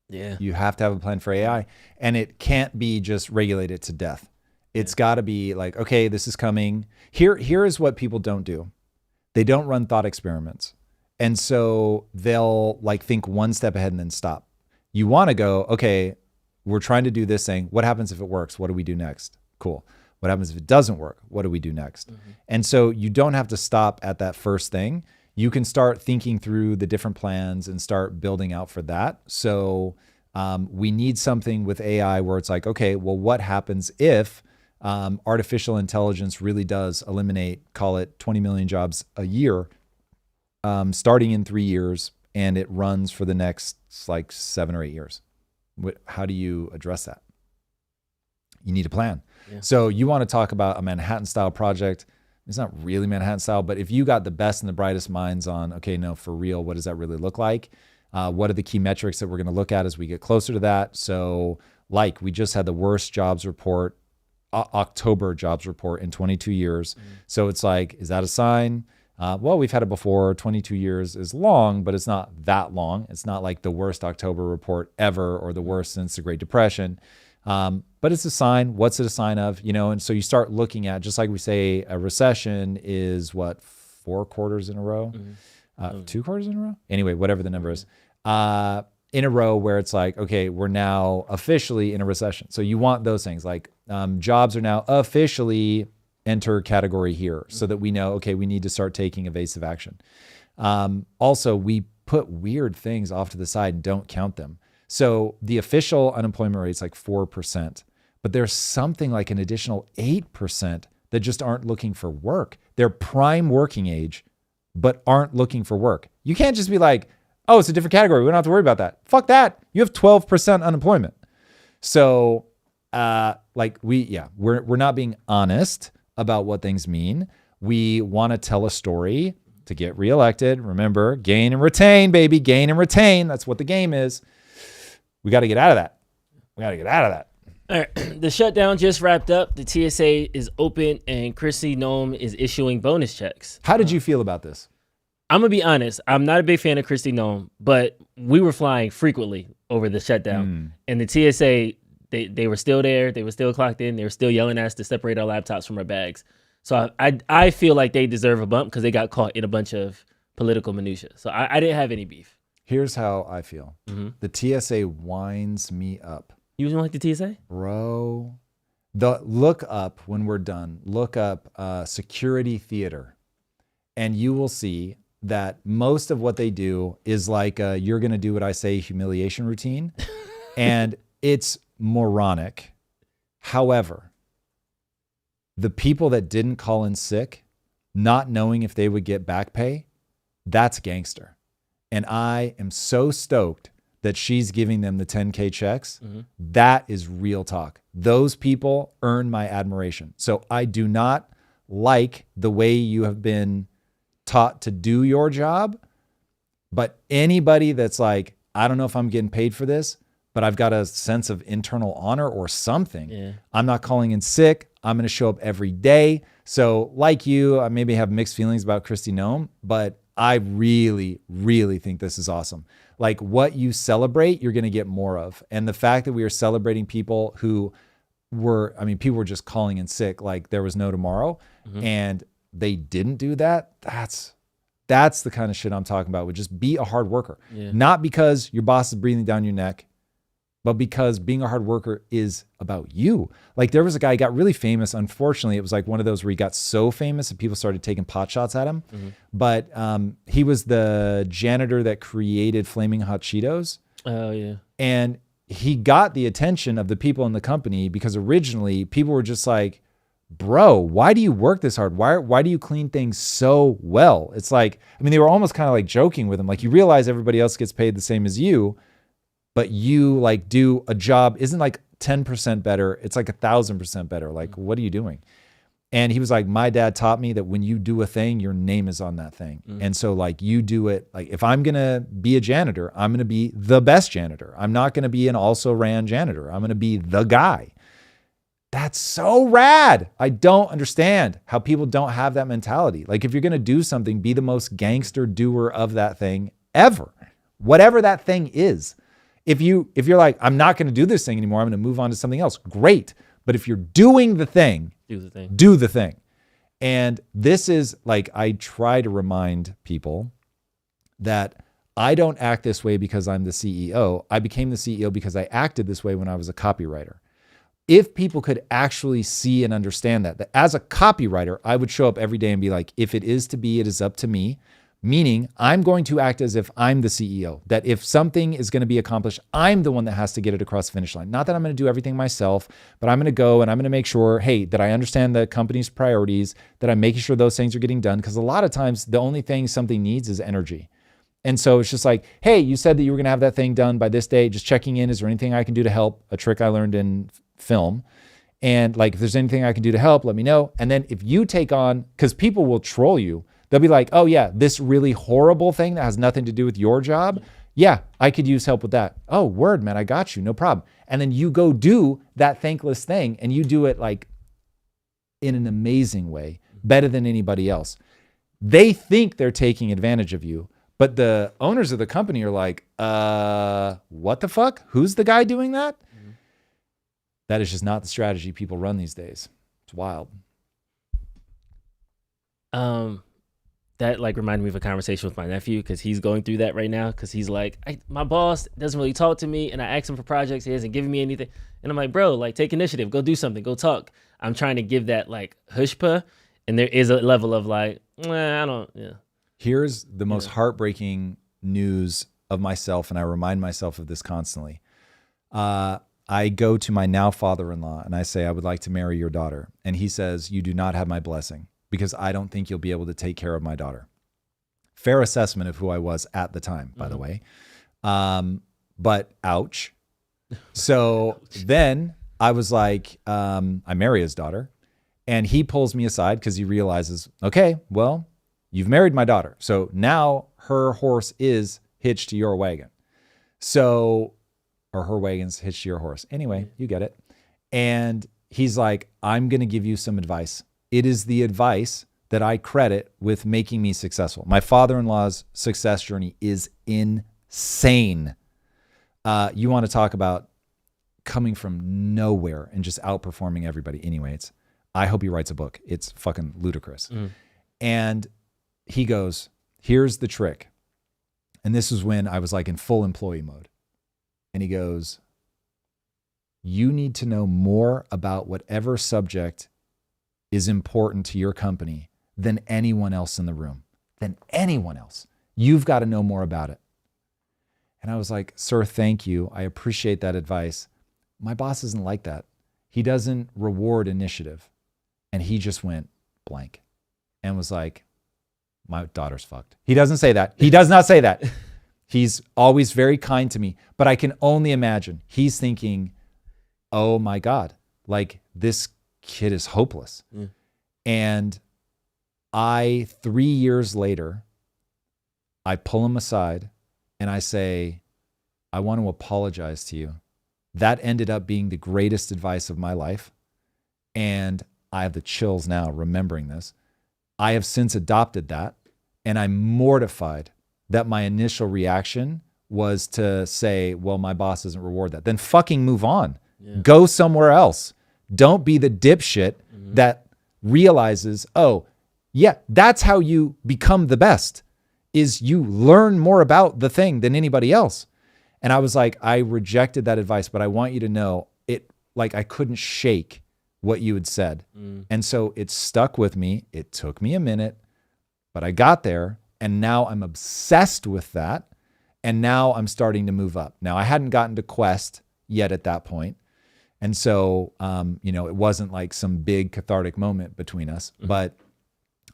yeah, You have to have a plan for AI, and it can't be just regulated to death. It's got to be like, okay, this is coming. Here is what people don't do. They don't run thought experiments. And so they'll like think one step ahead and then stop. You want to go, okay, we're trying to do this thing. What happens if it works? What do we do next? Cool. What happens if it doesn't work? What do we do next? And so you don't have to stop at that first thing. You can start thinking through the different plans and start building out for that. So we need something with AI where it's like, okay, well, what happens if artificial intelligence really does eliminate, call it 20 million jobs a year, starting in 3 years, and it runs for the next like 7 or 8 years? How do you address that? You need a plan. Yeah. So you want to talk about a Manhattan style project. It's not really Manhattan style, but if you got the best and the brightest minds on, okay, no, for real, what does that really look like? What are the key metrics that we're going to look at as we get closer to that? So like we just had the worst jobs report, October jobs report in 22 years. So it's like, is that a sign? Well, we've had it before. 22 years is long, but it's not that long. It's not like the worst October report ever or the worst since the Great Depression. But it's a sign. What's it a sign of? You know, and so you start looking at, just like we say, a recession is what, 4 quarters in a row? 2 quarters in a row? Anyway, whatever the number is. In a row where it's like, okay, we're now officially in a recession. So you want those things like jobs are now officially enter category here so that we know, okay, we need to start taking evasive action. Also, we put weird things off to the side and don't count them. So the official unemployment rate is like 4%, but there's something like an additional 8% that just aren't looking for work. They're prime working age, but aren't looking for work. You can't just be like, oh, it's a different category. We don't have to worry about that. Fuck that. You have 12% unemployment. So like we're not being honest about what things mean. We want to tell a story to get reelected. Remember, gain and retain, baby. Gain and retain. That's what the game is. We got to get out of that. All right. The shutdown just wrapped up. The TSA is open, and Kristi Noem is issuing bonus checks. How did you feel about this? I'm going to be honest. I'm not a big fan of Kristi Noem, but we were flying frequently over the shutdown. And the TSA, they were still there. They were still clocked in. They were still yelling at us to separate our laptops from our bags. So I feel like they deserve a bump because they got caught in a bunch of political minutia. So I didn't have any beef. Here's how I feel. The TSA winds me up. You don't like the TSA? Bro, look up when we're done. Look up security theater, and you will see that most of what they do is like you're going to do what I say humiliation routine, and it's moronic. However, the people that didn't call in sick, not knowing if they would get back pay, that's gangster. And I am so stoked that she's giving them the 10K checks. That is real talk. Those people earn my admiration. So I do not like the way you have been taught to do your job, but anybody that's like, I don't know if I'm getting paid for this, but I've got a sense of internal honor or something. Yeah. I'm not calling in sick. I'm going to show up every day. So like you, I maybe have mixed feelings about Kristi Noem, but I really, really think this is awesome. Like what you celebrate, you're going to get more of. And the fact that we are celebrating people who people were just calling in sick, like there was no tomorrow, and they didn't do that. That's the kind of shit I'm talking about. Would just be a hard worker, not because your boss is breathing down your neck, but because being a hard worker is about you. Like there was a guy who got really famous. Unfortunately, it was like one of those where he got so famous that people started taking pot shots at him. But he was the janitor that created Flaming Hot Cheetos. Oh yeah. And he got the attention of the people in the company because originally people were just like, bro, why do you work this hard? Why do you clean things so well? It's like, I mean, they were almost kind of like joking with him. Like you realize everybody else gets paid the same as you, but you like do a job isn't like 10% better. It's like 1,000% better. Like, what are you doing? And he was like, my dad taught me that when you do a thing, your name is on that thing. And so like you do it, like if I'm going to be a janitor, I'm going to be the best janitor. I'm not going to be an also ran janitor. I'm going to be the guy. That's so rad. I don't understand how people don't have that mentality. Like if you're going to do something, be the most gangster doer of that thing ever, whatever that thing is. If you're like, I'm not going to do this thing anymore, I'm going to move on to something else. Great. But if you're doing the thing, do the thing. And this is like, I try to remind people that I don't act this way because I'm the CEO. I became the CEO because I acted this way when I was a copywriter. If people could actually see and understand that as a copywriter, I would show up every day and be like, if it is to be, it is up to me. Meaning I'm going to act as if I'm the CEO, that if something is going to be accomplished, I'm the one that has to get it across the finish line. Not that I'm going to do everything myself, but I'm going to go and I'm going to make sure, hey, that I understand the company's priorities, that I'm making sure those things are getting done. Because a lot of times the only thing something needs is energy. And so it's just like, hey, you said that you were going to have that thing done by this day, just checking in. Is there anything I can do to help? A trick I learned in film. And like, if there's anything I can do to help, let me know. And then if you take on, because people will troll you, they'll be like, oh yeah, this really horrible thing that has nothing to do with your job. Yeah, I could use help with that. Oh, word, man, I got you, no problem. And then you go do that thankless thing and you do it like in an amazing way, better than anybody else. They think they're taking advantage of you, but the owners of the company are like, what the fuck? Who's the guy doing that? That is just not the strategy people run these days. It's wild. That like reminded me of a conversation with my nephew because he's going through that right now because he's like, my boss doesn't really talk to me and I ask him for projects, he hasn't given me anything. And I'm like, bro, like take initiative, go do something, go talk. I'm trying to give that like hushpa, and there is a level of like, I don't, yeah. Here's the most heartbreaking news of myself, and I remind myself of this constantly. I go to my now father-in-law and I say, I would like to marry your daughter. And he says, you do not have my blessing, because I don't think you'll be able to take care of my daughter. Fair assessment of who I was at the time, by the way. But ouch. So then I was like, I marry his daughter. And he pulls me aside because he realizes, okay, well, you've married my daughter. So now her horse is hitched to your wagon. So, or her wagon's hitched to your horse. Anyway, you get it. And he's like, I'm going to give you some advice. It is the advice that I credit with making me successful. My father-in-law's success journey is insane. You want to talk about coming from nowhere and just outperforming everybody. Anyway, I hope he writes a book. It's fucking ludicrous. And he goes, here's the trick. And this is when I was like in full employee mode. And he goes, you need to know more about whatever subject is important to your company than anyone else in the room, than anyone else. You've got to know more about it. And I was like, sir, thank you. I appreciate that advice. My boss isn't like that. He doesn't reward initiative. And he just went blank and was like, my daughter's fucked. He doesn't say that. He does not say that. He's always very kind to me, but I can only imagine he's thinking, oh my God, like this kid is hopeless. And 3 years later, I pull him aside and I say, I want to apologize to you. That ended up being the greatest advice of my life. And I have the chills now remembering this. I have since adopted that, and I'm mortified that my initial reaction was to say, well, my boss doesn't reward that. Then fucking move on. Go somewhere else. Don't be the dipshit that realizes, oh, yeah, that's how you become the best, is you learn more about the thing than anybody else. And I was like, I rejected that advice, but I want you to know it, like I couldn't shake what you had said. And so it stuck with me. It took me a minute, but I got there, and now I'm obsessed with that. And now I'm starting to move up. Now I hadn't gotten to Quest yet at that point. And so, it wasn't like some big cathartic moment between us, but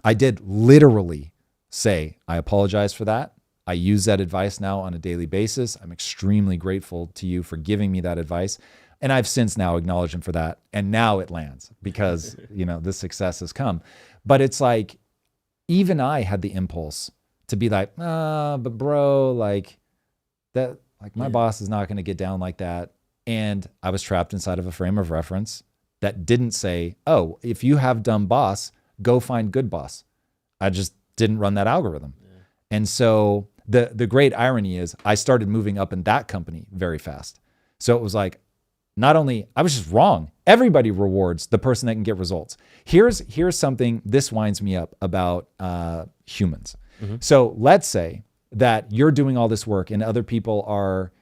I did literally say, I apologize for that. I use that advice now on a daily basis. I'm extremely grateful to you for giving me that advice. And I've since now acknowledged him for that. And now it lands because, this success has come. But it's like, even I had the impulse to be like, but bro, like that, like my boss is not going to get down like that. And I was trapped inside of a frame of reference that didn't say, oh, if you have dumb boss, go find good boss. I just didn't run that algorithm. Yeah. And so the great irony is I started moving up in that company very fast. So it was like, not only, I was just wrong. Everybody rewards the person that can get results. Here's something, this winds me up about humans. So let's say that you're doing all this work and other people are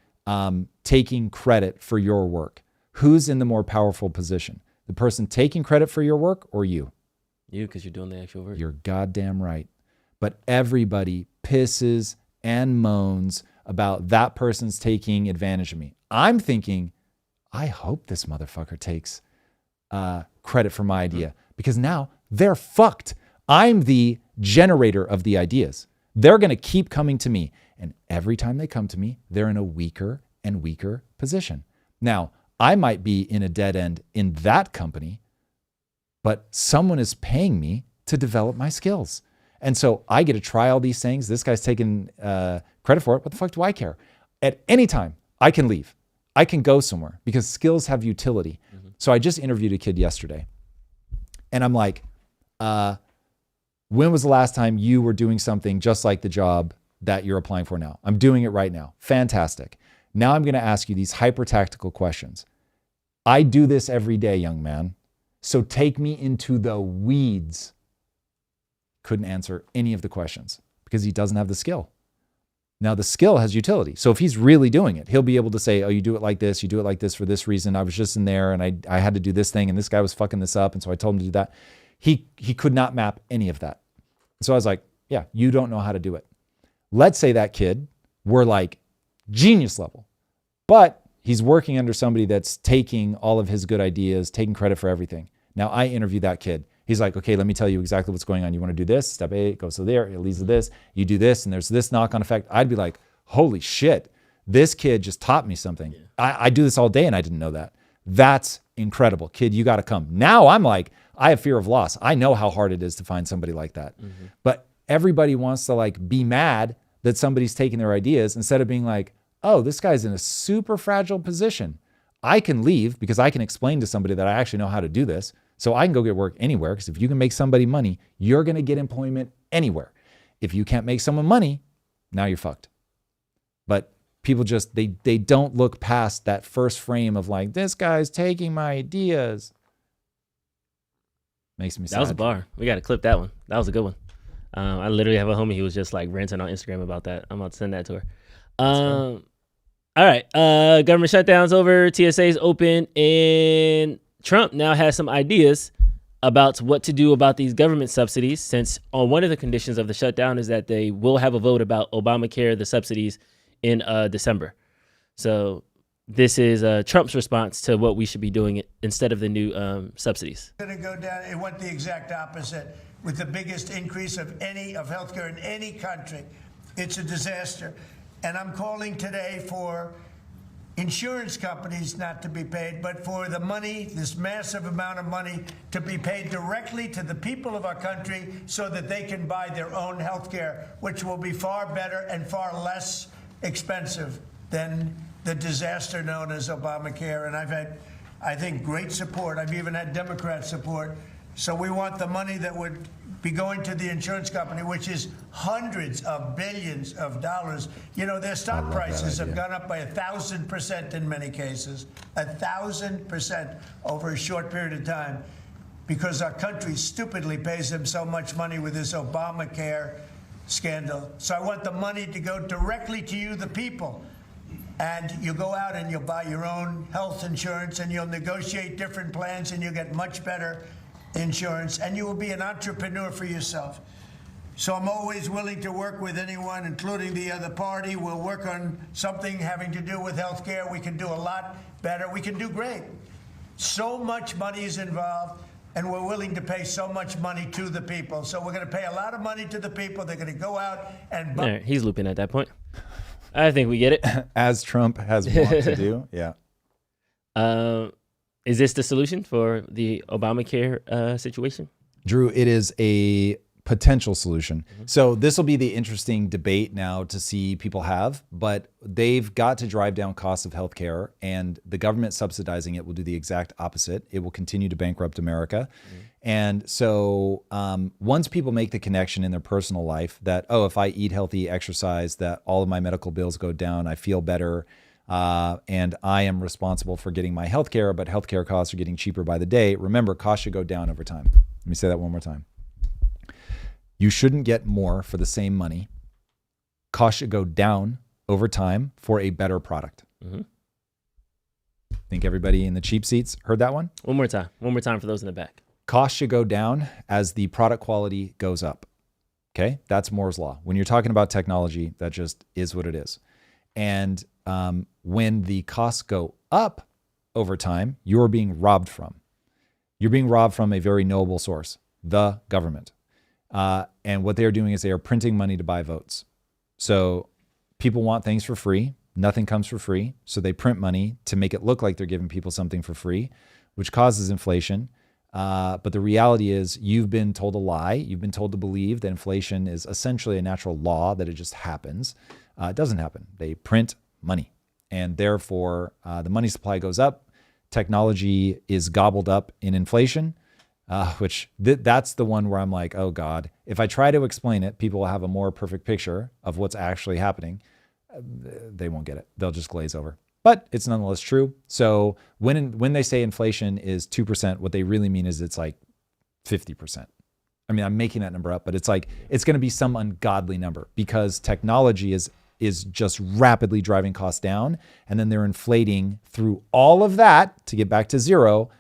taking credit for your work. Who's in the more powerful position? The person taking credit for your work or you? You, because you're doing the actual work. You're goddamn right. But everybody pisses and moans about that person's taking advantage of me. I'm thinking, I hope this motherfucker takes credit for my idea because now they're fucked. I'm the generator of the ideas. They're going to keep coming to me. And every time they come to me, they're in a weaker and weaker position. Now, I might be in a dead end in that company, but someone is paying me to develop my skills. And so I get to try all these things. This guy's taking credit for it. What the fuck do I care? At any time, I can leave. I can go somewhere because skills have utility. So I just interviewed a kid yesterday. And I'm like, when was the last time you were doing something just like the job that you're applying for now? I'm doing it right now. Fantastic. Now I'm going to ask you these hyper-tactical questions. I do this every day, young man. So take me into the weeds. Couldn't answer any of the questions because he doesn't have the skill. Now the skill has utility. So if he's really doing it, he'll be able to say, oh, you do it like this. You do it like this for this reason. I was just in there and I had to do this thing and this guy was fucking this up. And so I told him to do that. He could not map any of that. So I was like, yeah, you don't know how to do it. Let's say that kid were like genius level, but he's working under somebody that's taking all of his good ideas, taking credit for everything. Now I interview that kid. He's like, okay, let me tell you exactly what's going on. You want to do this? Step A, it goes to there, it leads to this. You do this, and there's this knock-on effect. I'd be like, holy shit, this kid just taught me something. Yeah. I do this all day, and I didn't know that. That's incredible. Kid, you got to come. Now I'm like, I have fear of loss. I know how hard it is to find somebody like that. But everybody wants to like be mad that somebody's taking their ideas instead of being like, oh, this guy's in a super fragile position. I can leave because I can explain to somebody that I actually know how to do this. So I can go get work anywhere because if you can make somebody money, you're going to get employment anywhere. If you can't make someone money, now you're fucked. But people just, they don't look past that first frame of like, this guy's taking my ideas. Makes me sad. That was a bar. We got to clip that one. That was a good one. I literally have a homie who was just like ranting on Instagram about that. I'm about to send that to her. All right. Government shutdown's over. TSA's open. And Trump now has some ideas about what to do about these government subsidies, since on one of the conditions of the shutdown is that they will have a vote about Obamacare, the subsidies, in December. So this is Trump's response to what we should be doing instead of the new subsidies. It's going to go down. It went the exact opposite with the biggest increase of healthcare in any country. It's a disaster. And I'm calling today for insurance companies not to be paid, but for the money, this massive amount of money, to be paid directly to the people of our country so that they can buy their own health care, which will be far better and far less expensive than the disaster known as Obamacare. And I've had, I think, great support. I've even had Democrat support. So we want the money that would be going to the insurance company, which is hundreds of billions of dollars. You know, their stock prices have gone up by 1,000% in many cases, 1,000% over a short period of time, because our country stupidly pays them so much money with this Obamacare scandal. So I want the money to go directly to you, the people. and you go out and you'll buy your own health insurance and you'll negotiate different plans and you'll get much better insurance and you will be an entrepreneur for yourself. So I'm always willing to work with anyone, including the other party. We'll work on something having to do with health care. We can do a lot better. We can do great. So much money is involved, and we're willing to pay so much money to the people. So we're going to pay a lot of money to the people. They're going to go out and... There, he's looping at that point. I think we get it. As Trump has wanted to do. Yeah. Is this the solution for the Obamacare situation? Drew, it is a potential solution. So this will be the interesting debate now to see people have, but they've got to drive down costs of healthcare, and the government subsidizing it will do the exact opposite. It will continue to bankrupt America. And so once people make the connection in their personal life that, oh, if I eat healthy, exercise, that all of my medical bills go down, I feel better, and I am responsible for getting my healthcare, but healthcare costs are getting cheaper by the day. Remember, costs should go down over time. Let me say that one more time. You shouldn't get more for the same money. Costs should go down over time for a better product. Think everybody in the cheap seats heard that one? One more time. One more time for those in the back. Costs should go down as the product quality goes up. Okay? That's Moore's law. When you're talking about technology, that just is what it is. And when the costs go up over time, you're being robbed from. You're being robbed from a very noble source, the government. And what they're doing is they are printing money to buy votes. So people want things for free. Nothing comes for free. So they print money to make it look like they're giving people something for free, which causes inflation. But the reality is you've been told a lie. You've been told to believe that inflation is essentially a natural law, that it just happens. It doesn't happen. They print money. And therefore, the money supply goes up. Technology is gobbled up in inflation. That's the one where I'm like, oh God, if I try to explain it, people will have a more perfect picture of what's actually happening. They won't get it. They'll just glaze over. But it's nonetheless true. So when they say inflation is 2%, what they really mean is it's like 50%. I mean, I'm making that number up, but it's like, it's going to be some ungodly number because technology is just rapidly driving costs down. And then they're inflating through all of that to get back to zero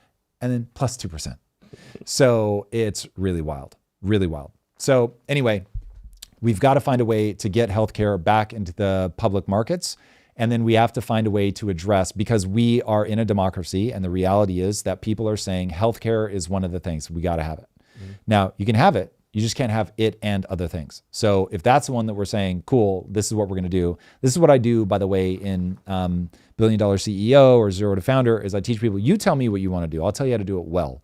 and then plus 2%. So it's really wild, really wild. So anyway, we've got to find a way to get healthcare back into the public markets. And then we have to find a way to address, because we are in a democracy. And the reality is that people are saying healthcare is one of the things. We got to have it. Now, you can have it. You just can't have it and other things. So if that's the one that we're saying, cool, this is what we're going to do. This is what I do, by the way, in $1 Billion CEO or Zero to Founder, is I teach people, you tell me what you want to do. I'll tell you how to do it well.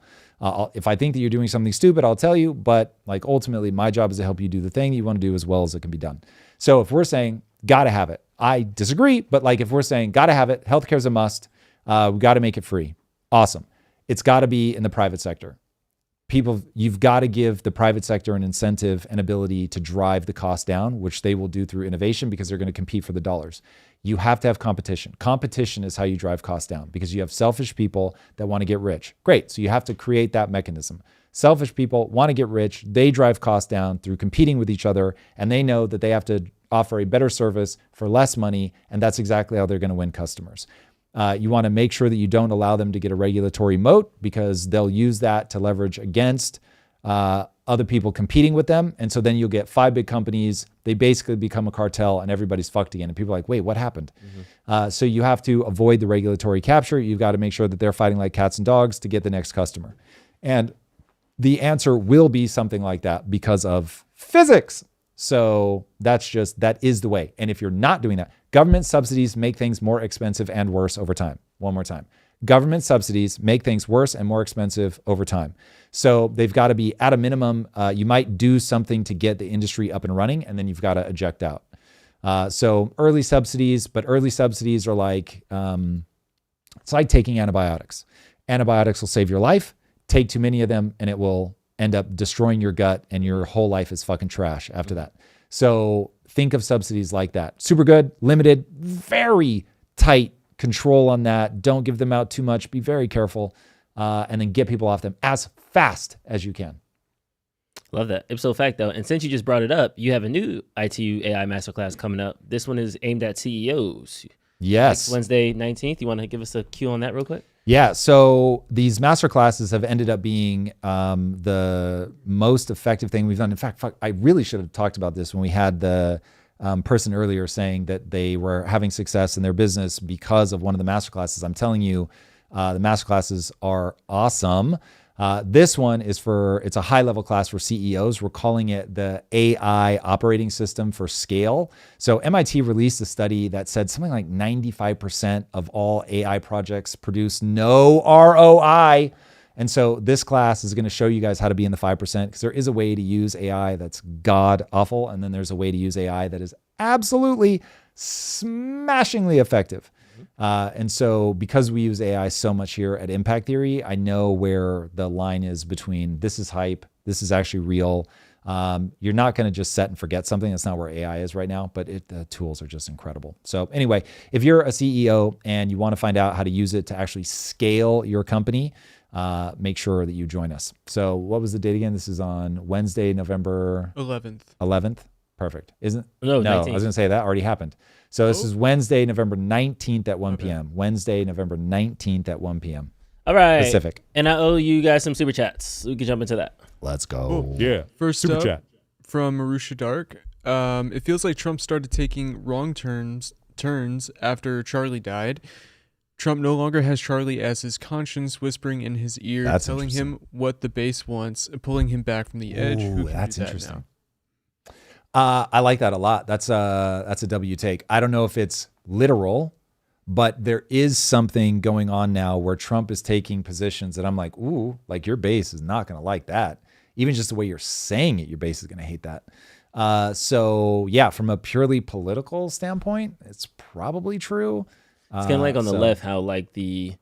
If I think that you're doing something stupid, I'll tell you. But like ultimately, my job is to help you do the thing that you want to do as well as it can be done. So if we're saying, got to have it, I disagree. But like if we're saying, got to have it, healthcare is a must, we got to make it free. Awesome. It's got to be in the private sector. People, you've got to give the private sector an incentive and ability to drive the cost down, which they will do through innovation because they're going to compete for the dollars. You have to have competition. Competition is how you drive costs down because you have selfish people that want to get rich. Great. So you have to create that mechanism. Selfish people want to get rich. They drive costs down through competing with each other, and they know that they have to offer a better service for less money, and that's exactly how they're going to win customers. You want to make sure that you don't allow them to get a regulatory moat because they'll use that to leverage against other people competing with them. And so then you'll get 5 big companies. They basically become a cartel and everybody's fucked again. And people are like, wait, what happened? So you have to avoid the regulatory capture. You've got to make sure that they're fighting like cats and dogs to get the next customer. And the answer will be something like that because of physics. So that is the way. And if you're not doing that, government subsidies make things more expensive and worse over time. One more time. Government subsidies make things worse and more expensive over time. So they've got to be at a minimum. You might do something to get the industry up and running, and then you've got to eject out. So early subsidies, but early subsidies are like, it's like taking antibiotics. Antibiotics will save your life. Take too many of them and it will end up destroying your gut and your whole life is fucking trash after that. So think of subsidies like that. Super good, limited, very tight control on that. Don't give them out too much. Be very careful. And then get people off them as fast as you can. Love that. Ipso facto. And since you just brought it up, you have a new ITU AI Masterclass coming up. This one is aimed at CEOs. Yes. Next Wednesday, 19th. You want to give us a cue on that real quick? Yeah, so these master classes have ended up being the most effective thing we've done. In fact, I really should have talked about this when we had the person earlier saying that they were having success in their business because of one of the master classes. I'm telling you, the master classes are awesome. This one is it's a high level class for CEOs. We're calling it the AI operating system for scale. So MIT released a study that said something like 95% of all AI projects produce no ROI. And so this class is going to show you guys how to be in the 5%, because there is a way to use AI that's god awful. And then there's a way to use AI that is absolutely smashingly effective. And so because we use AI so much here at Impact Theory, I know where the line is between this is hype, this is actually real. You're not going to just set and forget something. That's not where AI is right now, but the tools are just incredible. So anyway, if you're a CEO and you want to find out how to use it to actually scale your company, make sure that you join us. So what was the date again? This is on Wednesday, November 11th. Perfect. No, I was going to say that already happened. So this is Wednesday, November 19th at 1 p.m. Wednesday, November 19th at 1 p.m. All right. Pacific. And I owe you guys some super chats. We can jump into that. Let's go. Cool. Yeah. First super up, chat from Marusha Dark. It feels like Trump started taking wrong turns after Charlie died. Trump no longer has Charlie as his conscience whispering in his ear, telling him what the base wants, pulling him back from the edge. Ooh, that's interesting. Now? I like that a lot. That's a W take. I don't know if it's literal, but there is something going on now where Trump is taking positions that I'm like, ooh, like your base is not going to like that. Even just the way you're saying it, your base is going to hate that. So yeah, from a purely political standpoint, it's probably true. It's kind of like on the left, how like the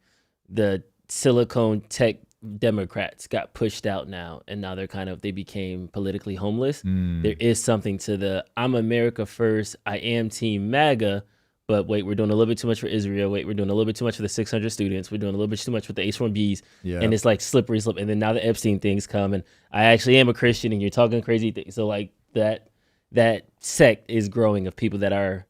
Silicon Tech Democrats got pushed out now, and now they became politically homeless. There is something to the I'm America first, I am Team MAGA, but wait, we're doing a little bit too much for Israel. Wait, we're doing a little bit too much for the 600 students. We're doing a little bit too much with the H-1Bs. Yeah. And it's like slippery slope. And then now the Epstein things come, and I actually am a Christian, and you're talking crazy things. So like that sect is growing of people that are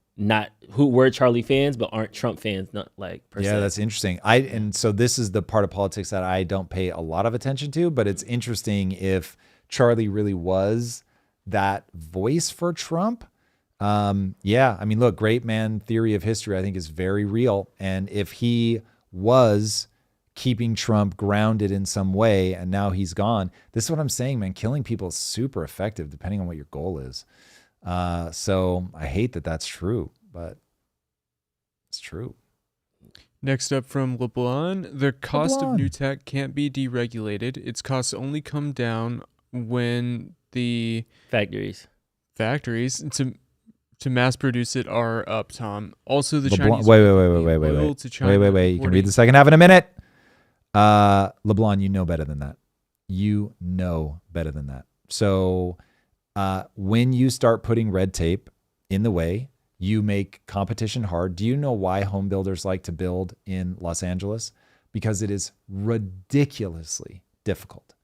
who were Charlie fans but aren't Trump fans, not like per se. Yeah, that's interesting. And so this is the part of politics that I don't pay a lot of attention to, but it's interesting if Charlie really was that voice for Trump. Yeah, I mean, look, great man theory of history, I think, is very real. And if he was keeping Trump grounded in some way and now he's gone, this is what I'm saying, man. Killing people is super effective depending on what your goal is. So I hate that that's true, but it's true. Next up from LeBlanc, the cost of new tech can't be deregulated. Its costs only come down when the factories to mass produce it are up, Tom. Also, the LeBlanc, Chinese wait. You can read the second half in a minute. LeBlanc, you know better than that. You know better than that. So when you start putting red tape in the way, you make competition hard. Do you know why home builders like to build in Los Angeles? Because it is ridiculously difficult.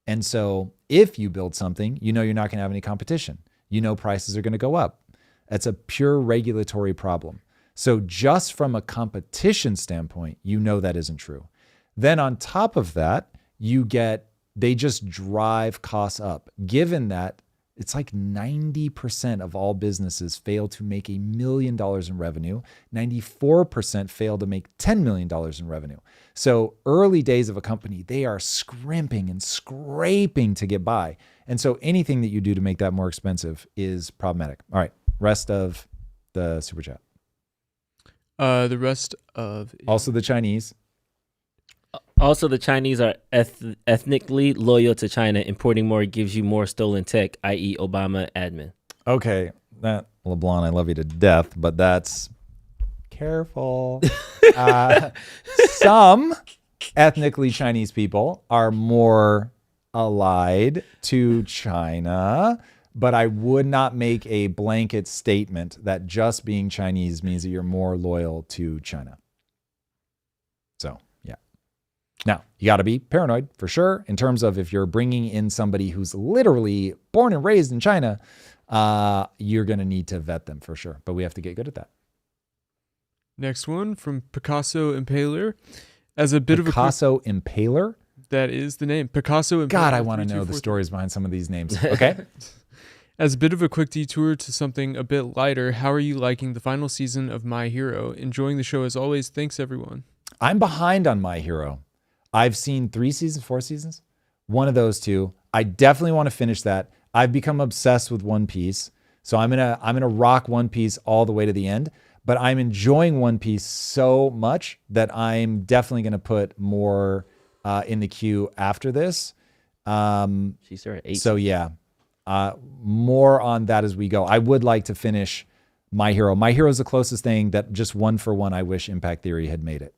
And so if you build something, you know you're not going to have any competition. You know prices are going to go up. That's a pure regulatory problem. So just from a competition standpoint, you know that isn't true. Then on top of that, they just drive costs up, given that it's like 90% of all businesses fail to make $1 million in revenue. 94% fail to make $10 million in revenue. So early days of a company, they are scrimping and scraping to get by. And so anything that you do to make that more expensive is problematic. All right, rest of the super chat. The rest of... Also the Chinese. Also, the Chinese are ethnically loyal to China. Importing more gives you more stolen tech, i.e. Obama admin. Okay, that LeBlanc, I love you to death, but that's careful. Some ethnically Chinese people are more allied to China, but I would not make a blanket statement that just being Chinese means that you're more loyal to China. So, yeah. Now, you got to be paranoid for sure in terms of if you're bringing in somebody who's literally born and raised in China, you're going to need to vet them for sure. But we have to get good at that. Next one from Picasso Impaler. As a bit Picasso Impaler? That is the name. Picasso Impaler. God, I want to know the stories behind some of these names. Okay. As a bit of a quick detour to something a bit lighter, how are you liking the final season of My Hero? Enjoying the show as always. Thanks, everyone. I'm behind on My Hero. I've seen 3 seasons, 4 seasons. One of those two. I definitely want to finish that. I've become obsessed with One Piece. So I'm gonna rock One Piece all the way to the end. But I'm enjoying One Piece so much that I'm definitely gonna put more in the queue after this. She's at 8. So yeah. More on that as we go. I would like to finish My Hero. My Hero is the closest thing that just one for one I wish Impact Theory had made it.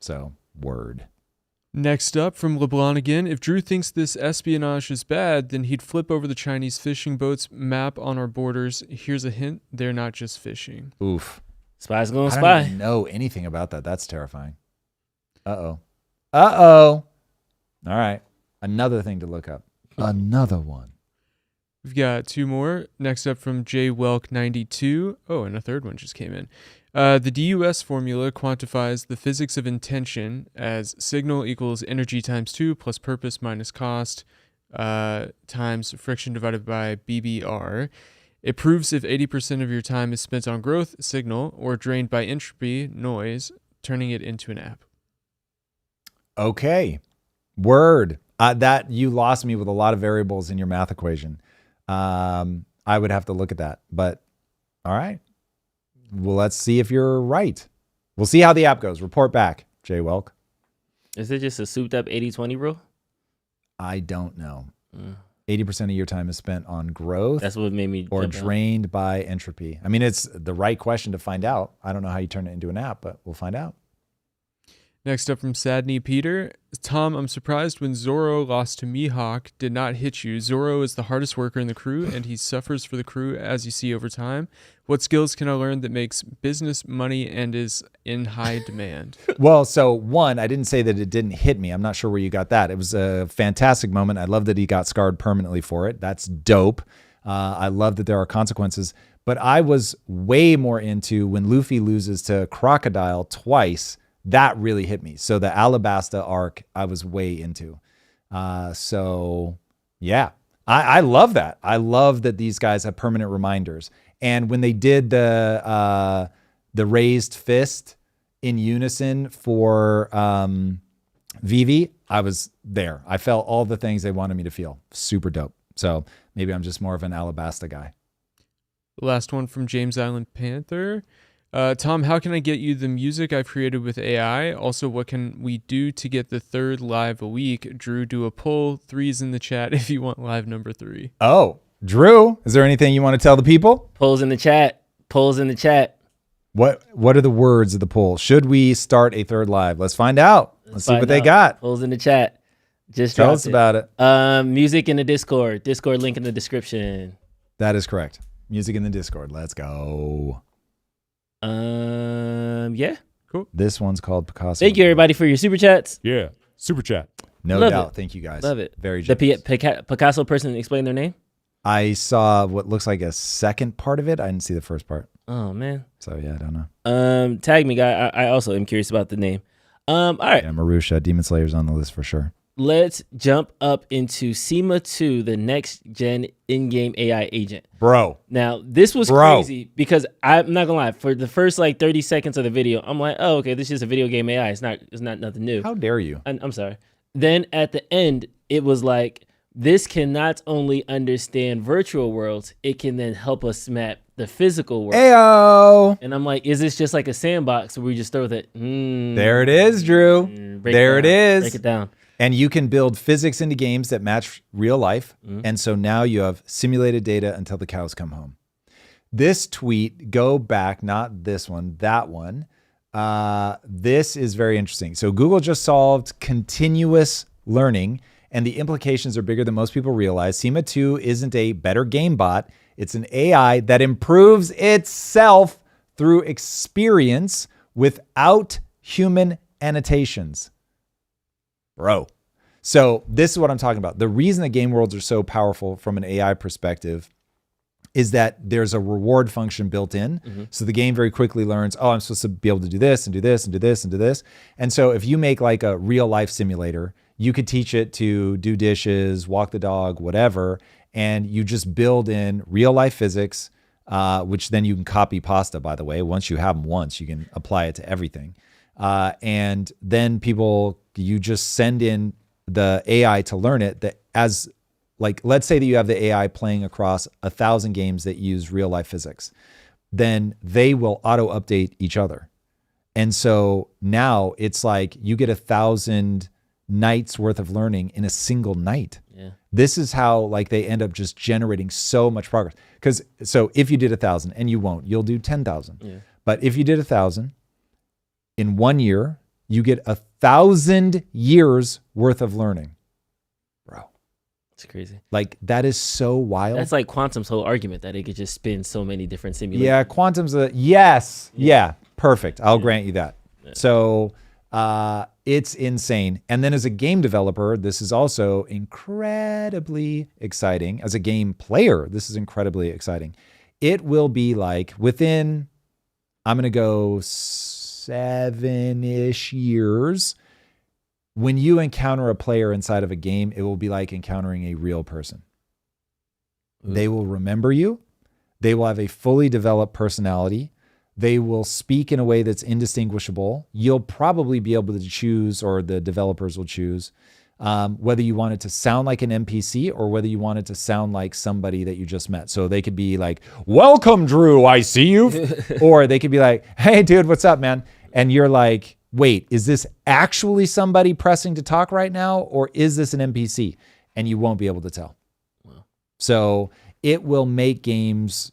So, word. Next up from LeBlanc again. If Drew thinks this espionage is bad, then he'd flip over the Chinese fishing boats map on our borders. Here's a hint. They're not just fishing. Oof. Spy's going to I spy. don't even know anything about that. That's terrifying. Uh-oh. All right. Another thing to look up. Another one. We've got 2 more. Next up from JWelk92. Oh, and a third one just came in. The DUS formula quantifies the physics of intention as signal equals energy times 2 plus purpose minus cost times friction divided by BBR. It proves if 80% of your time is spent on growth, signal, or drained by entropy, noise, turning it into an app. Okay. Word. That you lost me with a lot of variables in your math equation. I would have to look at that, but all right. Well, let's see if you're right. We'll see how the app goes. Report back, Jay Welk. Is it just a souped up 80-20 rule? I don't know. 80% of your time is spent on growth. That's what made me or jump out. drained by entropy. I mean, it's the right question to find out. I don't know how you turn it into an app, but we'll find out. Next up from Sadney Peter. Tom, I'm surprised when Zorro lost to Mihawk did not hit you. Zorro is the hardest worker in the crew, and he suffers for the crew as you see over time. What skills can I learn that makes business money and is in high demand? Well, so one, I didn't say that it didn't hit me. I'm not sure where you got that. It was a fantastic moment. I love that he got scarred permanently for it. That's dope. I love that there are consequences. But I was way more into when Luffy loses to Crocodile twice. That really hit me. So the Alabasta arc, I was way into. So yeah, I love that. I love that these guys have permanent reminders. And when they did the raised fist in unison for Vivi, I was there. I felt all the things they wanted me to feel. Super dope. So maybe I'm just more of an Alabasta guy. Last one from James Island Panther. Tom, how can I get you the music I've created with AI? Also, what can we do to get the 3rd live a week? Drew, do a poll. 3's in the chat if you want live number 3. Oh, Drew, is there anything you want to tell the people? Polls in the chat. Polls in the chat. What are the words of the poll? Should we start a 3rd live? Let's find out. Let's see what they got. Polls in the chat. Just tell us about it. Music in the Discord. Discord link in the description. That is correct. Music in the Discord. Let's go. Yeah. Cool. This one's called Picasso. Thank you, everybody, for your super chats. Yeah. Super chat. No Love doubt. it. Thank you, guys. Love it. Very The generous. Picasso person explain their name? I saw what looks like a second part of it. I didn't see the first part. Oh, man. So, yeah, I don't know. Tag me, guy. I also am curious about the name. All right. Yeah, Marusha, Demon Slayer's on the list for sure. Let's jump up into SEMA 2, the next gen in-game AI agent. Bro. Now, this was crazy because I'm not gonna lie, for the first like 30 seconds of the video, I'm like, oh, okay, this is just a video game AI. It's not nothing new. How dare you? I'm sorry. Then at the end, it was like, this can not only understand virtual worlds, it can then help us map the physical world. Ayo. And I'm like, is this just like a sandbox where we just throw that? There it is, Drew. There it is. Break it down. And you can build physics into games that match real life. And so now you have simulated data until the cows come home. This tweet, go back, not this one, that one. This is very interesting. So Google just solved continuous learning, and the implications are bigger than most people realize. SEMA 2 isn't a better game bot. It's an AI that improves itself through experience without human annotations. Bro. So this is what I'm talking about. The reason that game worlds are so powerful from an AI perspective is that there's a reward function built in. So the game very quickly learns, oh, I'm supposed to be able to do this and do this and do this and do this. And so if you make like a real life simulator, you could teach it to do dishes, walk the dog, whatever. And you just build in real life physics, which then you can copy pasta, by the way. Once you have them once, you can apply it to everything. And then you just send in the AI to learn it that as like, let's say that you have the AI playing across 1,000 games that use real life physics, then they will auto update each other. And so now it's like you get 1,000 nights worth of learning in a single night. Yeah. This is how like they end up just generating so much progress. So if you did 1,000, and you won't, you'll do 10,000. Yeah. But if you did 1,000 in 1 year, you get 1,000 years worth of learning. It's crazy. Like that is so wild. That's like Quantum's whole argument that it could just spin so many different simulations. Yeah, Quantum's yes. Yeah, perfect. I'll grant you that. Yeah. So it's insane. And then as a game developer, this is also incredibly exciting. As a game player, this is incredibly exciting. It will be like within, I'm going to go 7-ish years, when you encounter a player inside of a game, it will be like encountering a real person. They will remember you. They will have a fully developed personality. They will speak in a way that's indistinguishable. You'll probably be able to choose, or the developers will choose, whether you want it to sound like an NPC or whether you want it to sound like somebody that you just met. So they could be like, welcome, Drew, I see you. Or they could be like, hey, dude, what's up, man? And you're like, wait, is this actually somebody pressing to talk right now, or is this an NPC? And you won't be able to tell. Wow. So it will make games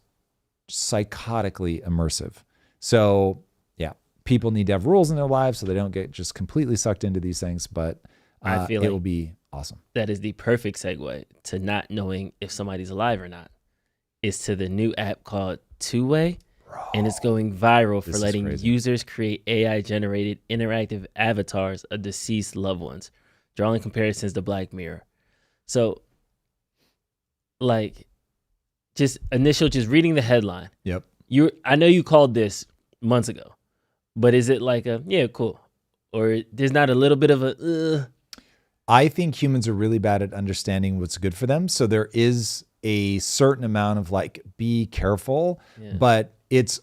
psychotically immersive. So yeah, people need to have rules in their lives so they don't get just completely sucked into these things, but I feel it like will be awesome. That is the perfect segue to not knowing if somebody's alive or not. Is to the new app called Two Way. And it's going viral for letting users create AI-generated interactive avatars of deceased loved ones, drawing comparisons to Black Mirror. So, like, just reading the headline. Yep. I know you called this months ago, but is it like yeah, cool, or there's not a little bit of a? I think humans are really bad at understanding what's good for them. So there is a certain amount of like, be careful, but it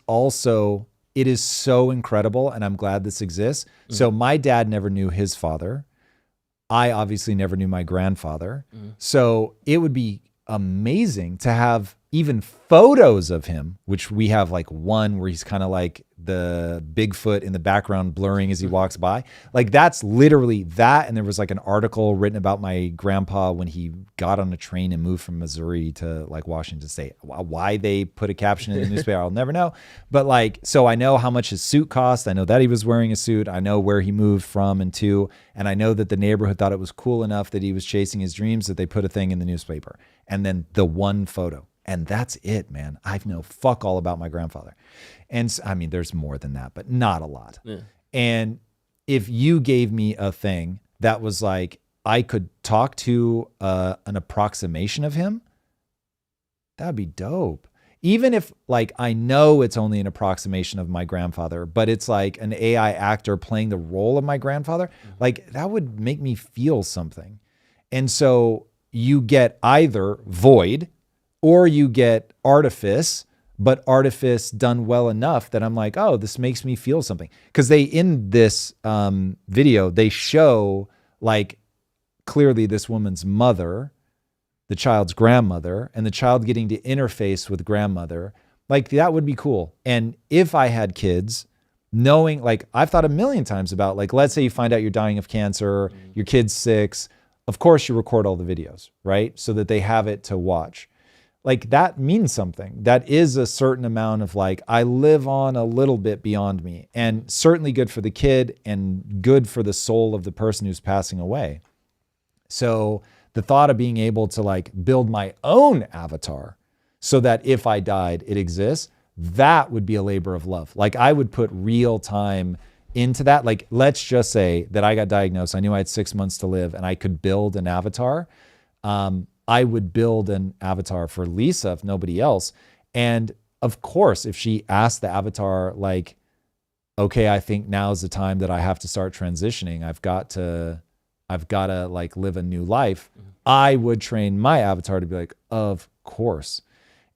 is so incredible. And I'm glad this exists. Mm. So my dad never knew his father. I obviously never knew my grandfather. Mm. So it would be amazing to have even photos of him, which we have like one where he's kind of like the Bigfoot in the background blurring as he walks by. Like that's literally that. And there was like an article written about my grandpa when he got on a train and moved from Missouri to like Washington State. Why they put a caption in the newspaper, I'll never know. But like, so I know how much his suit cost. I know that he was wearing a suit. I know where he moved from and to, and I know that the neighborhood thought it was cool enough that he was chasing his dreams that they put a thing in the newspaper. And then the one photo. And that's it, man. I know fuck all about my grandfather. And I mean, there's more than that, but not a lot. Yeah. And if you gave me a thing that was like, I could talk to an approximation of him, that'd be dope. Even if like, I know it's only an approximation of my grandfather, but it's like an AI actor playing the role of my grandfather, like that would make me feel something. And so you get either void, or you get artifice, but artifice done well enough that I'm like, oh, this makes me feel something. Because in this video, they show like clearly this woman's mother, the child's grandmother, and the child getting to interface with grandmother. Like that would be cool. And if I had kids, knowing, like I've thought a million times about, like, let's say you find out you're dying of cancer, your kid's 6, of course you record all the videos, right? So that they have it to watch. Like that means something. That is a certain amount of like, I live on a little bit beyond me, and certainly good for the kid and good for the soul of the person who's passing away. So the thought of being able to like build my own avatar so that if I died, it exists, that would be a labor of love. Like I would put real time into that. Like, let's just say that I got diagnosed. I knew I had 6 months to live and I could build an avatar. I would build an avatar for Lisa if nobody else. And of course, if she asked the avatar, like, okay, I think now's the time that I have to start transitioning. I've got to like live a new life. I would train my avatar to be like, of course.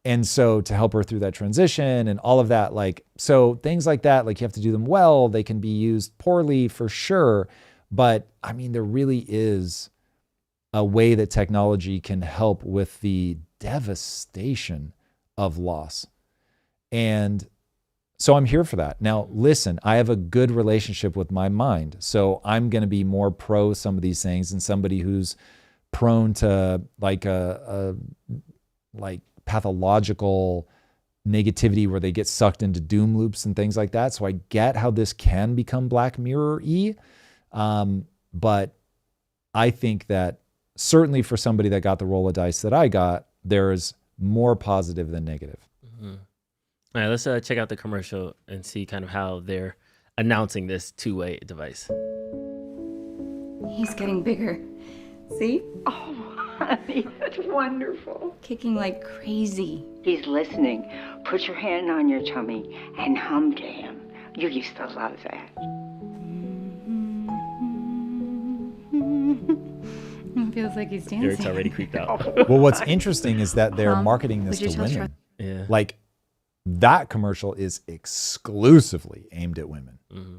And so to help her through that transition and all of that, like, so things like that, like you have to do them well. They can be used poorly for sure. But I mean, there really is a way that technology can help with the devastation of loss. And so I'm here for that. Now, listen, I have a good relationship with my mind. So I'm going to be more pro some of these things than somebody who's prone to like a pathological negativity where they get sucked into doom loops and things like that. So I get how this can become Black Mirror-y. But I think that certainly for somebody that got the roll of dice that I got, there's more positive than negative. Mm-hmm. All right, let's check out the commercial and see kind of how they're announcing this two-way device. He's getting bigger. See? Oh, honey, that's wonderful. Kicking like crazy. He's listening. Put your hand on your tummy and hum to him. You used to love that. It feels like he's dancing. Eric's already creeped out. Well, what's interesting is that they're marketing this to women. Yeah. Like that commercial is exclusively aimed at women. Mm-hmm.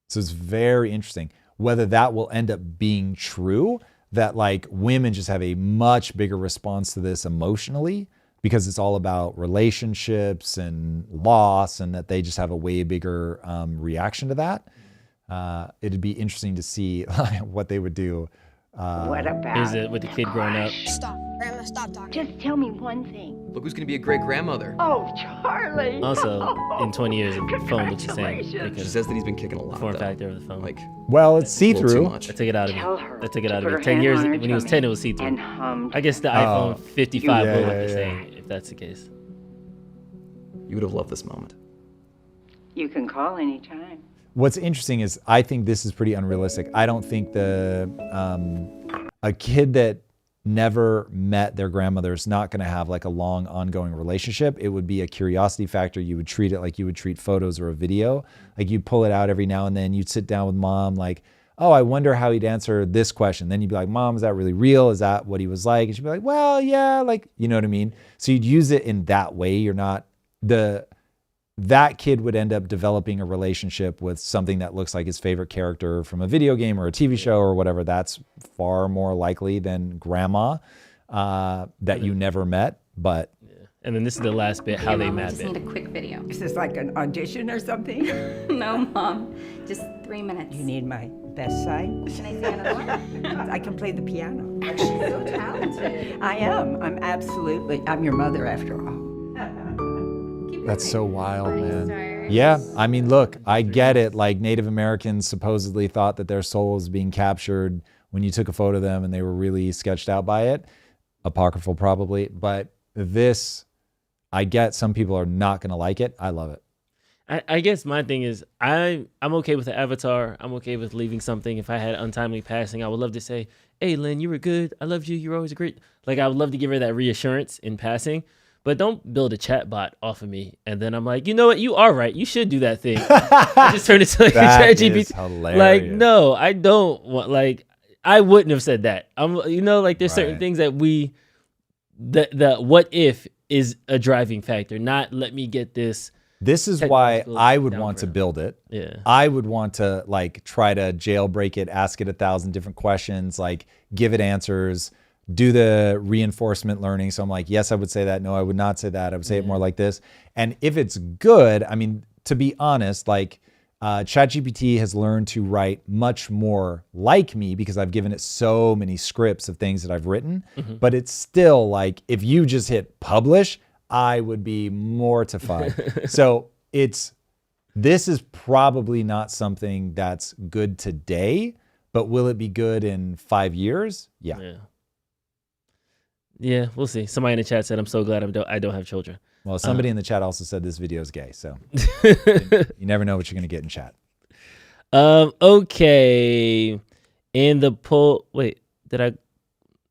So it's very interesting whether that will end up being true, that like women just have a much bigger response to this emotionally because it's all about relationships and loss, and that they just have a way bigger reaction to that. It'd be interesting to see what they would do. What about Is it with the kid growing up? Stop. Grandma, stop talking. Just tell me one thing. Look who's gonna be a great grandmother. Oh, Charlie. Also, in 20 years, the phone looks the same. She says that he's been kicking a lot. Form though. factor of the phone. Like, Well, it's a little too see-through. much. I took it out of me. Tell her I took it out to of put me. her 10 hand years, on her when he was tummy 10, it was see-through. and hum. I guess the iPhone 55 Yeah, will look yeah, the yeah. same, if that's the case. You would have loved this moment. You can call anytime. What's interesting is I think this is pretty unrealistic. I don't think a kid that never met their grandmother is not going to have like a long ongoing relationship. It would be a curiosity factor. You would treat it like you would treat photos or a video. Like you'd pull it out every now and then. You'd sit down with mom like, oh, I wonder how he'd answer this question. Then you'd be like, Mom, is that really real? Is that what he was like? And she'd be like, well, yeah, like, you know what I mean? So you'd use it in that way. You're not that kid would end up developing a relationship with something that looks like his favorite character from a video game or a TV show or whatever. That's far more likely than grandma that you never met. But And then this is the last bit, how they Mom, I map just it. need a quick video. Is this like an audition or something? No, Mom. Just 3 minutes. You need my best side? Can I see another one? I can play the piano. She's so talented. I am. I'm your mother after all. that's so wild, man. Yeah, I mean, look, I get it. Like Native Americans supposedly thought that their soul was being captured when you took a photo of them and they were really sketched out by it. Apocryphal probably. But this, I get some people are not going to like it. I love it. I guess my thing is I'm okay with the avatar. I'm okay with leaving something. If I had untimely passing, I would love to say, hey, Lynn, you were good. I loved you. You were always great. Like, I would love to give her that reassurance in passing. But don't build a chat bot off of me. And then I'm like, you know what? You are right. You should do that thing. I just turn it to like a chat GPT. Hilarious. Like, no, I don't want, like, I wouldn't have said that. Like there's certain Right. things that the what if is a driving factor, not let me get this. This is why Technological I would down want to for- build it. Yeah. I would want to like try to jailbreak it, ask it 1,000 different questions, like give it answers, do the reinforcement learning. So I'm like, yes, I would say that. No, I would not say that. I would say it more like this. And if it's good, I mean, to be honest, like ChatGPT has learned to write much more like me because I've given it so many scripts of things that I've written. But it's still like, if you just hit publish, I would be mortified. So this is probably not something that's good today, but will it be good in 5 years? Yeah. Yeah, we'll see. Somebody in the chat said, I'm so glad I don't have children. Well, somebody in the chat also said this video is gay, so you never know what you're going to get in chat. Okay. In the poll, wait, did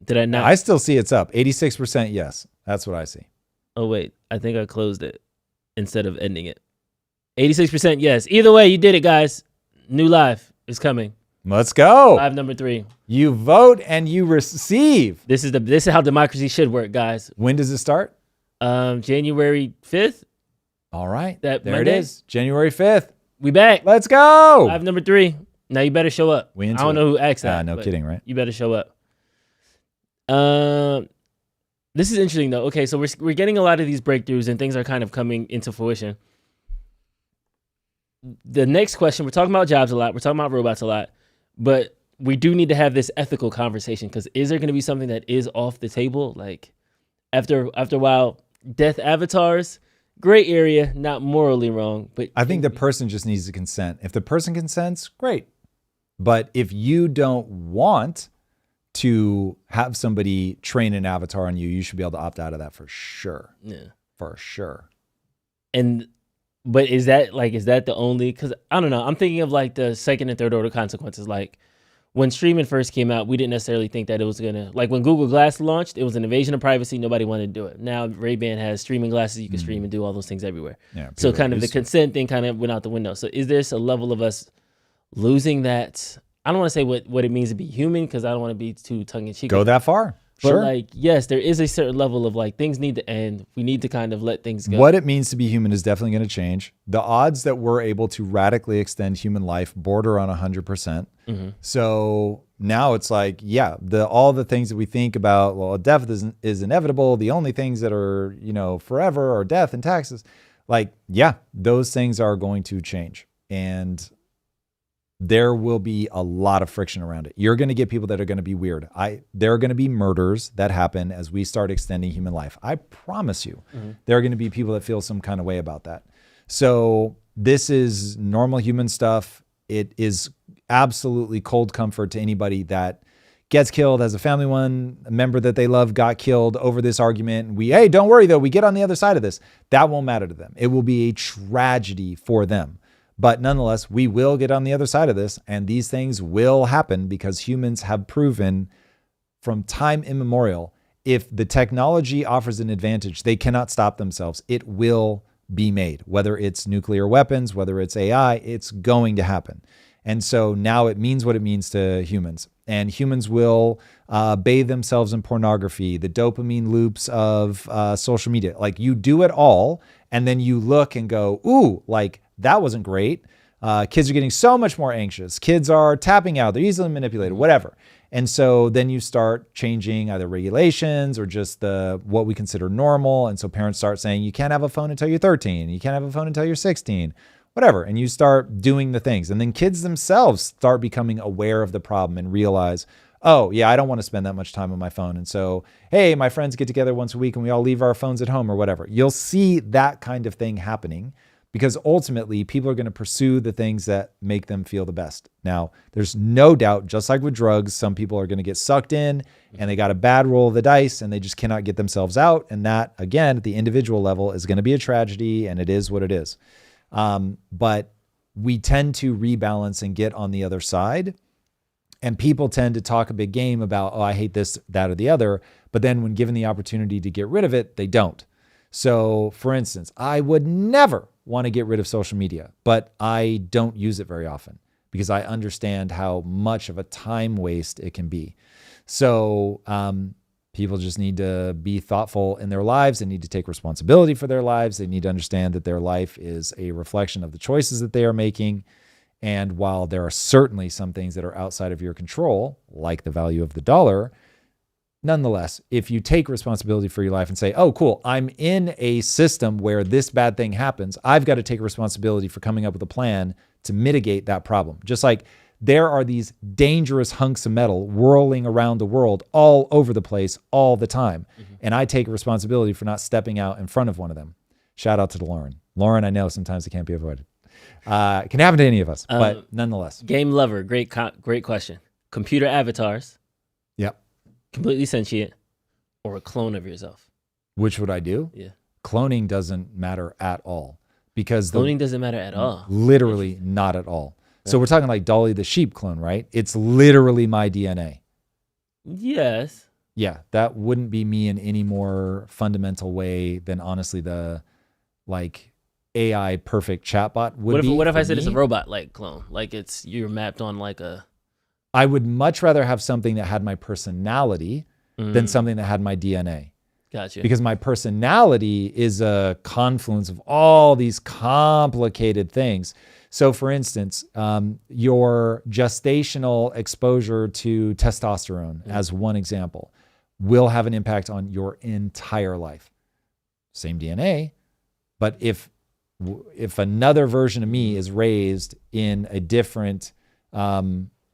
Did I not? I still see it's up. 86% yes. That's what I see. Oh, wait. I think I closed it instead of ending it. 86% yes. Either way, you did it, guys. New live is coming. Let's go. Live number 3. You vote and you receive. This is how democracy should work, guys. When does it start? January 5th. All right. That there Monday? it is. January 5th. We back. Let's go. Live number 3. Now you better show up. We I into don't it. know who asked that. No but kidding, right? You better show up. This is interesting though. Okay, so we're getting a lot of these breakthroughs and things are kind of coming into fruition. The next question, we're talking about jobs a lot. We're talking about robots a lot, but we do need to have this ethical conversation because is there going to be something that is off the table? Like after a while, death avatars, gray area, not morally wrong, but I think the person just needs to consent. If the person consents, great. But if you don't want to have somebody train an avatar on you, you should be able to opt out of that for sure. Yeah. For sure. But is that the only, because I don't know, I'm thinking of like the second and third order consequences. Like when streaming first came out, we didn't necessarily think that it was gonna, like when Google Glass launched, it was an invasion of privacy. Nobody wanted to do it. Now Ray-Ban has streaming glasses. You can stream and do all those things everywhere. Yeah, so kind of the consent thing kind of went out the window. So is there a level of us losing that? I don't want to say what it means to be human because I don't want to be too tongue-in-cheek. Go that far. But Sure. like, yes, there is a certain level of like things need to end. We need to kind of let things go. What it means to be human is definitely going to change. The odds that we're able to radically extend human life border on 100%. Mm-hmm. So now it's like, yeah, all the things that we think about, well, death is inevitable. The only things that are, forever are death and taxes. Like, yeah, those things are going to change. And there will be a lot of friction around it. You're going to get people that are going to be weird. There are going to be murders that happen as we start extending human life. I promise you, there are going to be people that feel some kind of way about that. So this is normal human stuff. It is absolutely cold comfort to anybody that gets killed, has a family a member that they love got killed over this argument. Hey, don't worry though, we get on the other side of this. That won't matter to them. It will be a tragedy for them. But nonetheless, we will get on the other side of this, and these things will happen because humans have proven from time immemorial, if the technology offers an advantage, they cannot stop themselves. It will be made, whether it's nuclear weapons, whether it's AI, it's going to happen. And so now it means what it means to humans. And humans will bathe themselves in pornography, the dopamine loops of social media. Like you do it all, and then you look and go, ooh, like, that wasn't great. Kids are getting so much more anxious. Kids are tapping out. They're easily manipulated, whatever. And so then you start changing either regulations or just what we consider normal. And so parents start saying, you can't have a phone until you're 13. You can't have a phone until you're 16, whatever. And you start doing the things. And then kids themselves start becoming aware of the problem and realize, oh, yeah, I don't want to spend that much time on my phone. And so, hey, my friends get together once a week and we all leave our phones at home or whatever. You'll see that kind of thing happening. Because ultimately, people are going to pursue the things that make them feel the best. Now, there's no doubt, just like with drugs, some people are going to get sucked in and they got a bad roll of the dice and they just cannot get themselves out. And that, again, at the individual level is going to be a tragedy, and it is what it is. But we tend to rebalance and get on the other side. And people tend to talk a big game about, oh, I hate this, that, or the other. But then when given the opportunity to get rid of it, they don't. So, for instance, I would never want to get rid of social media, but I don't use it very often because I understand how much of a time waste it can be. So people just need to be thoughtful in their lives. They need to take responsibility for their lives. They need to understand that their life is a reflection of the choices that they are making. And while there are certainly some things that are outside of your control, like the value of the dollar, nonetheless, if you take responsibility for your life and say, oh, cool, I'm in a system where this bad thing happens, I've got to take responsibility for coming up with a plan to mitigate that problem. Just like there are these dangerous hunks of metal whirling around the world all over the place all the time. And I take responsibility for not stepping out in front of one of them. Shout out to Lauren. Lauren, I know sometimes it can't be avoided. It can happen to any of us, but nonetheless. Game lover, great question. Computer avatars. Yep. Completely sentient, or a clone of yourself. Which would I do? Yeah. Cloning doesn't matter at all because cloning doesn't matter at all. Literally not at all. Right. So we're talking like Dolly the sheep clone, right? It's literally my DNA. Yes. Yeah, that wouldn't be me in any more fundamental way than honestly the like AI perfect chatbot would be. What if for I said it's a me. robot like clone? Like you're mapped on like a. I would much rather have something that had my personality than something that had my DNA. Gotcha. Because my personality is a confluence of all these complicated things. So, for instance, your gestational exposure to testosterone, as one example, will have an impact on your entire life. Same DNA, but if another version of me is raised in a different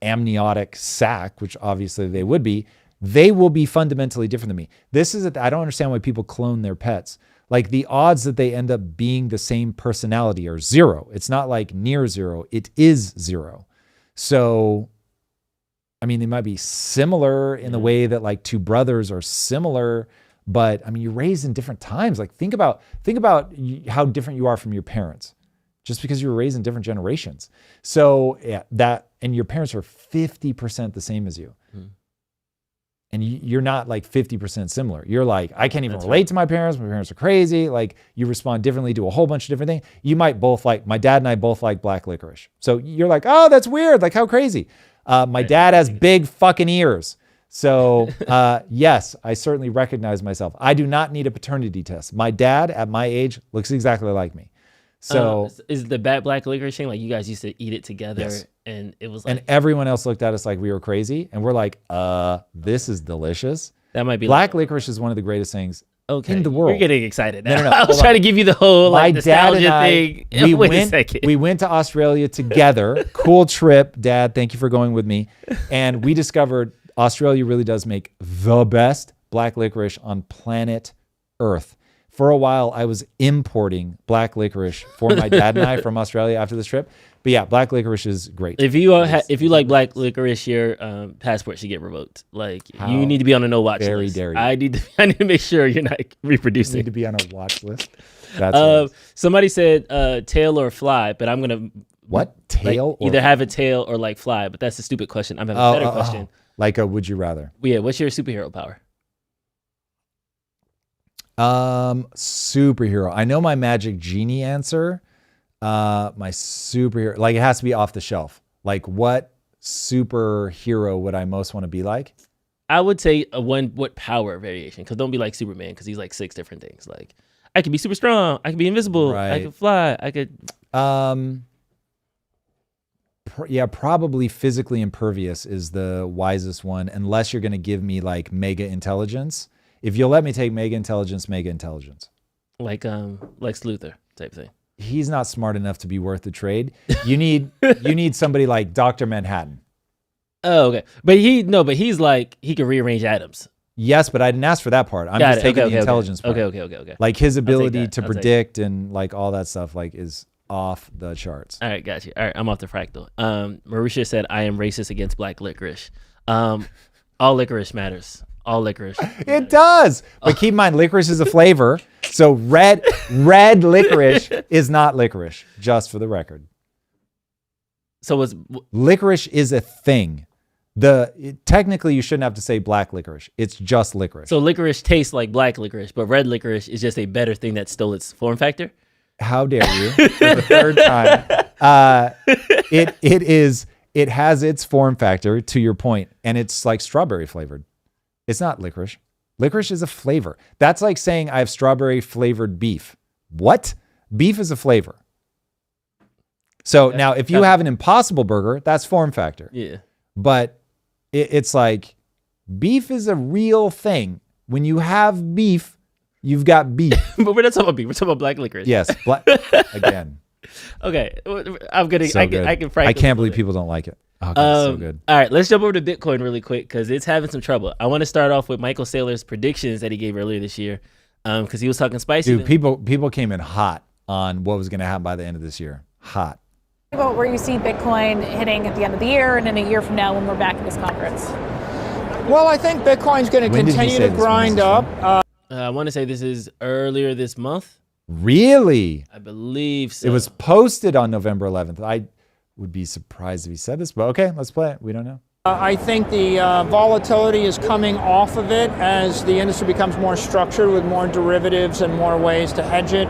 amniotic sac, which obviously they would be, they will be fundamentally different than me. I don't understand why people clone their pets. Like the odds that they end up being the same personality are zero. It's not like near zero. It is zero. So, I mean, they might be similar in the way that like two brothers are similar, but I mean, you're raised in different times. Like think about how different you are from your parents just because you were raised in different generations. So yeah, and your parents are 50% the same as you. And you're not like 50% similar. You're like, I can't even relate to my parents. My parents are crazy. Like you respond differently to a whole bunch of different things. You might both like, my dad and I both like black licorice. So you're like, oh, that's weird. Like how crazy. My dad has big fucking ears. So yes, I certainly recognize myself. I do not need a paternity test. My dad at my age looks exactly like me. So is the black licorice thing like you guys used to eat it together? Yes. And it was like, and everyone else looked at us like we were crazy. And we're like, this is delicious. That might be black licorice is one of the greatest things in the world. You're getting excited. No, I was trying to give you the whole like nostalgia thing. We went to Australia together. Cool trip, Dad. Thank you for going with me. And we discovered Australia really does make the best black licorice on planet Earth. For a while, I was importing black licorice for my dad and I from Australia after this trip. But yeah, black licorice is great. If you like black licorice, your passport should get revoked. Like you need to be on a no watch list. I need to make sure you're not reproducing. You need to be on a watch list. That's somebody said tail or fly, but I'm gonna tail like, either have a tail or like fly. But that's a stupid question. I'm having a better question. Like a would you rather? Yeah. What's your superhero power? Superhero. I know my magic genie answer. My superhero, like it has to be off the shelf. Like what superhero would I most want to be like? I would say what power variation? Because don't be like Superman because he's like 6 different things. Like I could be super strong. I could be invisible. Right. I could fly. I could. Probably physically impervious is the wisest one, unless you're going to give me like mega intelligence. If you'll let me take mega intelligence. Like Luthor type thing. He's not smart enough to be worth the trade. You need somebody like Dr. Manhattan. Oh, okay. But he's like, he can rearrange atoms. Yes, but I didn't ask for that part. I'm just taking the intelligence part. Okay. Like his ability to predict and like all that stuff like is off the charts. All right, got you. All right, I'm off the fractal. Marisha said, I am racist against black licorice. All licorice matters. All licorice. It does. But keep in mind, licorice is a flavor. So red licorice is not licorice, just for the record. So licorice is a thing. Technically you shouldn't have to say black licorice. It's just licorice. So licorice tastes like black licorice, but red licorice is just a better thing that stole its form factor? How dare you? For the third time. It has its form factor, to your point, and it's like strawberry flavored. It's not licorice. Licorice is a flavor. That's like saying I have strawberry flavored beef. What? Beef is a flavor. So now if you have an Impossible Burger, that's form factor. Yeah. But it's like beef is a real thing. When you have beef, you've got beef. But we're not talking about beef. We're talking about black licorice. Yes. Again. Okay. I'm going to, I can I can't believe people don't like it. Oh, God, so good. All right, let's jump over to Bitcoin really quick because it's having some trouble. I want to start off with Michael Saylor's predictions that he gave earlier this year because he was talking spicy. Dude, people came in hot on what was going to happen by the end of this year. Hot. About where you see Bitcoin hitting at the end of the year and in a year from now when we're back at this conference? Well, I think Bitcoin's going to continue to grind up. I want to say this is earlier this month. Really? I believe so. It was posted on November 11th. I would be surprised if he said this, but okay, let's play it. We don't know. I think the volatility is coming off of it as the industry becomes more structured with more derivatives and more ways to hedge it.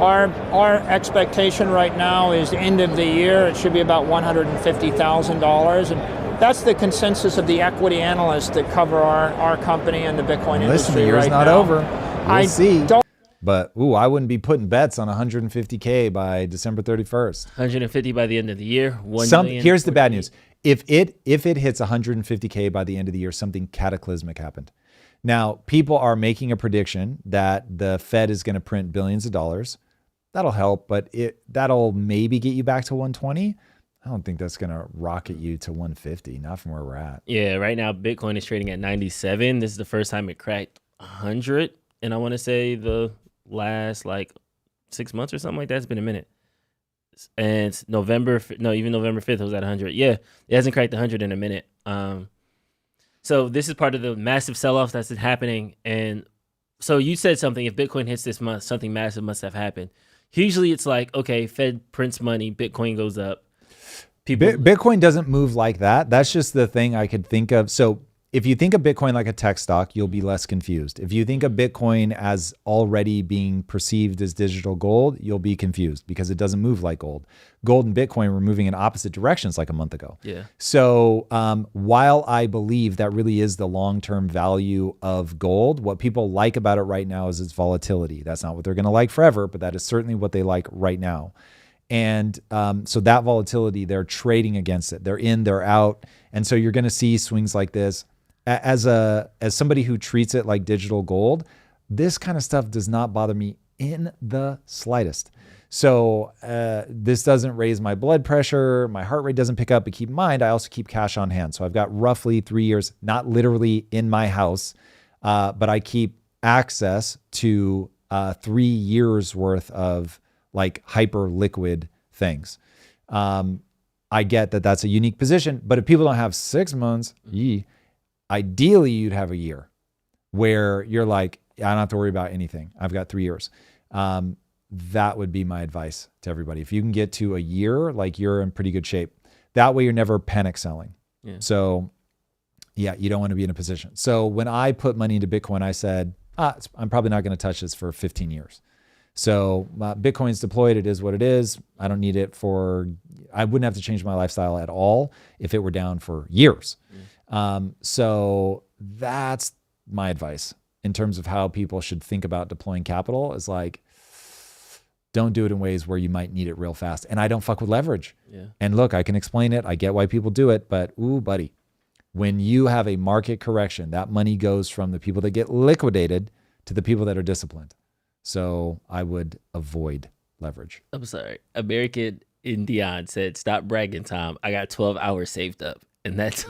Our expectation right now is end of the year, it should be about $150,000. And that's the consensus of the equity analysts that cover our company and the Bitcoin industry. Listen, the year's right not now. over. We'll see. Don't But I wouldn't be putting bets on 150K by December 31st. 150 by the end of the year. 1 million. Here's the bad news. If it hits 150K by the end of the year, something cataclysmic happened. Now, people are making a prediction that the Fed is going to print billions of dollars. That'll help, but that'll maybe get you back to 120. I don't think that's going to rocket you to 150, not from where we're at. Yeah, right now Bitcoin is trading at 97. This is the first time it cracked 100. And I want to say the last 6 months or something like that. It's been a minute. And it's even November 5th it was at 100. Yeah, it hasn't cracked 100 in a minute. So this is part of the massive sell-off that's happening. And so you said something, if Bitcoin hits this month, something massive must have happened. Usually it's like, okay, Fed prints money, Bitcoin goes up. Bitcoin doesn't move like that. That's just the thing I could think of. So if you think of Bitcoin like a tech stock, you'll be less confused. If you think of Bitcoin as already being perceived as digital gold, you'll be confused because it doesn't move like gold. Gold and Bitcoin were moving in opposite directions like a month ago. Yeah. So while I believe that really is the long-term value of gold, what people like about it right now is its volatility. That's not what they're going to like forever, but that is certainly what they like right now. And so that volatility, they're trading against it. They're in, they're out. And so you're going to see swings like this. As somebody who treats it like digital gold, this kind of stuff does not bother me in the slightest. So this doesn't raise my blood pressure. My heart rate doesn't pick up. But keep in mind, I also keep cash on hand. So I've got roughly 3 years, not literally in my house, but I keep access to 3 years worth of hyper liquid things. I get that that's a unique position, but if people don't have 6 months, ideally you'd have a year where you're like, I don't have to worry about anything. I've got 3 years. That would be my advice to everybody. If you can get to a year, you're in pretty good shape. That way you're never panic selling. Yeah. So yeah, you don't want to be in a position. So when I put money into Bitcoin, I said, I'm probably not going to touch this for 15 years. So Bitcoin's deployed. It is what it is. I don't need it I wouldn't have to change my lifestyle at all if it were down for years. So that's my advice in terms of how people should think about deploying capital is don't do it in ways where you might need it real fast. And I don't fuck with leverage. Yeah. And look, I can explain it. I get why people do it, but ooh, buddy, when you have a market correction, that money goes from the people that get liquidated to the people that are disciplined. So I would avoid leverage. I'm sorry. American Indian said, stop bragging, Tom. I got 12 hours saved up. And that's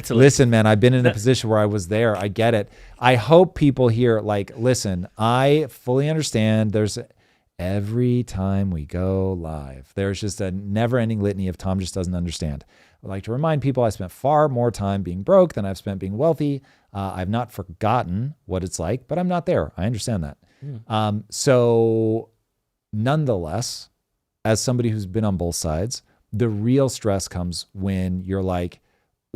listen, man, I've been in a position where I was there. I get it. I hope people here listen, I fully understand every time we go live, there's just a never ending litany of Tom just doesn't understand. I'd like to remind people I spent far more time being broke than I've spent being wealthy. I've not forgotten what it's like, but I'm not there. I understand that. So nonetheless, as somebody who's been on both sides, the real stress comes when you're like,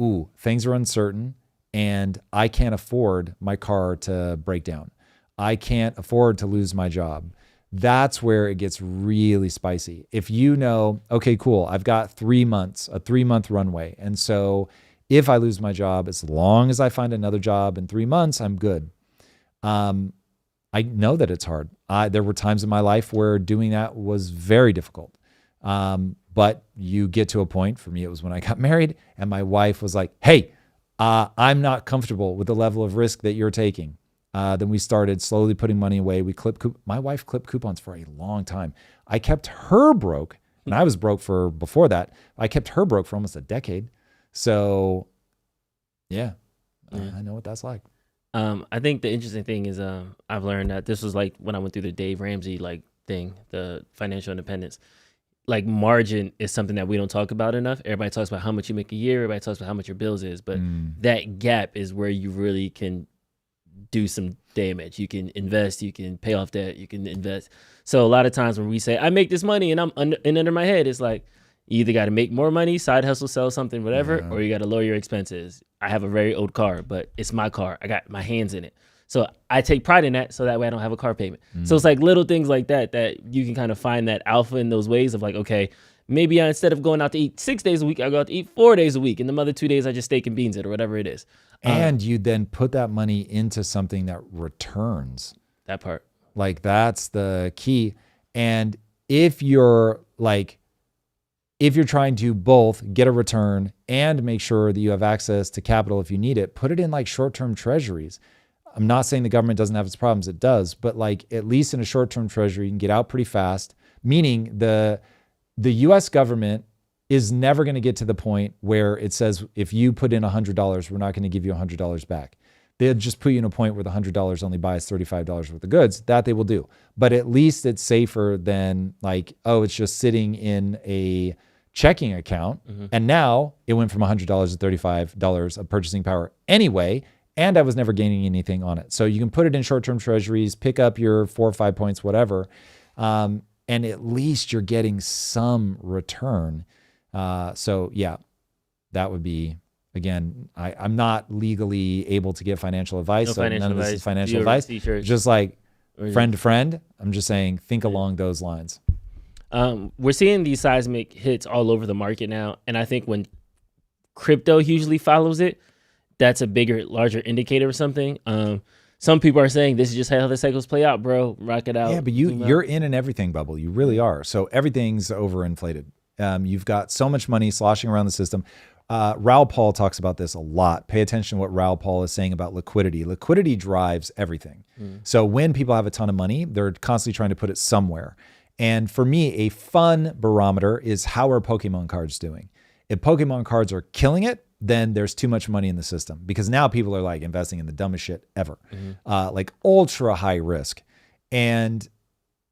ooh, things are uncertain and I can't afford my car to break down. I can't afford to lose my job. That's where it gets really spicy. If you know, okay, cool, I've got 3 months, a 3-month runway. And so if I lose my job, as long as I find another job in 3 months, I'm good. I know that it's hard. There were times in my life where doing that was very difficult. But you get to a point, for me, it was when I got married and my wife was like, hey, I'm not comfortable with the level of risk that you're taking. Then we started slowly putting money away. My wife clipped coupons for a long time. I kept her broke, and I was broke before that. I kept her broke for almost a decade. So yeah. I know what that's like. I think the interesting thing is I've learned that this was when I went through the Dave Ramsey thing, the financial independence. Margin is something that we don't talk about enough. Everybody talks about how much you make a year. Everybody talks about how much your bills is, but that gap is where you really can do some damage. You can invest, you can pay off debt, you can invest. So a lot of times when we say, I make this money and I'm under my head, it's You either got to make more money, side hustle, sell something, whatever, or you got to lower your expenses. I have a very old car, but it's my car. I got my hands in it. So I take pride in that, so that way I don't have a car payment. So it's like little things like that you can kind of find that alpha in those ways of like, okay, maybe instead of going out to eat 6 days a week, I go out to eat 4 days a week. And the other 2 days, I just steak and beans it or whatever it is. And you then put that money into something that returns. That part. Like that's the key. And if you're trying to both get a return and make sure that you have access to capital if you need it, put it in like short-term treasuries. I'm not saying the government doesn't have its problems. It does. But like at least in a short-term treasury, you can get out pretty fast, meaning the U.S. government is never going to get to the point where it says, if you put in $100, we're not going to give you $100 back. They'll just put you in a point where the $100 only buys $35 worth of goods. That they will do. But at least it's safer than like, oh, it's just sitting in a checking account. And now it went from $100 to $35 of purchasing power anyway. And I was never gaining anything on it. So you can put it in short-term treasuries, pick up your 4 or 5 points, whatever. And at least you're getting some return. So yeah, that would be, again, I'm not legally able to give financial advice. No so financial none of this is advice. financial Your advice. t-shirts. Just like friend to friend. I'm just saying, think along those lines. We're seeing these seismic hits all over the market now. And I think when crypto usually follows it, that's a bigger, larger indicator of something. Some people are saying this is just how the cycles play out, bro. Rock it out. Yeah, but you're in an everything bubble. You really are. So everything's overinflated. You've got so much money sloshing around the system. Raoul Pal talks about this a lot. Pay attention to what Raoul Pal is saying about liquidity. Liquidity drives everything. So when people have a ton of money, they're constantly trying to put it somewhere. And for me, a fun barometer is how are Pokemon cards doing? If Pokemon cards are killing it, then there's too much money in the system because now people are like investing in the dumbest shit ever, like ultra high risk. And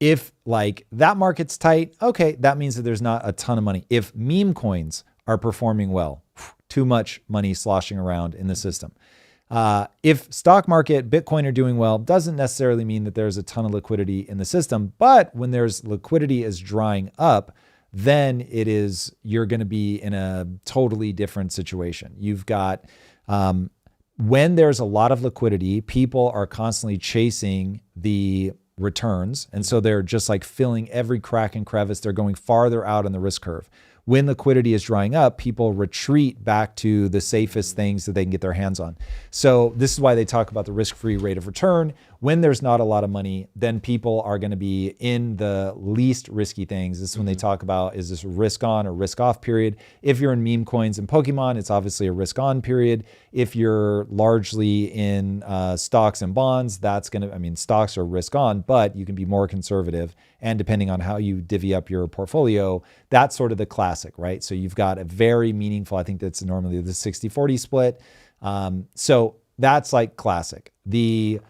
if like that market's tight, okay, that means that there's not a ton of money. If meme coins are performing well, too much money sloshing around in the system. If stock market, Bitcoin are doing well, doesn't necessarily mean that there's a ton of liquidity in the system. But when there's liquidity is drying up, then you're going to be in a totally different situation. You've got, when there's a lot of liquidity, people are constantly chasing the returns. And so they're just like filling every crack and crevice. They're going farther out on the risk curve. When liquidity is drying up, people retreat back to the safest things that they can get their hands on. So this is why they talk about the risk-free rate of return. When there's not a lot of money, then people are going to be in the least risky things. This is when they talk about, is this a risk on or risk off period? If you're in meme coins and Pokemon, it's obviously a risk on period. If you're largely in stocks and bonds, stocks are risk on, but you can be more conservative. And depending on how you divvy up your portfolio, that's sort of the classic, right? So you've got a very meaningful, I think that's normally the 60-40 split. So that's like classic. The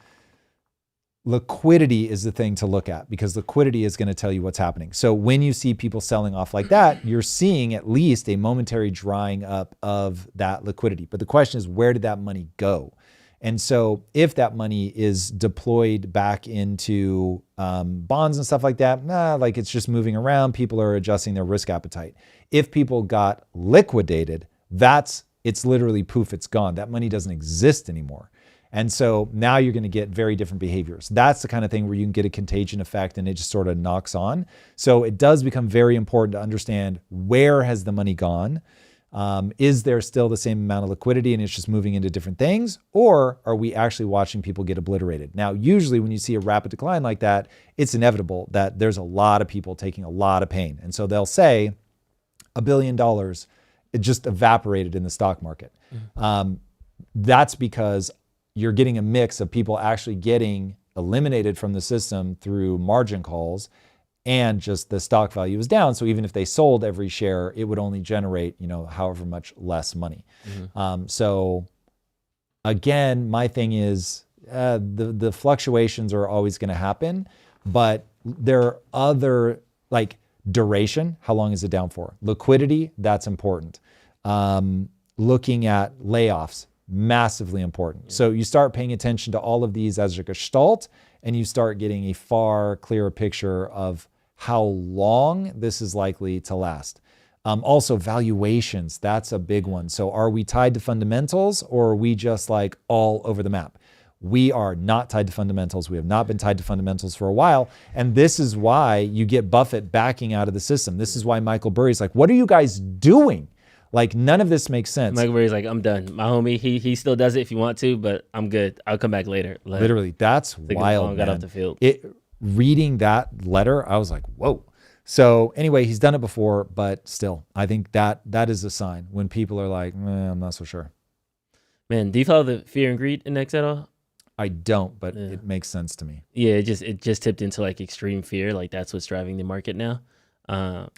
liquidity is the thing to look at because liquidity is going to tell you what's happening. So when you see people selling off like that, you're seeing at least a momentary drying up of that liquidity. But the question is, where did that money go? And so if that money is deployed back into bonds and stuff like that, like it's just moving around, people are adjusting their risk appetite. If people got liquidated, it's literally poof, it's gone. That money doesn't exist anymore. And so now you're going to get very different behaviors. That's the kind of thing where you can get a contagion effect and it just sort of knocks on. So it does become very important to understand, where has the money gone? Is there still the same amount of liquidity and it's just moving into different things? Or are we actually watching people get obliterated? Now, usually when you see a rapid decline like that, it's inevitable that there's a lot of people taking a lot of pain. And so they'll say $1 billion, it just evaporated in the stock market. That's because you're getting a mix of people actually getting eliminated from the system through margin calls, and just the stock value is down. So even if they sold every share, it would only generate, however much less money. So again, my thing is the fluctuations are always going to happen, but there are other, like duration, how long is it down for? Liquidity, that's important. Looking at layoffs, massively important. So you start paying attention to all of these as a gestalt, and you start getting a far clearer picture of how long this is likely to last. Also, valuations, that's a big one. So are we tied to fundamentals, or are we just like all over the map? We are not tied to fundamentals. We have not been tied to fundamentals for a while. And this is why you get Buffett backing out of the system. This is why Michael Burry's like, what are you guys doing? Like, none of this makes sense. Michael Burry's like, I'm done. My homie, he still does it if you want to, but I'm good. I'll come back later. Like, literally, that's wild, got man. off the field. Reading that letter, I was like, whoa. So anyway, he's done it before, but still, I think that is a sign when people are like, I'm not so sure. Man, do you follow the Fear and Greed Index at all? I don't, but it makes sense to me. Yeah, it just tipped into like extreme fear. Like that's what's driving the market now.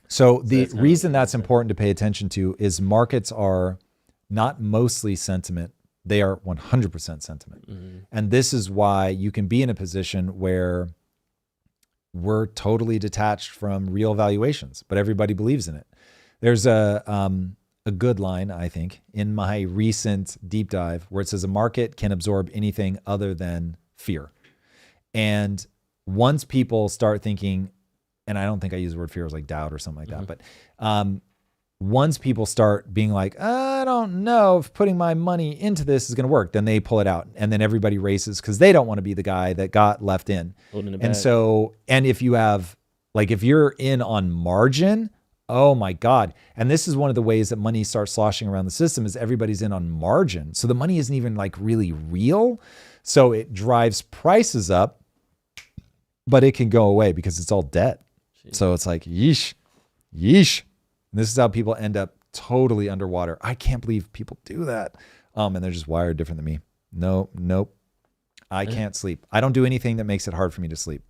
So the reason that's important to pay attention to is markets are not mostly sentiment. They are 100% sentiment. Mm-hmm. And this is why you can be in a position where we're totally detached from real valuations, but everybody believes in it. There's a good line, I think, in my recent deep dive where it says a market can absorb anything other than fear. And once people start thinking, and I don't think I use the word fear, it was like doubt or something like that, but once people start being like, I don't know if putting my money into this is going to work, then they pull it out. And then everybody races because they don't want to be the guy that got left in. And so, and if you have, like, if you're in on margin, oh my God. And this is one of the ways that money starts sloshing around the system is everybody's in on margin. So the money isn't even like really real. So it drives prices up, but it can go away because it's all debt. Jeez. So it's like, yeesh. And this is how people end up totally underwater. I can't believe people do that. And they're just wired different than me. Nope. I can't sleep. I don't do anything that makes it hard for me to sleep.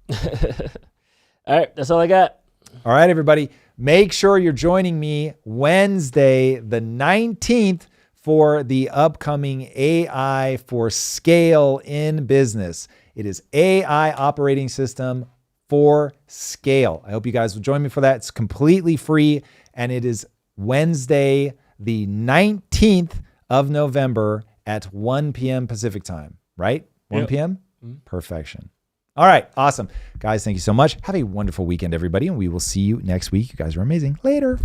All right. That's all I got. All right, everybody. Make sure you're joining me Wednesday, the 19th, for the upcoming AI for Scale in Business. It is AI operating system for scale. I hope you guys will join me for that. It's completely free, and it is Wednesday, the 19th of November at 1 p.m. Pacific time, right? 1 p.m.? Perfection. All right. Awesome. Guys, thank you so much. Have a wonderful weekend, everybody, and we will see you next week. You guys are amazing. Later.